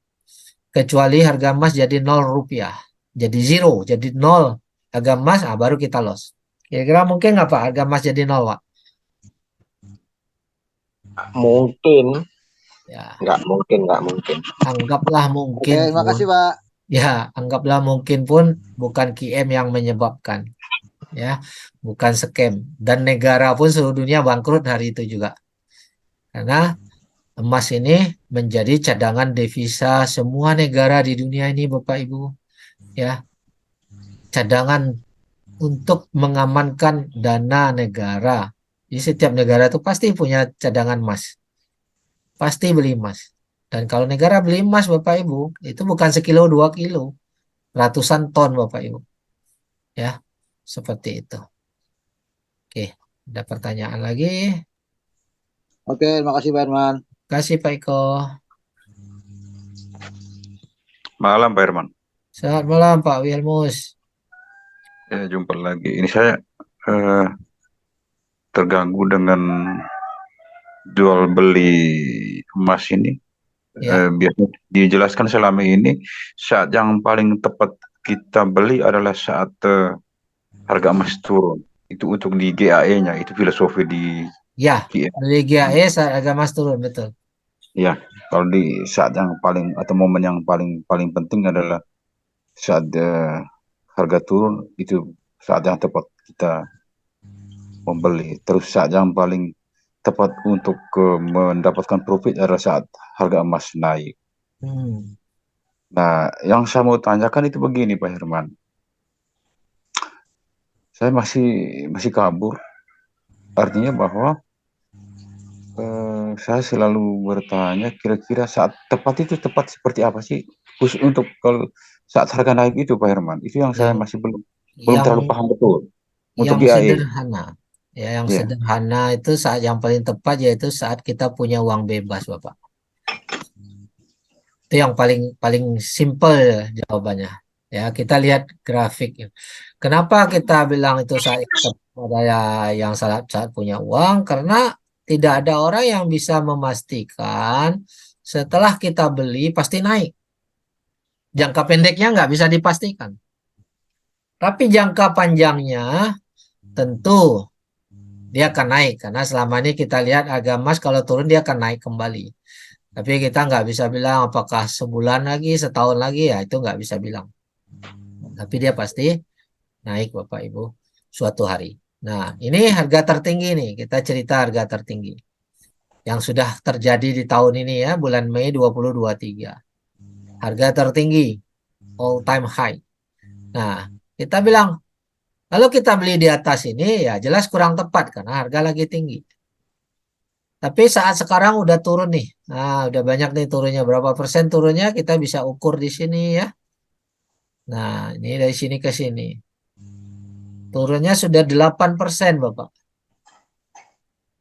kecuali harga emas jadi 0 rupiah, jadi zero, jadi 0 harga emas, baru kita loss. Kira-kira mungkin nggak Pak harga emas jadi 0 Pak? Mungkin, Ya, nggak mungkin. anggaplah Oke, mungkin terima pun. kasih Pak. Ya, anggaplah mungkin pun bukan QM yang menyebabkan, ya, bukan scam, dan negara pun seluruh dunia bangkrut hari itu juga, karena emas ini menjadi cadangan devisa semua negara di dunia ini, Bapak Ibu, ya, cadangan untuk mengamankan dana negara. Jadi setiap negara itu pasti punya cadangan emas, pasti beli emas. Dan kalau negara beli emas, Bapak Ibu, itu bukan sekilo 2 kilo, ratusan ton, Bapak Ibu. Ya, seperti itu. Oke, ada pertanyaan lagi? Oke, terima kasih Pak Herman. Kasih Pak Iko. Malam Pak Herman. Selamat malam Pak Wilmus. Ya, jumpa lagi. Ini saya terganggu dengan jual beli emas ini. Ya. Biasanya dijelaskan selama ini saat yang paling tepat kita beli adalah saat harga emas turun. Itu untuk di GAE-nya, itu filosofi di Ya, GAE. dari GAE saat harga emas turun, betul. Ya, kalau di saat yang paling atau momen yang paling penting adalah saat harga turun, itu saat yang tepat kita membeli. Terus saat yang paling tepat untuk mendapatkan profit adalah saat harga emas naik. Nah, yang saya mau tanyakan itu begini Pak Herman. Saya masih kabur. Artinya bahwa saya selalu bertanya kira-kira saat tepat itu tepat seperti apa sih? Khusus untuk kalau saat harga naik itu Pak Herman. Itu yang saya masih belum terlalu paham betul. Untuk Yang GAE. sederhana. Ya, yang sederhana itu saat yang paling tepat yaitu saat kita punya uang bebas, Bapak. Itu yang paling simple jawabannya. Ya, kita lihat grafik. Kenapa kita bilang itu saat yang saat punya uang? Karena tidak ada orang yang bisa memastikan setelah kita beli pasti naik. Jangka pendeknya nggak bisa dipastikan. Tapi jangka panjangnya tentu dia akan naik. Karena selama ini kita lihat harga emas kalau turun dia akan naik kembali. Tapi kita nggak bisa bilang apakah sebulan lagi, setahun lagi, ya itu nggak bisa bilang. Tapi dia pasti naik Bapak Ibu suatu hari. Nah, ini harga tertinggi nih. Kita cerita harga tertinggi yang sudah terjadi di tahun ini ya, bulan Mei 2023. Harga tertinggi, all time high. Nah, kita bilang, kalau kita beli di atas ini ya jelas kurang tepat karena harga lagi tinggi. Tapi saat sekarang udah turun nih. Nah, udah banyak nih turunnya. Berapa persen turunnya kita bisa ukur di sini ya. Nah, ini dari sini ke sini. Turunnya sudah 8% Bapak.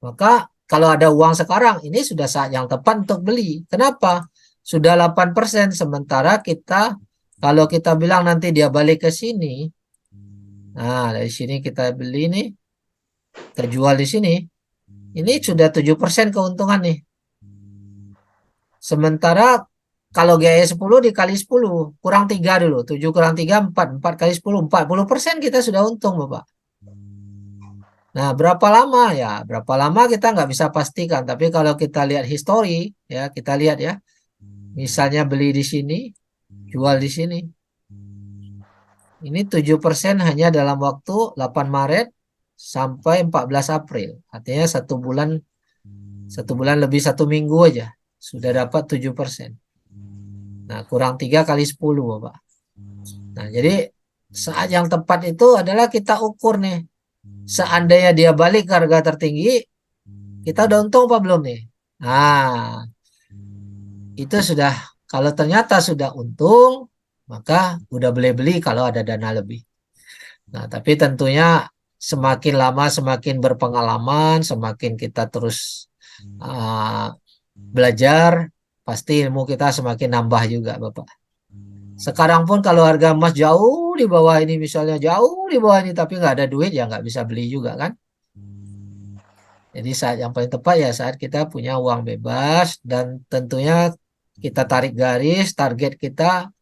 Maka kalau ada uang sekarang, ini sudah saat yang tepat untuk beli. Kenapa? Sudah 8%, sementara kita, kalau kita bilang nanti dia balik ke sini, nah dari sini kita beli nih, kita jual di sini, ini sudah 7% keuntungan nih. Sementara kalau GAE 10 dikali 10, kurang 3 dulu. 7 kurang 3, 4. 4 kali 10, 40% kita sudah untung, Bapak. Nah, berapa lama ya? Berapa lama kita nggak bisa pastikan. Tapi kalau kita lihat histori, ya kita lihat ya. Misalnya beli di sini, jual di sini. Ini 7% hanya dalam waktu 8 Maret sampai 14 April. Artinya 1 bulan lebih 1 minggu aja. Sudah dapat 7%. Nah, kurang 3 kali 10, Bapak. Nah, jadi saat yang tepat itu adalah kita ukur nih. Seandainya dia balik ke harga tertinggi, kita udah untung apa belum nih? Nah, itu sudah, kalau ternyata sudah untung, maka udah beli-beli kalau ada dana lebih. Nah, tapi tentunya semakin lama semakin berpengalaman, semakin kita terus belajar, pasti ilmu kita semakin nambah juga, Bapak. Sekarang pun kalau harga emas jauh di bawah ini, misalnya jauh di bawah ini, tapi nggak ada duit ya nggak bisa beli juga kan. Jadi saat yang paling tepat ya saat kita punya uang bebas, dan tentunya kita tarik garis target kita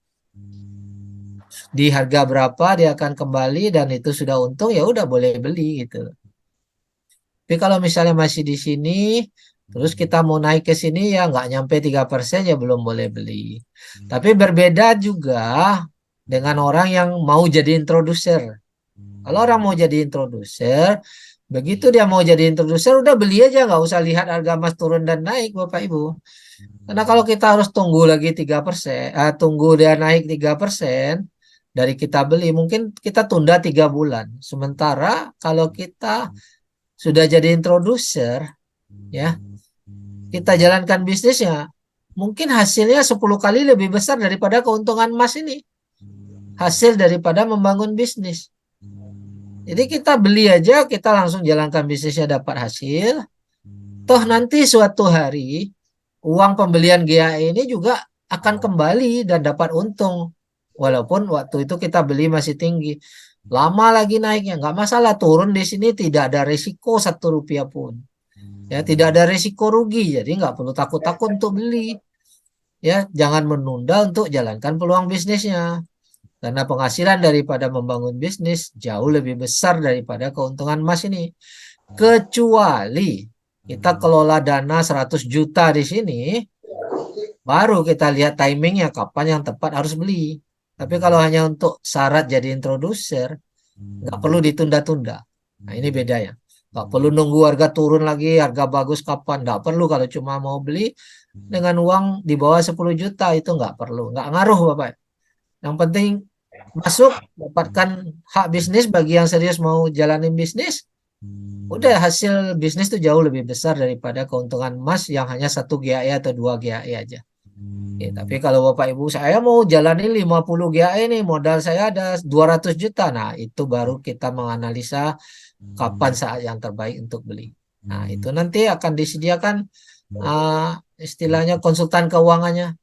di harga berapa dia akan kembali, dan itu sudah untung ya udah boleh beli gitu. Tapi kalau misalnya masih di sini, terus kita mau naik ke sini ya nggak nyampe 3% ya belum boleh beli. Tapi berbeda juga dengan orang yang mau jadi introducer. Kalau orang mau jadi introducer, begitu dia mau jadi introducer udah beli aja, nggak usah lihat harga emas turun dan naik Bapak Ibu. Karena kalau kita harus tunggu lagi 3%, tunggu dia naik 3% dari kita beli, mungkin kita tunda 3 bulan. Sementara kalau kita sudah jadi introducer, ya, kita jalankan bisnisnya, mungkin hasilnya 10 kali lebih besar daripada keuntungan emas ini. Hasil daripada membangun bisnis. Jadi kita beli aja, kita langsung jalankan bisnisnya dapat hasil. Toh nanti suatu hari uang pembelian GAE ini juga akan kembali dan dapat untung. Walaupun waktu itu kita beli masih tinggi. Lama lagi naiknya, nggak masalah. Turun di sini tidak ada risiko 1 rupiah pun. Ya, tidak ada risiko rugi. Jadi nggak perlu takut-takut untuk beli. Ya, jangan menunda untuk jalankan peluang bisnisnya. Karena penghasilan daripada membangun bisnis jauh lebih besar daripada keuntungan emas ini. Kecuali kita kelola dana 100 juta di sini, baru kita lihat timingnya kapan yang tepat harus beli. Tapi kalau hanya untuk syarat jadi introducer, nggak perlu ditunda-tunda. Nah ini bedanya. Nggak perlu nunggu harga turun lagi, harga bagus kapan. Nggak perlu kalau cuma mau beli dengan uang di bawah 10 juta itu nggak perlu. Nggak ngaruh Bapak. Yang penting masuk, dapatkan hak bisnis bagi yang serius mau jalanin bisnis. Udah hasil bisnis itu jauh lebih besar daripada keuntungan emas yang hanya 1 GAE atau 2 GAE aja. Oke, tapi kalau Bapak Ibu saya mau jalanin 50 GAE nih, modal saya ada 200 juta. Nah, itu baru kita menganalisa kapan saat yang terbaik untuk beli. Nah, itu nanti akan disediakan istilahnya konsultan keuangannya.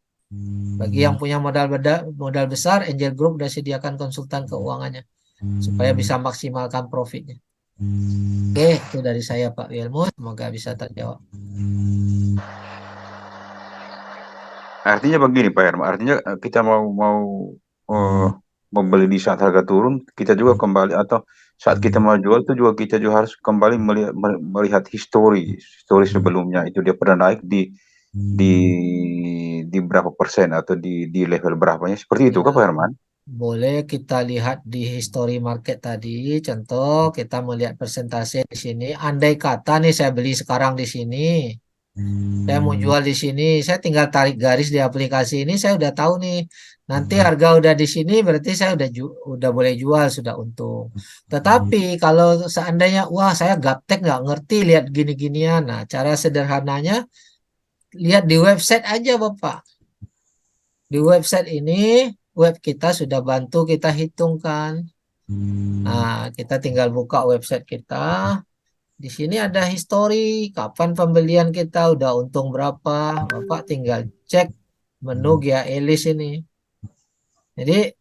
Bagi yang punya modal besar, Angel Group udah sediakan konsultan keuangannya supaya bisa maksimalkan profitnya. Oke, itu dari saya Pak Wilmo, semoga bisa terjawab. Artinya begini Pak Herman, artinya kita mau membeli di saat harga turun, kita juga kembali, atau saat kita mau jual itu juga kita juga harus kembali melihat histori sebelumnya, itu dia pernah naik di berapa persen atau di level berapanya, seperti itu kan Pak Herman? Boleh kita lihat di history market tadi, contoh kita melihat persentase di sini. Andai kata nih saya beli sekarang di sini, saya mau jual di sini, saya tinggal tarik garis di aplikasi ini, saya udah tahu nih. Nanti harga udah di sini, berarti saya udah boleh jual, sudah untung. Tetapi kalau seandainya, wah saya gaptek nggak ngerti lihat gini-ginian, nah cara sederhananya lihat di website aja Bapak. Di website ini, web kita sudah bantu kita hitungkan. Nah, kita tinggal buka website kita. Di sini ada histori, kapan pembelian kita, udah untung berapa. Bapak tinggal cek menu GAE list ini. Jadi,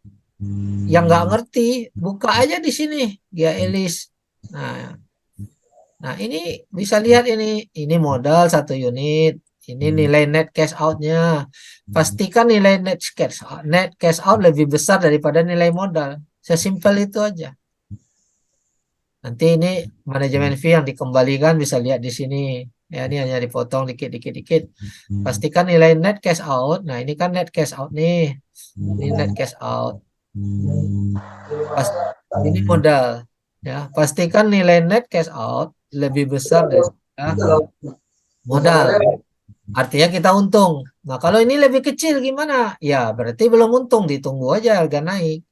yang nggak ngerti, buka aja di sini GAE list. Nah, ini bisa lihat ini modal 1 unit. Ini nilai net cash out-nya. Pastikan nilai net cash out lebih besar daripada nilai modal. Sesimpel itu aja. Nanti ini manajemen fee yang dikembalikan bisa lihat di sini. Ya, ini hanya dipotong dikit. Pastikan nilai net cash out. Nah, ini kan net cash out nih. Ini net cash out. Ini modal. Ya, pastikan nilai net cash out lebih besar daripada modal. Artinya kita untung. Nah, kalau ini lebih kecil gimana? Ya, berarti belum untung, ditunggu aja harga naik.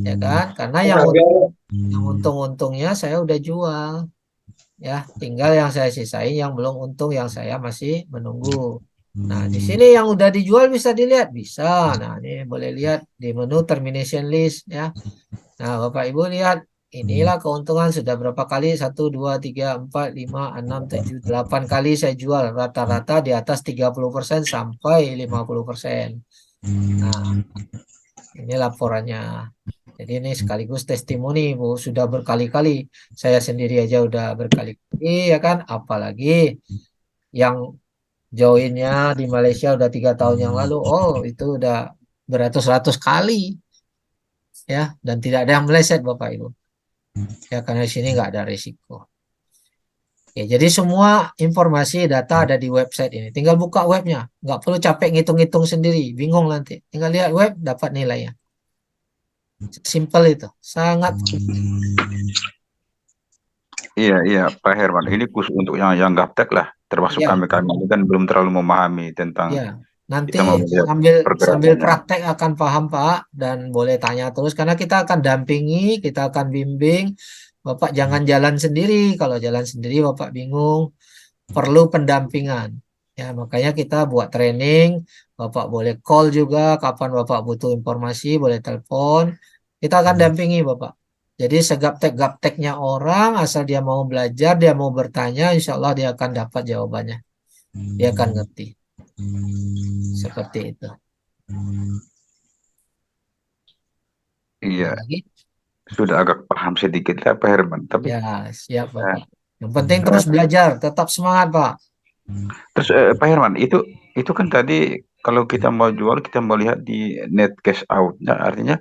Ya kan? Karena yang untung-untungnya saya udah jual. Ya, tinggal yang saya sisain yang belum untung, yang saya masih menunggu. Nah, di sini yang udah dijual bisa dilihat, bisa. Nah, ini boleh lihat di menu termination list ya. Nah, Bapak Ibu lihat, inilah keuntungan sudah berapa kali, 1, 2, 3, 4, 5, 6, 7, 8 kali saya jual, rata-rata di atas 30% sampai 50%. Nah, Ini laporannya. Jadi ini sekaligus testimoni, Bu. Sudah berkali-kali. Saya sendiri aja udah berkali-kali, ya kan? Apalagi yang joinnya di Malaysia udah 3 tahun yang lalu. Oh, itu udah beratus-ratus kali. Ya, dan tidak ada yang meleset, Bapak Ibu. Ya, karena di sini nggak ada risiko. Oke, jadi semua informasi data ada di website ini. Tinggal buka webnya. Nggak perlu capek ngitung-ngitung sendiri. Bingung nanti. Tinggal lihat web, dapat nilainya. Simple itu. Sangat. Iya, Pak Herman. Ini khusus untuk yang gaptek lah. Termasuk Ya, kami ini kan belum terlalu memahami tentang ya. Nanti kita mau melihat sambil pergerakannya. praktek akan paham, Pak, dan boleh tanya terus karena kita akan dampingi, kita akan bimbing. Bapak jangan jalan sendiri. Kalau jalan sendiri Bapak bingung, perlu pendampingan. Ya, makanya kita buat training. Bapak boleh call juga kapan Bapak butuh informasi, boleh telepon. Kita akan dampingi Bapak. Jadi segaptek-gapteknya orang, asal dia mau belajar, dia mau bertanya, insya Allah dia akan dapat jawabannya. Dia akan ngerti. Seperti itu. Iya, Lagi? sudah agak paham sedikit lah Pak Herman. Tapi Ya, siap Bapak. Yang penting terus eh, belajar, tetap semangat Pak. terus Pak Herman, itu kan tadi kalau kita mau jual, kita mau lihat di net cash out-nya, artinya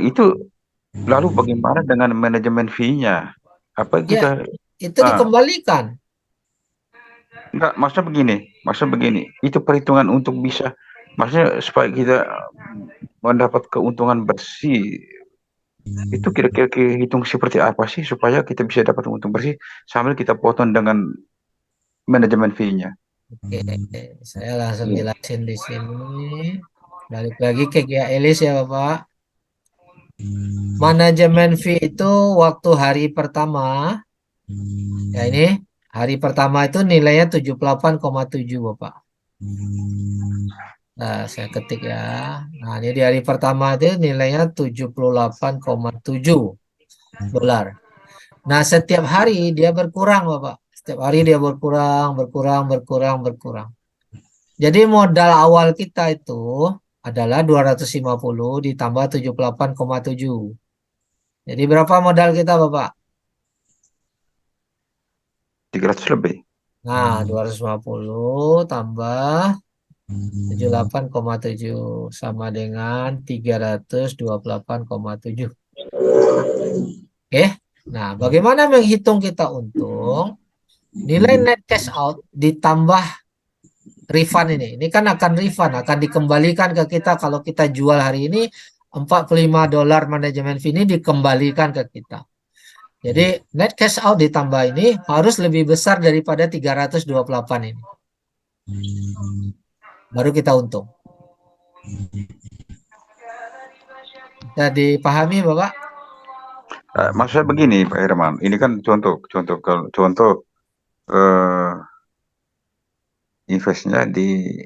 itu lalu bagaimana dengan manajemen fee-nya? Apa Ya, kita itu dikembalikan. enggak, maksudnya begini, itu perhitungan untuk bisa, maksudnya supaya kita mendapat keuntungan bersih, itu kira-kira hitung seperti apa sih supaya kita bisa dapat untung bersih sambil kita potong dengan manajemen fee-nya? Oke, saya langsung Iya. jelasin di sini. Balik lagi ke Gia Elis ya Bapak. Manajemen fee itu waktu hari pertama, ya ini hari pertama itu nilainya 78,7 Bapak. Nah, saya ketik ya. Nah, ini di hari pertama itu nilainya 78,7 dolar. Nah, setiap hari dia berkurang, Bapak. Setiap hari dia berkurang. Jadi modal awal kita itu adalah 250 ditambah 78,7. Jadi berapa modal kita, Bapak? 300 lebih. Nah, 250 tambah 78,7 sama dengan 328,7. Oke. Nah, bagaimana menghitung kita untung? Nilai net cash out ditambah refund ini. Ini kan akan refund, akan dikembalikan ke kita kalau kita jual hari ini 45 dolar manajemen fee ini dikembalikan ke kita. Jadi net cash out ditambah ini harus lebih besar daripada 328 ini. Baru kita untung. Bisa dipahami, Bapak? Maksudnya begini Pak Herman, ini kan contoh investnya di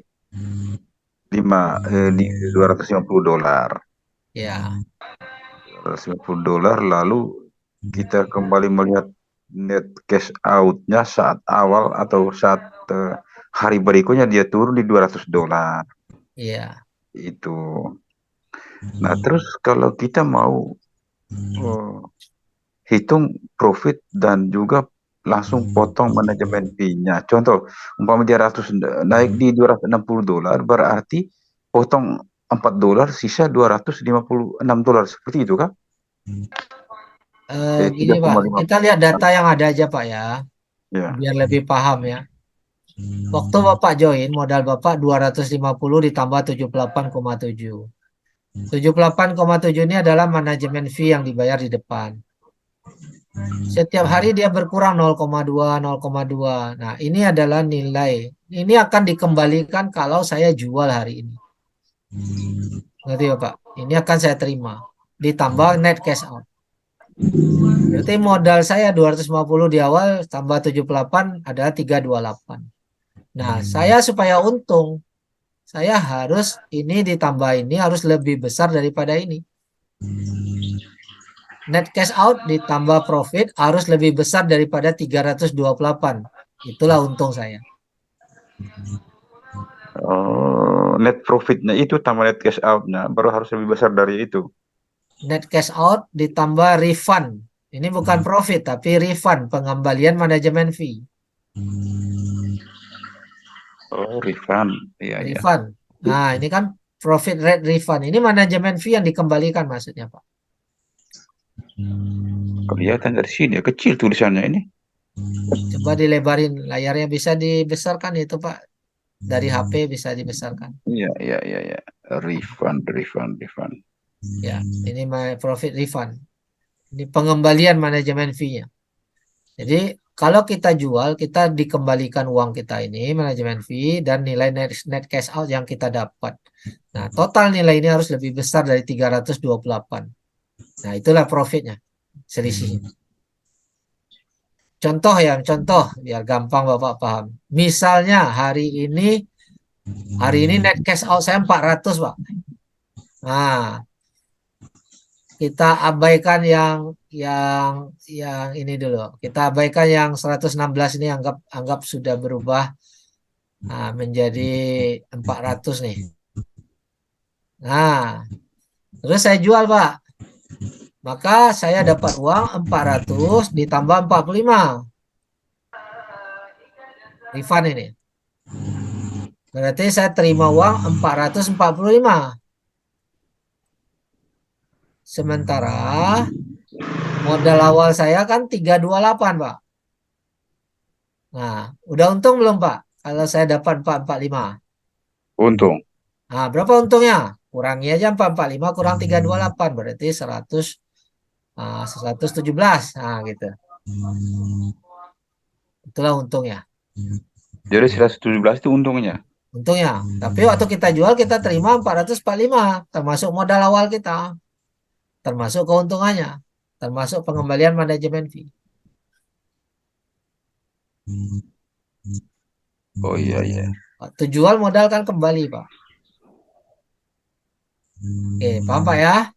250 dolar. Ya. 250 dolar, lalu kita kembali melihat net cash out-nya saat awal atau saat hari berikutnya dia turun di 200 dolar. Iya. Itu. Nah, terus kalau kita mau hitung profit dan juga langsung potong manajemen fee-nya. Contoh, umpama dia 100 naik di 260 dolar, berarti potong 4 dolar, sisa 256 dolar. Seperti itu kan? Gini Pak, kita lihat data yang ada aja Pak ya. Ya. Biar lebih paham ya. Waktu Bapak join, modal Bapak 250 ditambah 78,7. 78,7 ini adalah manajemen fee yang dibayar di depan. Setiap hari dia berkurang 0,2, 0,2. Nah, ini adalah nilai. Ini akan dikembalikan kalau saya jual hari ini. Ngerti ya Pak? Ini akan saya terima. Ditambah net cash out. Berarti modal saya 250 di awal tambah 78 adalah 328. Nah, saya supaya untung, saya harus ini ditambah ini harus lebih besar daripada ini. Net cash out ditambah profit harus lebih besar daripada 328. Itulah untung saya. Oh, net profitnya itu tambah net cash out-nya baru harus lebih besar dari itu. Net cash out ditambah refund. Ini bukan profit tapi refund, pengembalian manajemen fee. Oh, refund. Iya, iya. Refund. Nah, ini kan profit rate refund. Ini manajemen fee yang dikembalikan maksudnya, Pak. Kelihatan dari sini ya, kecil tulisannya ini. Coba dilebarin layarnya, bisa dibesarkan itu, Pak. Dari HP bisa dibesarkan. Iya, iya, iya, iya. Refund. Ya, ini profit refund. Ini pengembalian manajemen fee-nya. Jadi kalau kita jual, kita dikembalikan uang kita ini, manajemen fee, dan nilai net cash out yang kita dapat. Nah, total nilai ini harus lebih besar dari 328. Nah, itulah profitnya, selisihnya. Contoh biar gampang Bapak paham. Misalnya hari ini net cash out saya 400, Pak. Nah, kita abaikan yang ini dulu. Kita abaikan yang 116 ini, anggap sudah berubah menjadi 400 nih. Nah, terus saya jual, Pak. Maka saya dapat uang 400 ditambah 45. Refund ini. Berarti saya terima uang 445. Sementara modal awal saya kan 328, Pak. Nah, udah untung belum, Pak? Kalau saya dapat 445. Untung. Nah, berapa untungnya? Kurangi aja 445 kurang 328, berarti 117. Nah, gitu. Itulah untungnya. Jadi 117 itu untungnya. Untungnya. Tapi waktu kita jual kita terima 445, termasuk modal awal kita. Termasuk keuntungannya, termasuk pengembalian manajemen fee. Oh iya, iya. Waktu jual modal kan kembali, Pak. Oke, paham, Pak ya?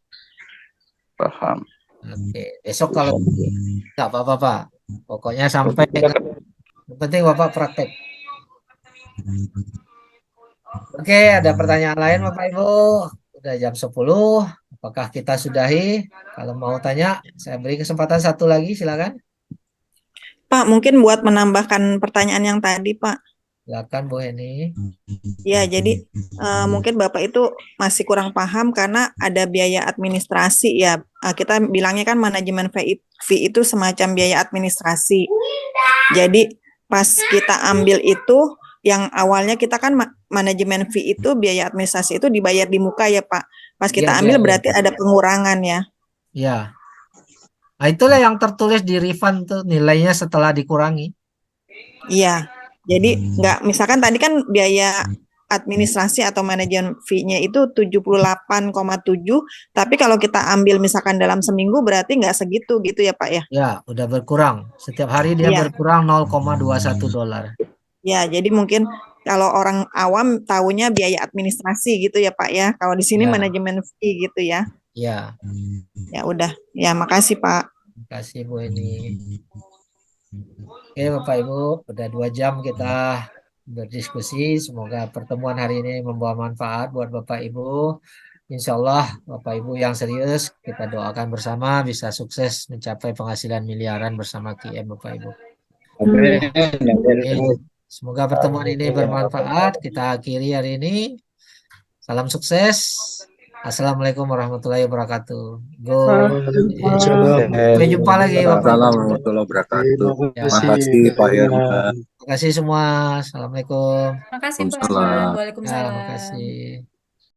Paham. Oke, besok kalau nggak apa-apa, Pak. Pokoknya sampai yang penting Bapak praktek. Oke, ada pertanyaan lain Bapak Ibu? Udah jam 10. Apakah kita sudahi? Kalau mau tanya, saya beri kesempatan satu lagi, silakan. Pak, mungkin buat menambahkan pertanyaan yang tadi, Pak. Silakan Bu Heni. Ya, jadi mungkin Bapak itu masih kurang paham karena ada biaya administrasi ya. Kita bilangnya kan manajemen fee itu semacam biaya administrasi. Jadi pas kita ambil itu, yang awalnya kita kan manajemen fee itu biaya administrasi itu dibayar di muka ya Pak. Pas kita ambil berarti ada pengurangan ya. Ya. Nah, itulah yang tertulis di refund tuh nilainya setelah dikurangi. Iya. Jadi nggak, misalkan tadi kan biaya administrasi atau manajemen fee-nya itu 78,7, tapi kalau kita ambil misalkan dalam seminggu berarti nggak segitu gitu ya Pak ya? Ya, udah berkurang. Setiap hari dia berkurang 0,21 dolar. Ya, jadi mungkin kalau orang awam tahunya biaya administrasi gitu ya Pak ya. Kalau di sini manajemen fee gitu ya. Ya. Ya udah. Ya, makasih Pak. Terima kasih Bu Eni. Oke Bapak Ibu, udah 2 jam kita berdiskusi. Semoga pertemuan hari ini membawa manfaat buat Bapak Ibu. Insya Allah Bapak Ibu yang serius, kita doakan bersama bisa sukses mencapai penghasilan miliaran bersama QM Bapak Ibu. Semoga pertemuan ini bermanfaat. Kita akhiri hari ini. Salam sukses. Assalamualaikum warahmatullahi wabarakatuh. Sampai jumpa lagi Bapak. Assalamualaikum warahmatullahi wabarakatuh. Terima kasih Pak Herman. Terima kasih semua. Assalamualaikum. Terima kasih Pak Herman. Waalaikumsalam. Terima kasih.